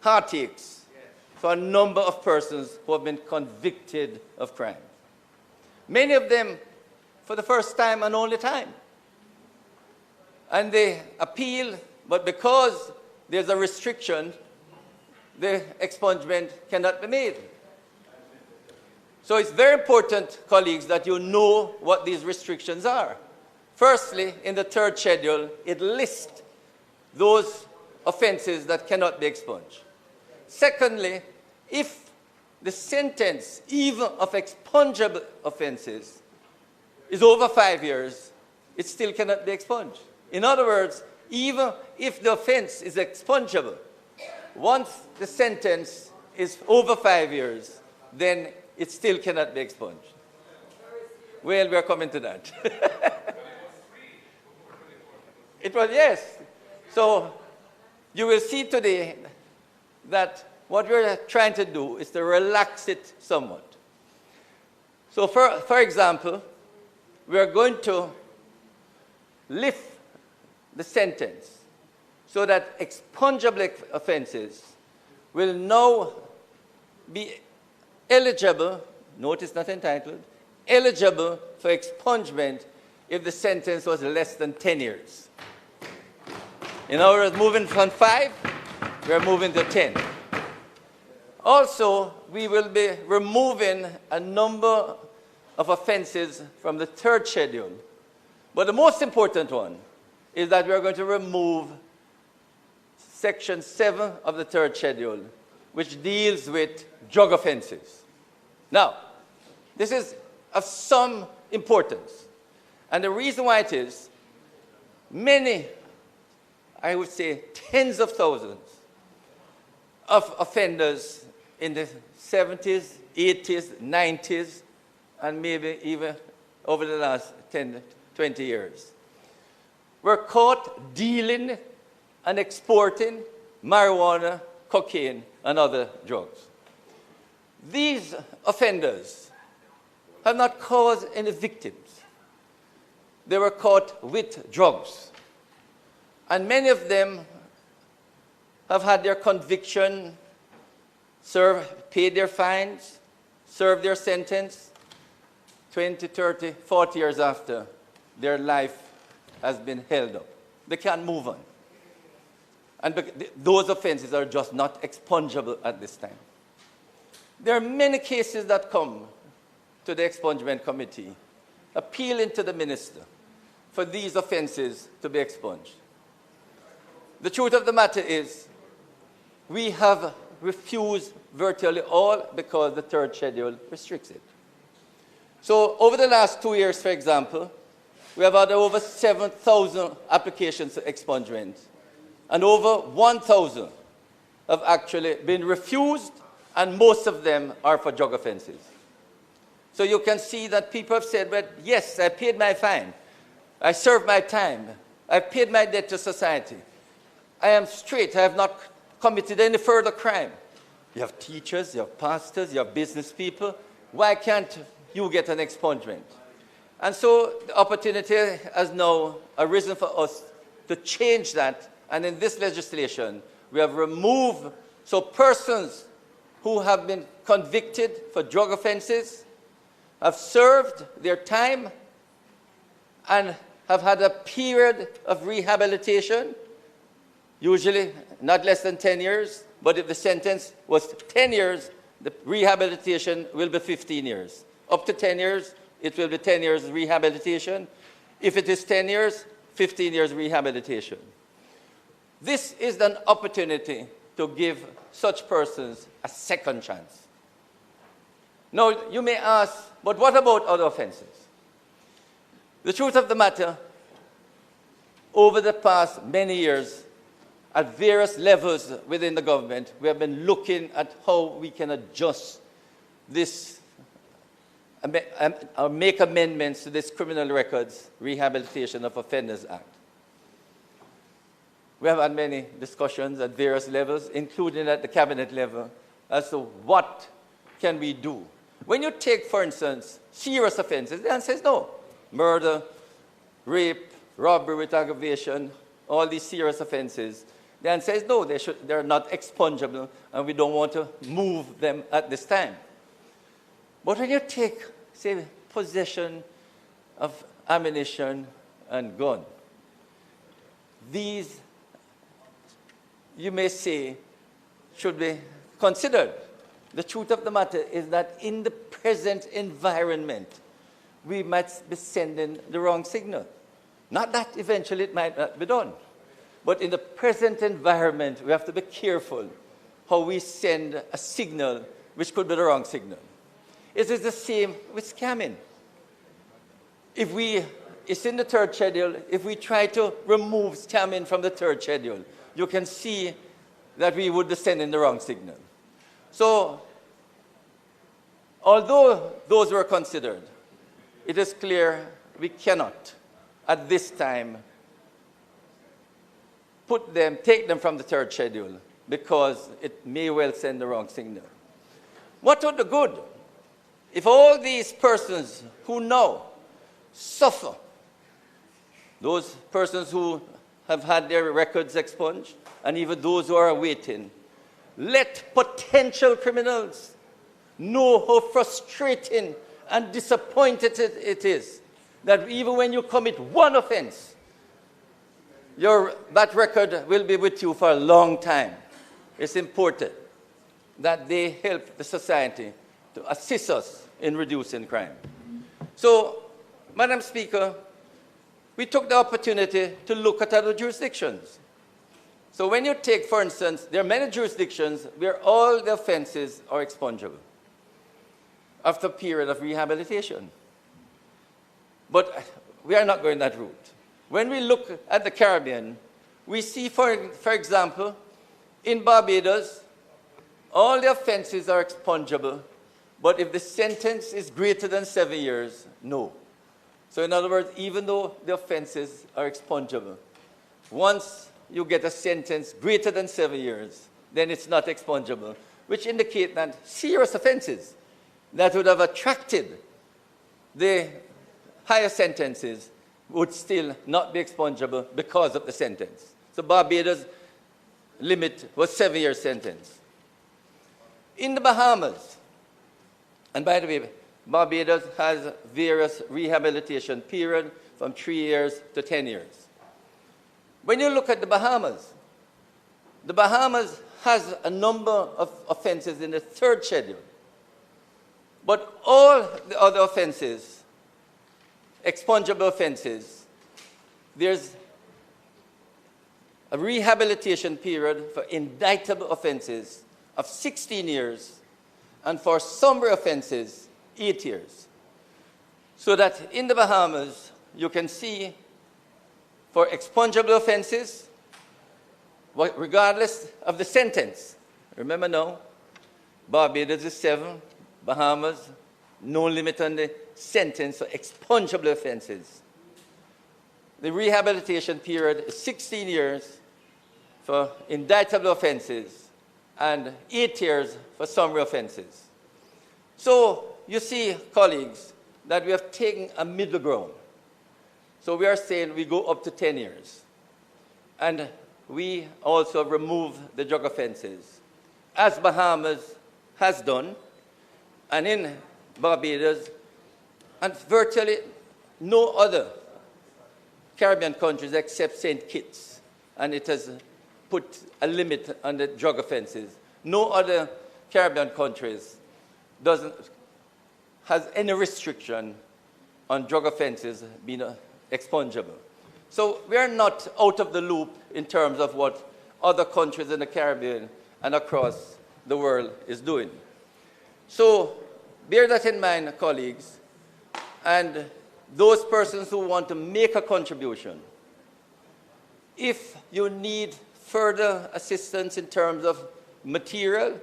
heartaches for a number of persons who have been convicted of crime. Many of them for the first time and only time. And they appeal, but because there's a restriction, the expungement cannot be made. So it's very important, colleagues, that you know what these restrictions are. Firstly, in the third schedule, it lists those offenses that cannot be expunged. Secondly, if the sentence, even of expungible offenses, is over 5 years, it still cannot be expunged. In other words, even if the offense is expungible, once the sentence is over 5 years, then it still cannot be expunged. Well, we are coming to that. It was, yes. So you will see today that what we're trying to do is to relax it somewhat. So for example, we are going to lift the sentence so that expungible offenses will now be eligible, notice not entitled, eligible for expungement if the sentence was less than 10 years. In other words, moving from 5, we're moving to 10. Also, we will be removing a number of offenses from the third schedule. But the most important one is that we're going to remove Section 7 of the third schedule, which deals with drug offenses. Now, this is of some importance. And the reason why it is, many, I would say tens of thousands of offenders in the 70s, 80s, 90s, and maybe even over the last 10, 20 years, were caught dealing and exporting marijuana, cocaine, and other drugs. These offenders have not caused any victims. They were caught with drugs. And many of them have had their conviction paid their fines, served their sentence. 20, 30, 40 years after, their life has been held up. They can't move on. And those offenses are just not expungible at this time. There are many cases that come to the expungement committee appealing to the minister for these offenses to be expunged. The truth of the matter is, we have refused virtually all because the third schedule restricts it. So over the last 2 years, for example, we have had over 7,000 applications for expungement, and over 1,000 have actually been refused, and most of them are for drug offenses. So you can see that people have said, well, yes, I paid my fine, I served my time, I paid my debt to society, I am straight, I have not committed any further crime. You have teachers, you have pastors, you have business people. Why can't you get an expungement? And so the opportunity has now arisen for us to change that. And in this legislation, we have removed, so persons who have been convicted for drug offenses, have served their time, and have had a period of rehabilitation, usually not less than 10 years, but if the sentence was 10 years, the rehabilitation will be 15 years. Up to 10 years, it will be 10 years rehabilitation. If it is 10 years, 15 years rehabilitation. This is an opportunity to give such persons a second chance. Now, you may ask, but what about other offenses? The truth of the matter, over the past many years, at various levels within the government, we have been looking at how we can adjust this, or make amendments to this Criminal Records Rehabilitation of Offenders Act. We have had many discussions at various levels, including at the cabinet level, as to what can we do. When you take, for instance, serious offenses, the answer is no. Murder, rape, robbery with aggravation, all these serious offenses, the answer is no, they're not expungible, and we don't want to move them at this time. But when you take, say, possession of ammunition and gun, these, you may say, should be considered. The truth of the matter is that in the present environment, we might be sending the wrong signal. Not that eventually it might not be done. But in the present environment, we have to be careful how we send a signal which could be the wrong signal. It is the same with scamming. It's in the third schedule. If we try to remove scamming from the third schedule, you can see that we would be sending the wrong signal. So, although those were considered, it is clear we cannot, at this time, take them from the third schedule, because it may well send the wrong signal. What would the good if all these persons who now suffer, those persons who have had their records expunged, and even those who are awaiting, let potential criminals know how frustrating and disappointed it is that even when you commit one offense, that record will be with you for a long time. It's important that they help the society to assist us in reducing crime. So, Madam Speaker, we took the opportunity to look at other jurisdictions. So when you take, for instance, there are many jurisdictions where all the offenses are expungible after a period of rehabilitation. But we are not going that route. When we look at the Caribbean, we see, for example, in Barbados, all the offenses are expungible, but if the sentence is greater than 7 years, no. So in other words, even though the offenses are expungible, once you get a sentence greater than 7 years, then it's not expungible, which indicates that serious offenses that would have attracted the higher sentences would still not be expungible because of the sentence. So Barbados' limit was 7-year sentence. In the Bahamas, and by the way, Barbados has various rehabilitation periods from 3 years to 10 years. When you look at the Bahamas has a number of offenses in the third schedule. But all the other offenses, expungible offenses, there's a rehabilitation period for indictable offenses of 16 years, and for summary offenses, 8 years. So that in the Bahamas, you can see for expungible offenses, regardless of the sentence. Remember now, Barbados is 7, Bahamas, no limit on the sentence for expungible offenses. The rehabilitation period is 16 years for indictable offenses and 8 years for summary offenses. So you see, colleagues, that we have taken a middle ground. So we are saying we go up to 10 years. And we also remove the drug offenses, as Bahamas has done, and in Barbados, and virtually no other Caribbean countries except St. Kitts, and it has put a limit on the drug offenses. No other Caribbean countries has any restriction on drug offenses being expungible. So we are not out of the loop in terms of what other countries in the Caribbean and across the world is doing. So bear that in mind, colleagues, and those persons who want to make a contribution. If you need further assistance in terms of material,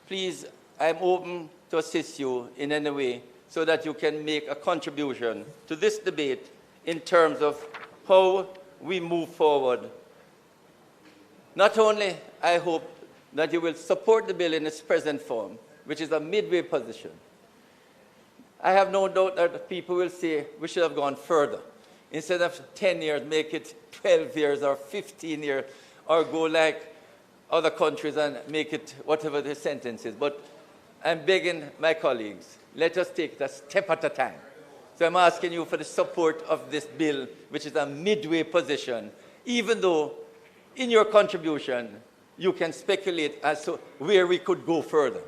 please, I'm open to assist you in any way so that you can make a contribution to this debate in terms of how we move forward. Not only, I hope, that you will support the bill in its present form, which is a midway position. I have no doubt that people will say we should have gone further. Instead of 10 years, make it 12 years or 15 years, or go like other countries and make it whatever the sentence is. But I'm begging my colleagues, let us take it a step at a time. So I'm asking you for the support of this bill, which is a midway position, even though in your contribution, you can speculate as to where we could go further.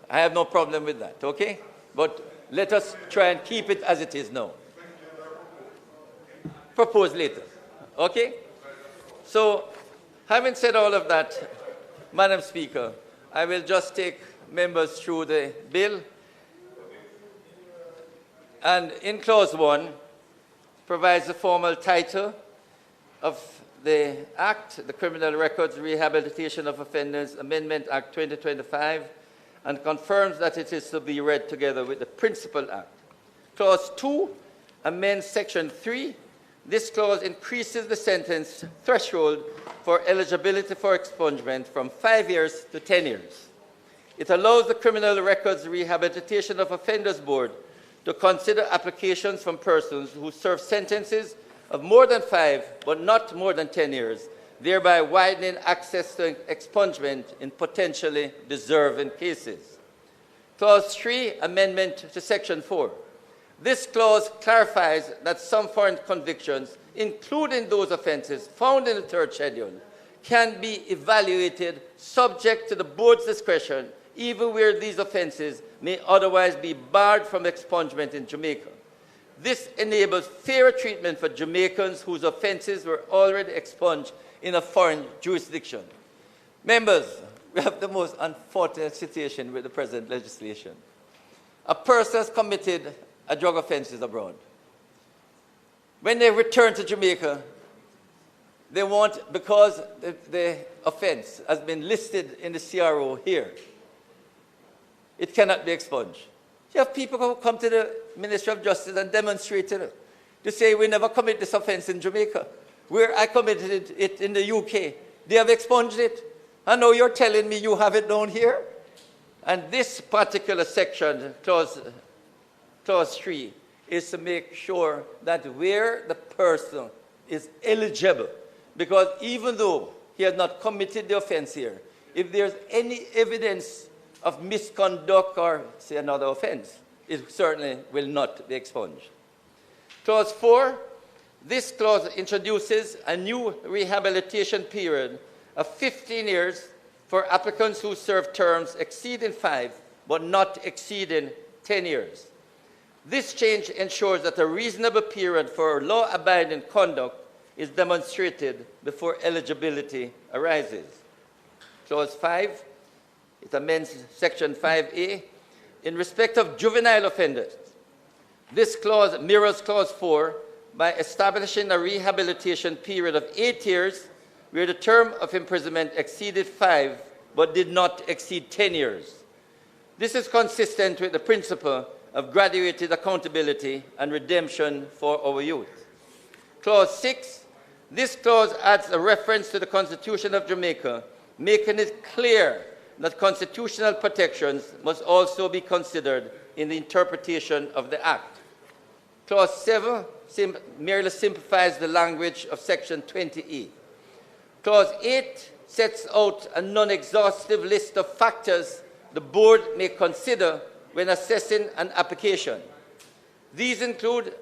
I have no problem with that, okay? But let us try and keep it as it is now. Propose later, okay? So, having said all of that, Madam Speaker, I will just take members through the bill. And in Clause 1, provides the formal title of the Act, the Criminal Records Rehabilitation of Offenders Amendment Act 2025, and confirms that it is to be read together with the Principal Act. Clause 2 amends Section 3. This clause increases the sentence threshold for eligibility for expungement from 5 years to 10 years. It allows the Criminal Records Rehabilitation of Offenders Board to consider applications from persons who serve sentences of more than 5 but not more than 10 years, thereby widening access to expungement in potentially deserving cases. Clause 3, amendment to Section 4. This clause clarifies that some foreign convictions, including those offences found in the third schedule, can be evaluated subject to the board's discretion, even where these offences may otherwise be barred from expungement in Jamaica. This enables fairer treatment for Jamaicans whose offences were already expunged in a foreign jurisdiction. Members, we have the most unfortunate situation with the present legislation. A person has committed a drug offense abroad. When they return to Jamaica, they want, because the offense has been listed in the CRO here, it cannot be expunged. You have people who come to the Ministry of Justice and demonstrate it to say we never commit this offense in Jamaica. Where I committed it in the UK, they have expunged it. I know you're telling me you have it down here. And this particular section, clause 3, is to make sure that where the person is eligible, because even though he has not committed the offense here, if there's any evidence of misconduct or, say, another offense, it certainly will not be expunged. Clause 4, this clause introduces a new rehabilitation period of 15 years for applicants who serve terms exceeding 5 but not exceeding 10 years. This change ensures that a reasonable period for law-abiding conduct is demonstrated before eligibility arises. Clause 5, it amends Section 5A. In respect of juvenile offenders, this clause mirrors Clause 4 by establishing a rehabilitation period of 8 years where the term of imprisonment exceeded 5 but did not exceed 10 years. This is consistent with the principle of graduated accountability and redemption for our youth. Clause 6, this clause adds a reference to the Constitution of Jamaica, making it clear that constitutional protections must also be considered in the interpretation of the Act. Clause 7 merely simplifies the language of Section 20E. Clause 8 sets out a non-exhaustive list of factors the board may consider when assessing an application. These include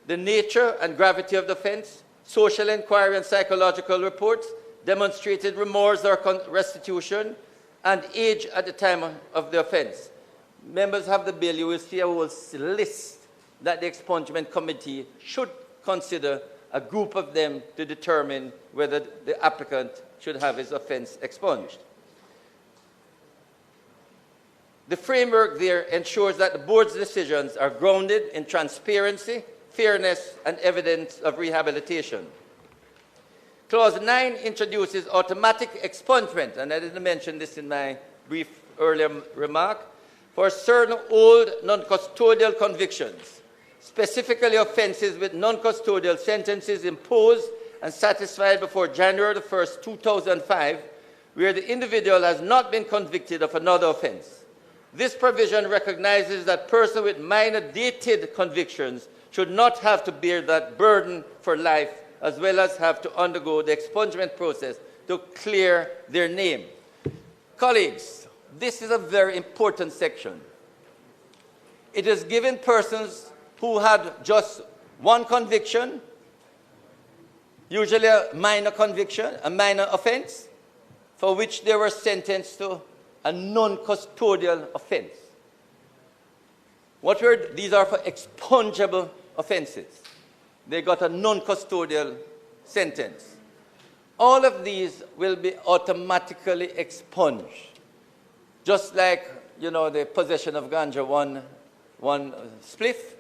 the nature and gravity of the offense, social inquiry and psychological reports, demonstrated remorse or restitution, and age at the time of the offense. Members have the bill, you will see a whole list that the expungement committee should consider, a group of them, to determine whether the applicant should have his offense expunged. The framework there ensures that the board's decisions are grounded in transparency, fairness, and evidence of rehabilitation. Clause 9 introduces automatic expungement, and I didn't mention this in my brief earlier remark, for certain old non-custodial convictions, specifically offenses with non-custodial sentences imposed and satisfied before January 1st, 2005, where the individual has not been convicted of another offense. This provision recognizes that persons with minor dated convictions should not have to bear that burden for life, as well as have to undergo the expungement process to clear their name. Colleagues, this is a very important section. It is given persons who had just one conviction, usually a minor conviction, a minor offense, for which they were sentenced to a non-custodial offense. These are for expungible offenses. They got a non-custodial sentence. All of these will be automatically expunged. Just like, the possession of ganja, one spliff,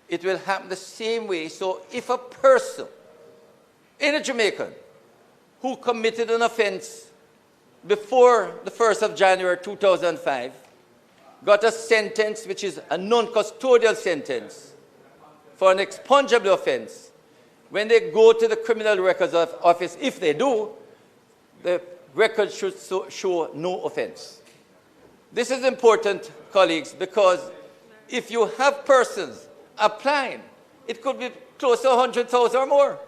it will happen the same way. So if a person, any Jamaican, who committed an offense before the 1st of January 2005, got a sentence which is a non-custodial sentence for an expungible offense, when they go to the Criminal Records Office, if they do, the record should show no offense. This is important, colleagues, because if you have persons applying, it could be close to 100,000 or more.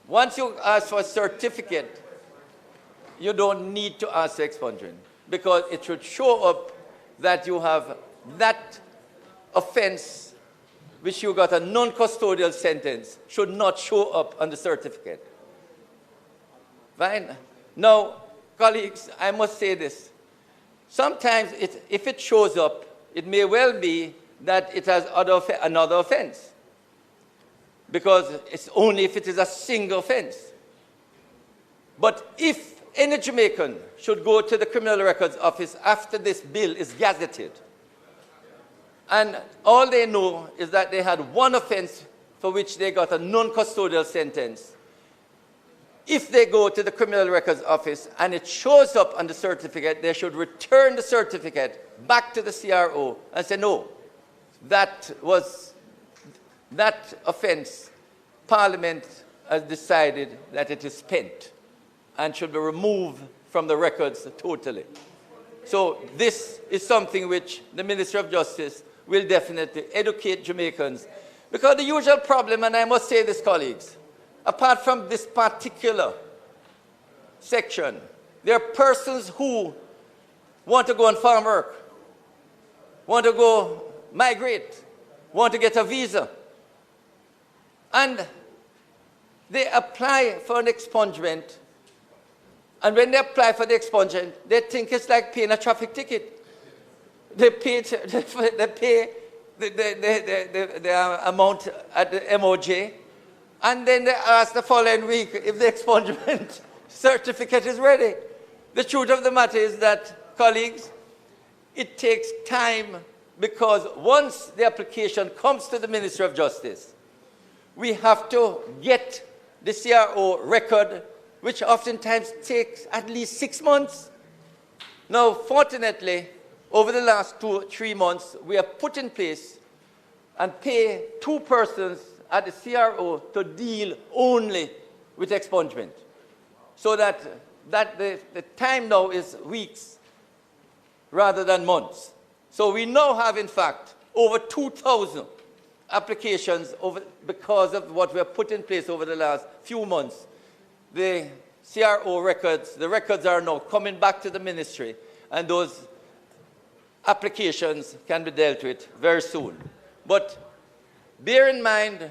Once you ask for a certificate, you don't need to ask for expungement, because it should show up that you have that offense which you got a non-custodial sentence should not show up on the certificate. Fine. Now, colleagues, I must say this. Sometimes, if it shows up, it may well be that it has another offense, because it's only if it is a single offense. But if any Jamaican should go to the Criminal Records Office after this bill is gazetted, and all they know is that they had one offense for which they got a non-custodial sentence, if they go to the Criminal Records Office and it shows up on the certificate, they should return the certificate back to the CRO and say, no, that offense, Parliament has decided that it is spent and should be removed from the records totally. So this is something which the Ministry of Justice will definitely educate Jamaicans. Because the usual problem, and I must say this, colleagues, apart from this particular section, there are persons who want to go on farm work, want to go migrate, want to get a visa, and they apply for an expungement. And when they apply for the expungement, they think it's like paying a traffic ticket. They pay the amount at the MOJ, and then they ask the following week if the expungement certificate is ready. The truth of the matter is that, colleagues, it takes time, because once the application comes to the Ministry of Justice, we have to get the CRO record, which oftentimes takes at least 6 months. Now, fortunately, over the last 2 or 3 months, we have put in place and pay 2 persons at the CRO to deal only with expungement, so that the time now is weeks rather than months. So we now have, in fact, over 2,000 applications because of what we have put in place over the last few months. The CRO records, the records are now coming back to the ministry, and those applications can be dealt with very soon. But bear in mind,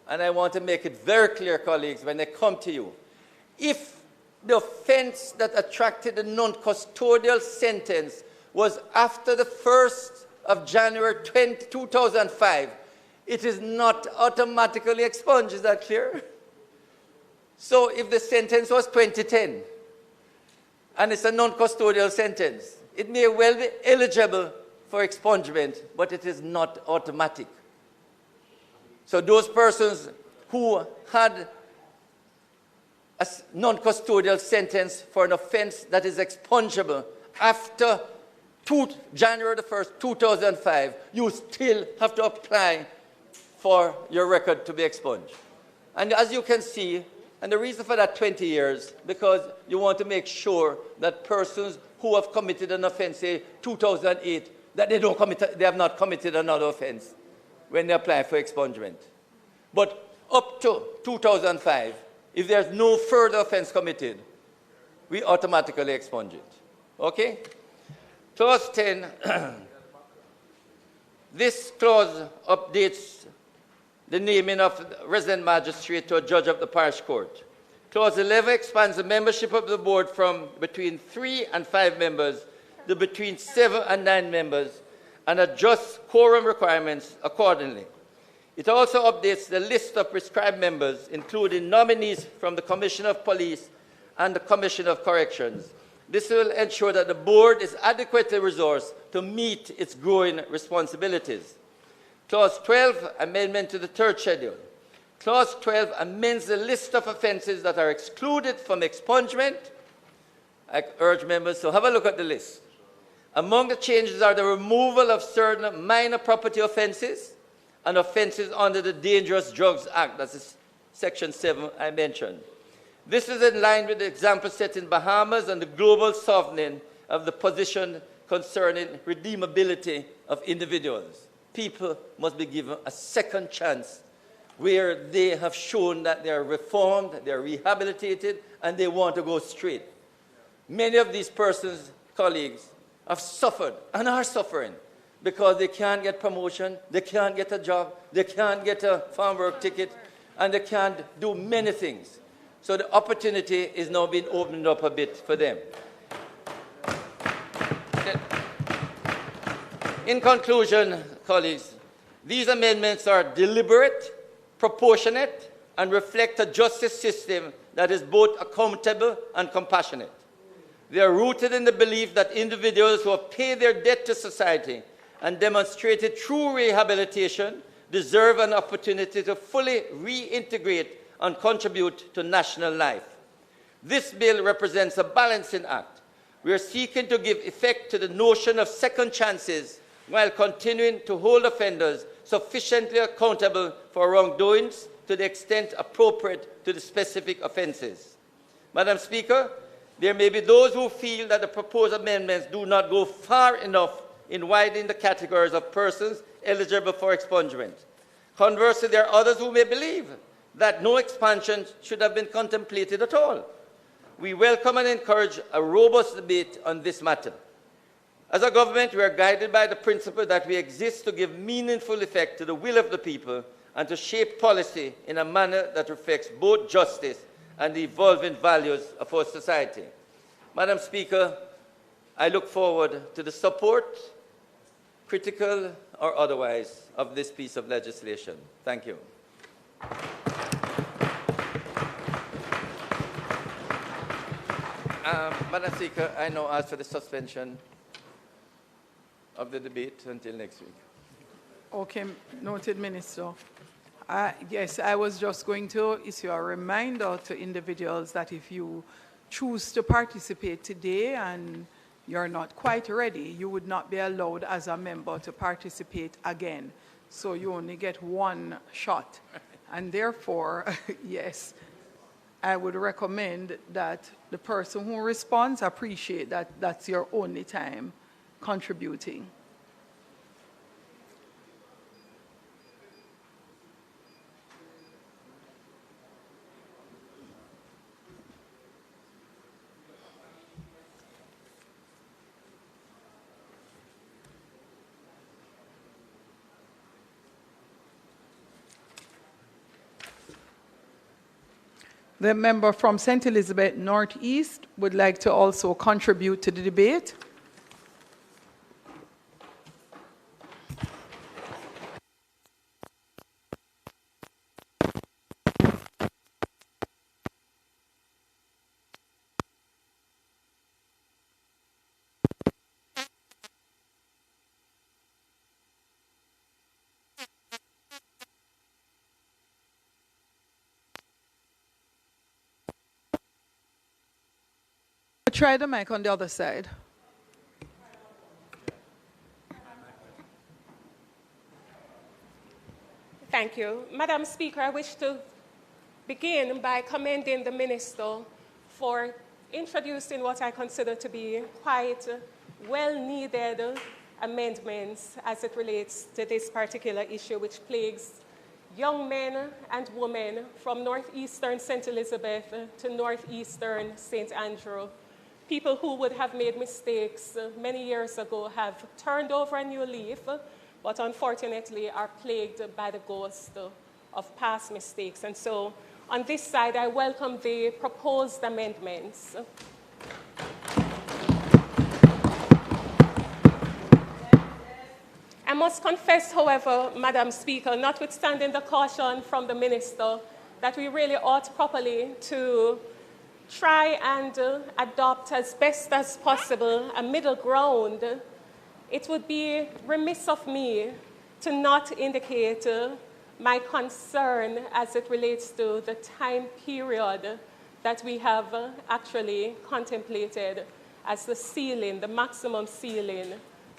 and I want to make it very clear, colleagues, when they come to you, if the offense that attracted a non-custodial sentence was after the 1st of January 2005, it is not automatically expunged. Is that clear? So if the sentence was 2010, and it's a non-custodial sentence, it may well be eligible for expungement, but it is not automatic. So those persons who had a non-custodial sentence for an offense that is expungible after January the 1st, 2005, you still have to apply for your record to be expunged. And as you can see, And the reason for that 20 years, because you want to make sure that persons who have committed an offense, say 2008, that they have not committed another offense when they apply for expungement. But up to 2005, if there's no further offense committed, we automatically expunge it. Okay? Clause 10, this clause updates the naming of the resident magistrate to a judge of the parish court. Clause 11 expands the membership of the board from between 3 and 5 members to between 7 and 9 members and adjusts quorum requirements accordingly. It also updates the list of prescribed members, including nominees from the Commissioner of Police and the Commissioner of Corrections. This will ensure that the board is adequately resourced to meet its growing responsibilities. Clause 12, amendment to the third schedule. Clause 12 amends the list of offences that are excluded from expungement. I urge members to have a look at the list. Among the changes are the removal of certain minor property offences and offences under the Dangerous Drugs Act, that's Section 7 I mentioned. This is in line with the example set in Bahamas and the global softening of the position concerning redeemability of individuals. People must be given a second chance where they have shown that they are reformed, they are rehabilitated, and they want to go straight. Many of these persons, colleagues, have suffered and are suffering because they can't get promotion, they can't get a job, they can't get a farm work ticket, and they can't do many things. So the opportunity is now being opened up a bit for them. In conclusion, colleagues, these amendments are deliberate, proportionate, and reflect a justice system that is both accountable and compassionate. They are rooted in the belief that individuals who have paid their debt to society and demonstrated true rehabilitation deserve an opportunity to fully reintegrate and contribute to national life. This bill represents a balancing act. We are seeking to give effect to the notion of second chances while continuing to hold offenders sufficiently accountable for wrongdoings to the extent appropriate to the specific offences. Madam Speaker, there may be those who feel that the proposed amendments do not go far enough in widening the categories of persons eligible for expungement. Conversely, there are others who may believe that no expansion should have been contemplated at all. We welcome and encourage a robust debate on this matter. As a government, we are guided by the principle that we exist to give meaningful effect to the will of the people and to shape policy in a manner that reflects both justice and the evolving values of our society. Madam Speaker, I look forward to the support, critical or otherwise, of this piece of legislation. Thank you. Madam Speaker, I now ask for the suspension of the debate until next week. Okay, noted, Minister. Yes, I was just going to issue a reminder to individuals that if you choose to participate today and you're not quite ready, you would not be allowed as a member to participate again. So you only get one shot. And therefore, yes, I would recommend that the person who responds appreciate that that's your only time contributing. The member from St. Elizabeth Northeast would like to also contribute to the debate. Try the mic on the other side. Thank you. Madam Speaker, I wish to begin by commending the Minister for introducing what I consider to be quite well-needed amendments as it relates to this particular issue, which plagues young men and women from northeastern St. Elizabeth to northeastern St. Andrew. People who would have made mistakes many years ago have turned over a new leaf, but unfortunately are plagued by the ghost of past mistakes. And so on this side, I welcome the proposed amendments. I must confess, however, Madam Speaker, notwithstanding the caution from the Minister, that we really ought properly to try and adopt as best as possible a middle ground. It would be remiss of me to not indicate my concern as it relates to the time period that we have actually contemplated as the ceiling, the maximum ceiling,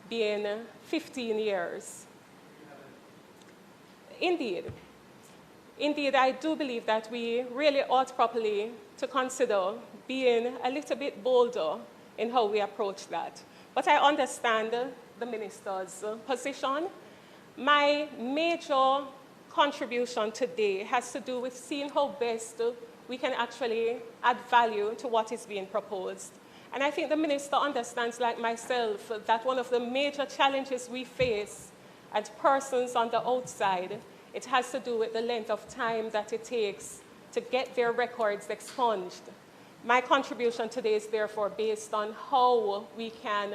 being 15 years. Indeed, I do believe that we really ought properly to consider being a little bit bolder in how we approach that. But I understand the Minister's position. My major contribution today has to do with seeing how best we can actually add value to what is being proposed. And I think the Minister understands, like myself, that one of the major challenges we face as persons on the outside, it has to do with the length of time that it takes to get their records expunged. My contribution today is therefore based on how we can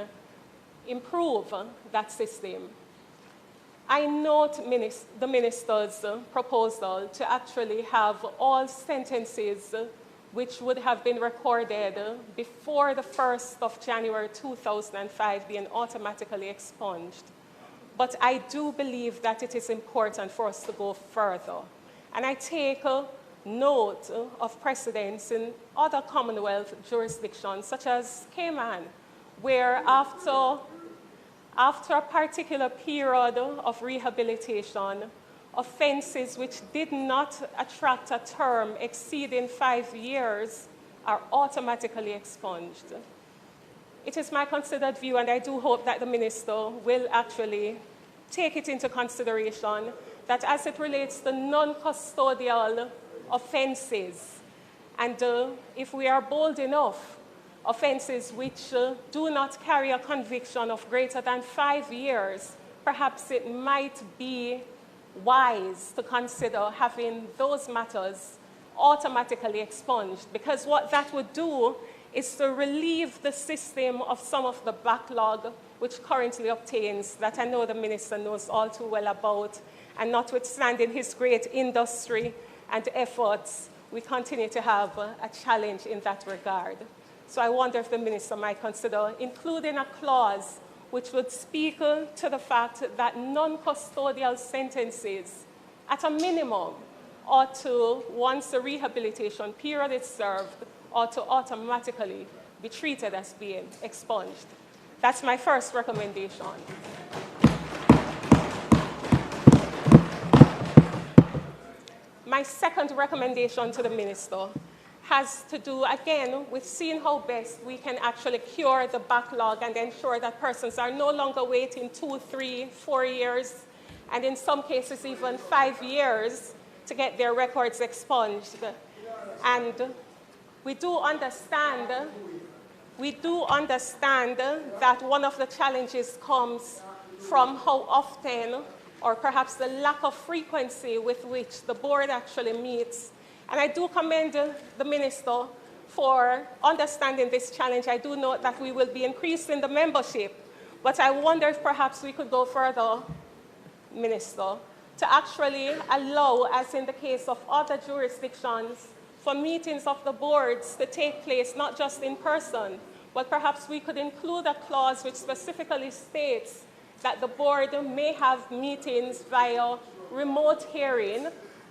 improve that system. I note the Minister's proposal to actually have all sentences which would have been recorded before the 1st of January 2005 being automatically expunged. But I do believe that it is important for us to go further. And I take note of precedents in other Commonwealth jurisdictions, such as Cayman, where after a particular period of rehabilitation, offenses which did not attract a term exceeding 5 years are automatically expunged. It is my considered view, and I do hope that the Minister will actually take it into consideration, that as it relates to non-custodial offenses, and if we are bold enough, offenses which do not carry a conviction of greater than 5 years, perhaps it might be wise to consider having those matters automatically expunged, because what that would do is to relieve the system of some of the backlog which currently obtains, that I know the Minister knows all too well about, and notwithstanding his great industry and efforts, we continue to have a challenge in that regard. So I wonder if the Minister might consider including a clause which would speak to the fact that non-custodial sentences, at a minimum, ought to, once the rehabilitation period is served, ought to automatically be treated as being expunged. That's my first recommendation. My second recommendation to the Minister has to do, again, with seeing how best we can actually cure the backlog and ensure that persons are no longer waiting 2, 3, 4 years, and in some cases even 5 years to get their records expunged. And we do understand that one of the challenges comes from how often, or perhaps the lack of frequency with which the board actually meets. And I do commend the Minister for understanding this challenge. I do note that we will be increasing the membership, but I wonder if perhaps we could go further, Minister, to actually allow, as in the case of other jurisdictions, for meetings of the boards to take place not just in person, but perhaps we could include a clause which specifically states that the board may have meetings via remote hearing,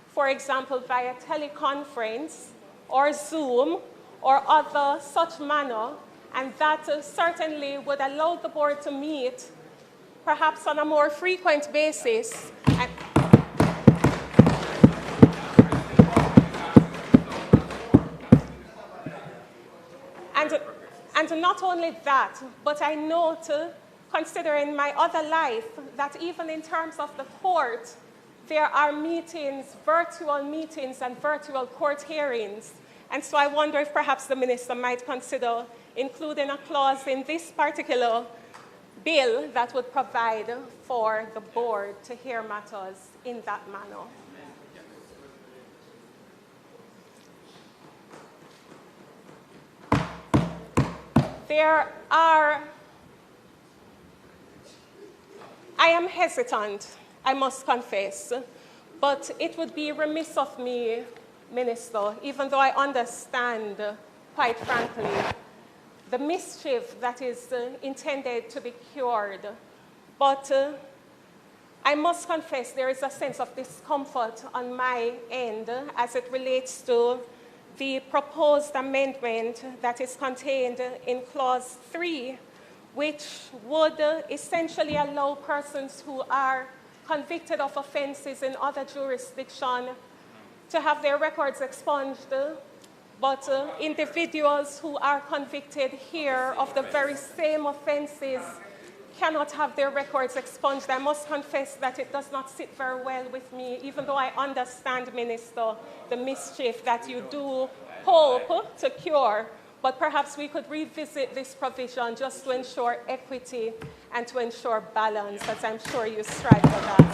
for example, via teleconference or Zoom or other such manner, and that certainly would allow the board to meet perhaps on a more frequent basis. And not only that, but I note, considering my other life, that even in terms of the court, there are meetings, virtual meetings and virtual court hearings. And so I wonder if perhaps the minister might consider including a clause in this particular bill that would provide for the board to hear matters in that manner. I am hesitant, I must confess, but it would be remiss of me, Minister, even though I understand, quite frankly, the mischief that is intended to be cured. But I must confess there is a sense of discomfort on my end as it relates to the proposed amendment that is contained in Clause 3, which would essentially allow persons who are convicted of offenses in other jurisdictions to have their records expunged, but individuals who are convicted here of the very same offenses cannot have their records expunged. I must confess that it does not sit very well with me, even though I understand, Minister, the mischief that you do hope to cure. But perhaps we could revisit this provision just to ensure equity and to ensure balance, as I'm sure you strive for that.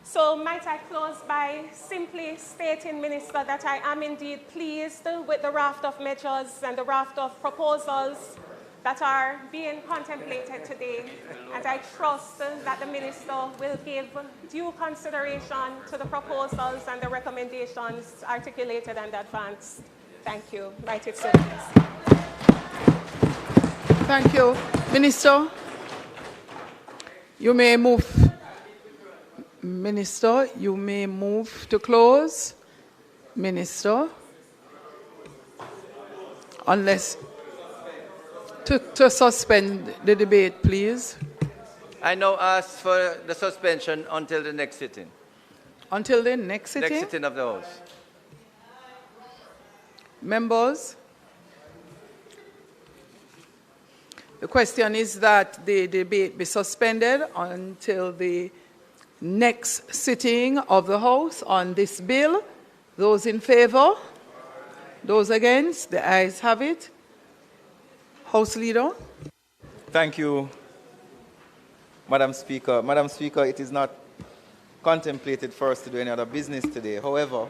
So might I close by simply stating, Minister, that I am indeed pleased with the raft of measures and the raft of proposals that are being contemplated today, and I trust that the Minister will give due consideration to the proposals and the recommendations articulated and advanced. Thank you. Right, it's so please. Thank you. Minister, you may move. Minister, you may move to close. Minister, unless to suspend the debate, please. I now ask for the suspension until the next sitting. Until the next sitting? Next sitting of the House. Members, the question is that the debate be suspended until the next sitting of the House on this bill. Those in favor? Those against? The ayes have it. House Leader. Thank you, Madam Speaker. Madam Speaker, it is not contemplated for us to do any other business today. However,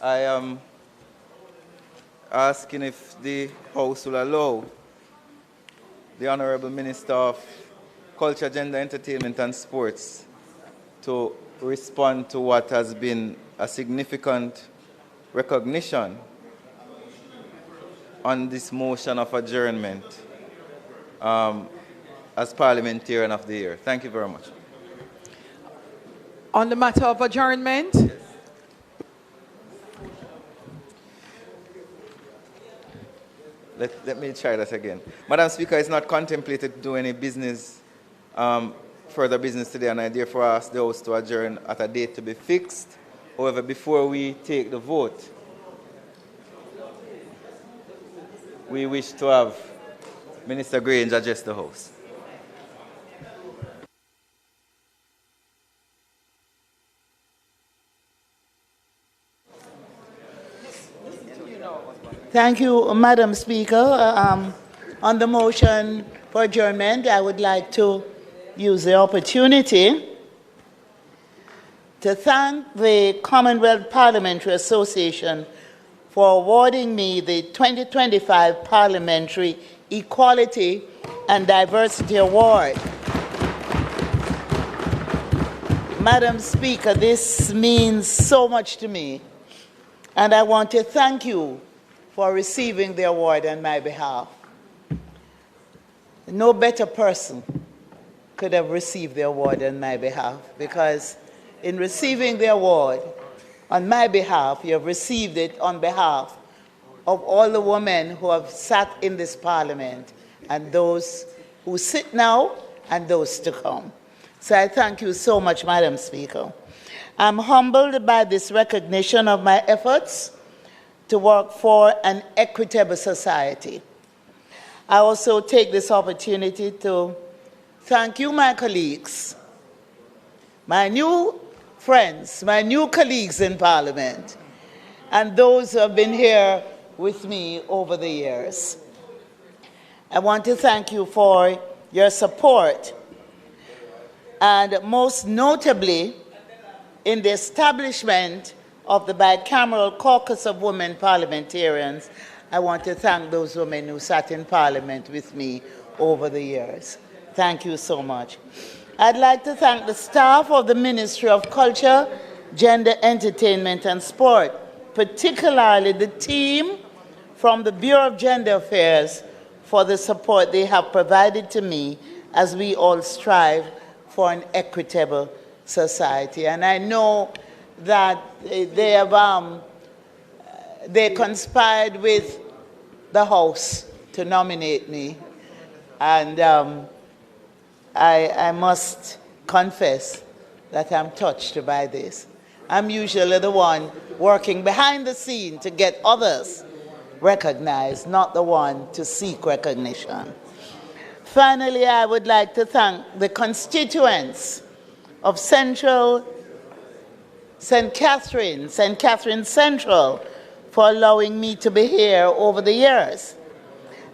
I am asking if the House will allow the Honorable Minister of Culture, Gender, Entertainment and Sports to respond to what has been a significant recognition on this motion of adjournment as Parliamentarian of the Year. Thank you very much. On the matter of adjournment? Yes. Let me try that again. Madam Speaker, it's not contemplated to do any business, further business today, and I therefore ask the House to adjourn at a date to be fixed. However, before we take the vote, we wish to have Minister Grange address the House. Thank you, Madam Speaker. On the motion for adjournment, I would like to use the opportunity to thank the Commonwealth Parliamentary Association for awarding me the 2025 Parliamentary Equality and Diversity Award. Madam Speaker, this means so much to me, and I want to thank you for receiving the award on my behalf. No better person could have received the award on my behalf, because in receiving the award on my behalf, you have received it on behalf of all the women who have sat in this Parliament, and those who sit now and those to come. So I thank you so much, Madam Speaker. I'm humbled by this recognition of my efforts to work for an equitable society. I also take this opportunity to thank you, my colleagues, my new friends, my new colleagues in Parliament, and those who have been here with me over the years. I want to thank you for your support, and most notably in the establishment of the bicameral caucus of women parliamentarians. I want to thank those women who sat in Parliament with me over the years. Thank you so much. I'd like to thank the staff of the Ministry of Culture, Gender, Entertainment and Sport, particularly the team from the Bureau of Gender Affairs for the support they have provided to me as we all strive for an equitable society. And I know that they conspired with the House to nominate me, and I must confess that I'm touched by this. I'm usually the one working behind the scene to get others recognized, not the one to seek recognition. Finally, I would like to thank the constituents of St. Catherine Central for allowing me to be here over the years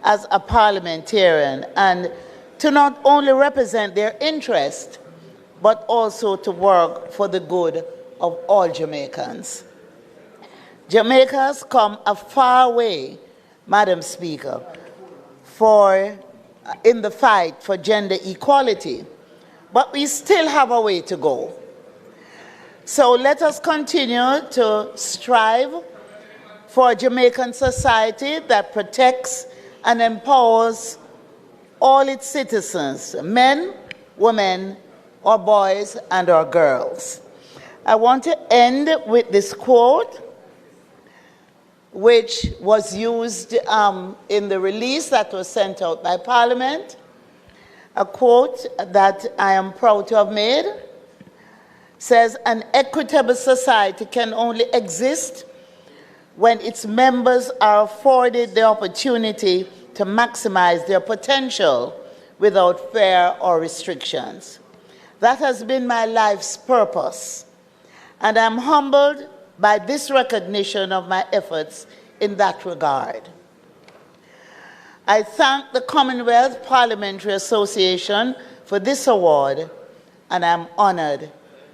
as a parliamentarian and to not only represent their interest, but also to work for the good of all Jamaicans. Jamaica has come a far way, Madam Speaker, in the fight for gender equality, but we still have a way to go. So let us continue to strive for a Jamaican society that protects and empowers all its citizens, men, women, or boys, and or girls. I want to end with this quote, which was used in the release that was sent out by Parliament, a quote that I am proud to have made. Says, an equitable society can only exist when its members are afforded the opportunity to maximize their potential without fear or restrictions. That has been my life's purpose, and I'm humbled by this recognition of my efforts in that regard. I thank the Commonwealth Parliamentary Association for this award, and I'm honored,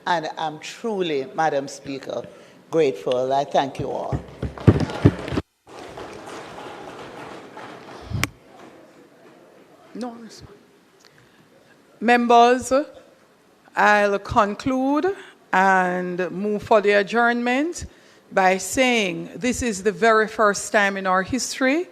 and I'm truly, Madam Speaker, grateful. I thank you all. No. Members, I'll conclude and move for the adjournment by saying this is the very first time in our history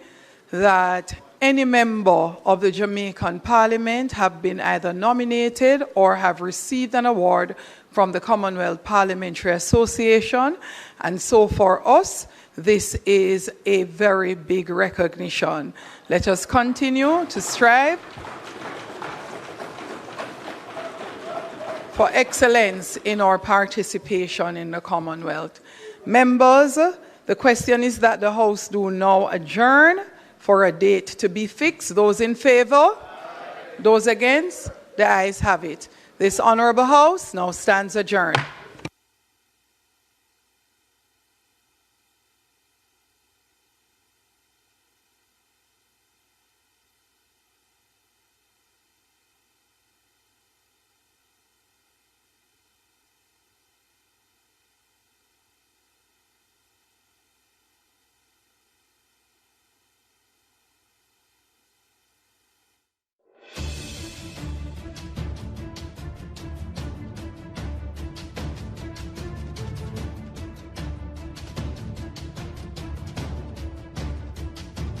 that any member of the Jamaican Parliament have been either nominated or have received an award from the Commonwealth Parliamentary Association. And so for us, this is a very big recognition. Let us continue to strive for excellence in our participation in the Commonwealth. Members, the question is that the House do now adjourn for a date to be fixed. Those in favor? Those against? The ayes have it. This Honorable House now stands adjourned.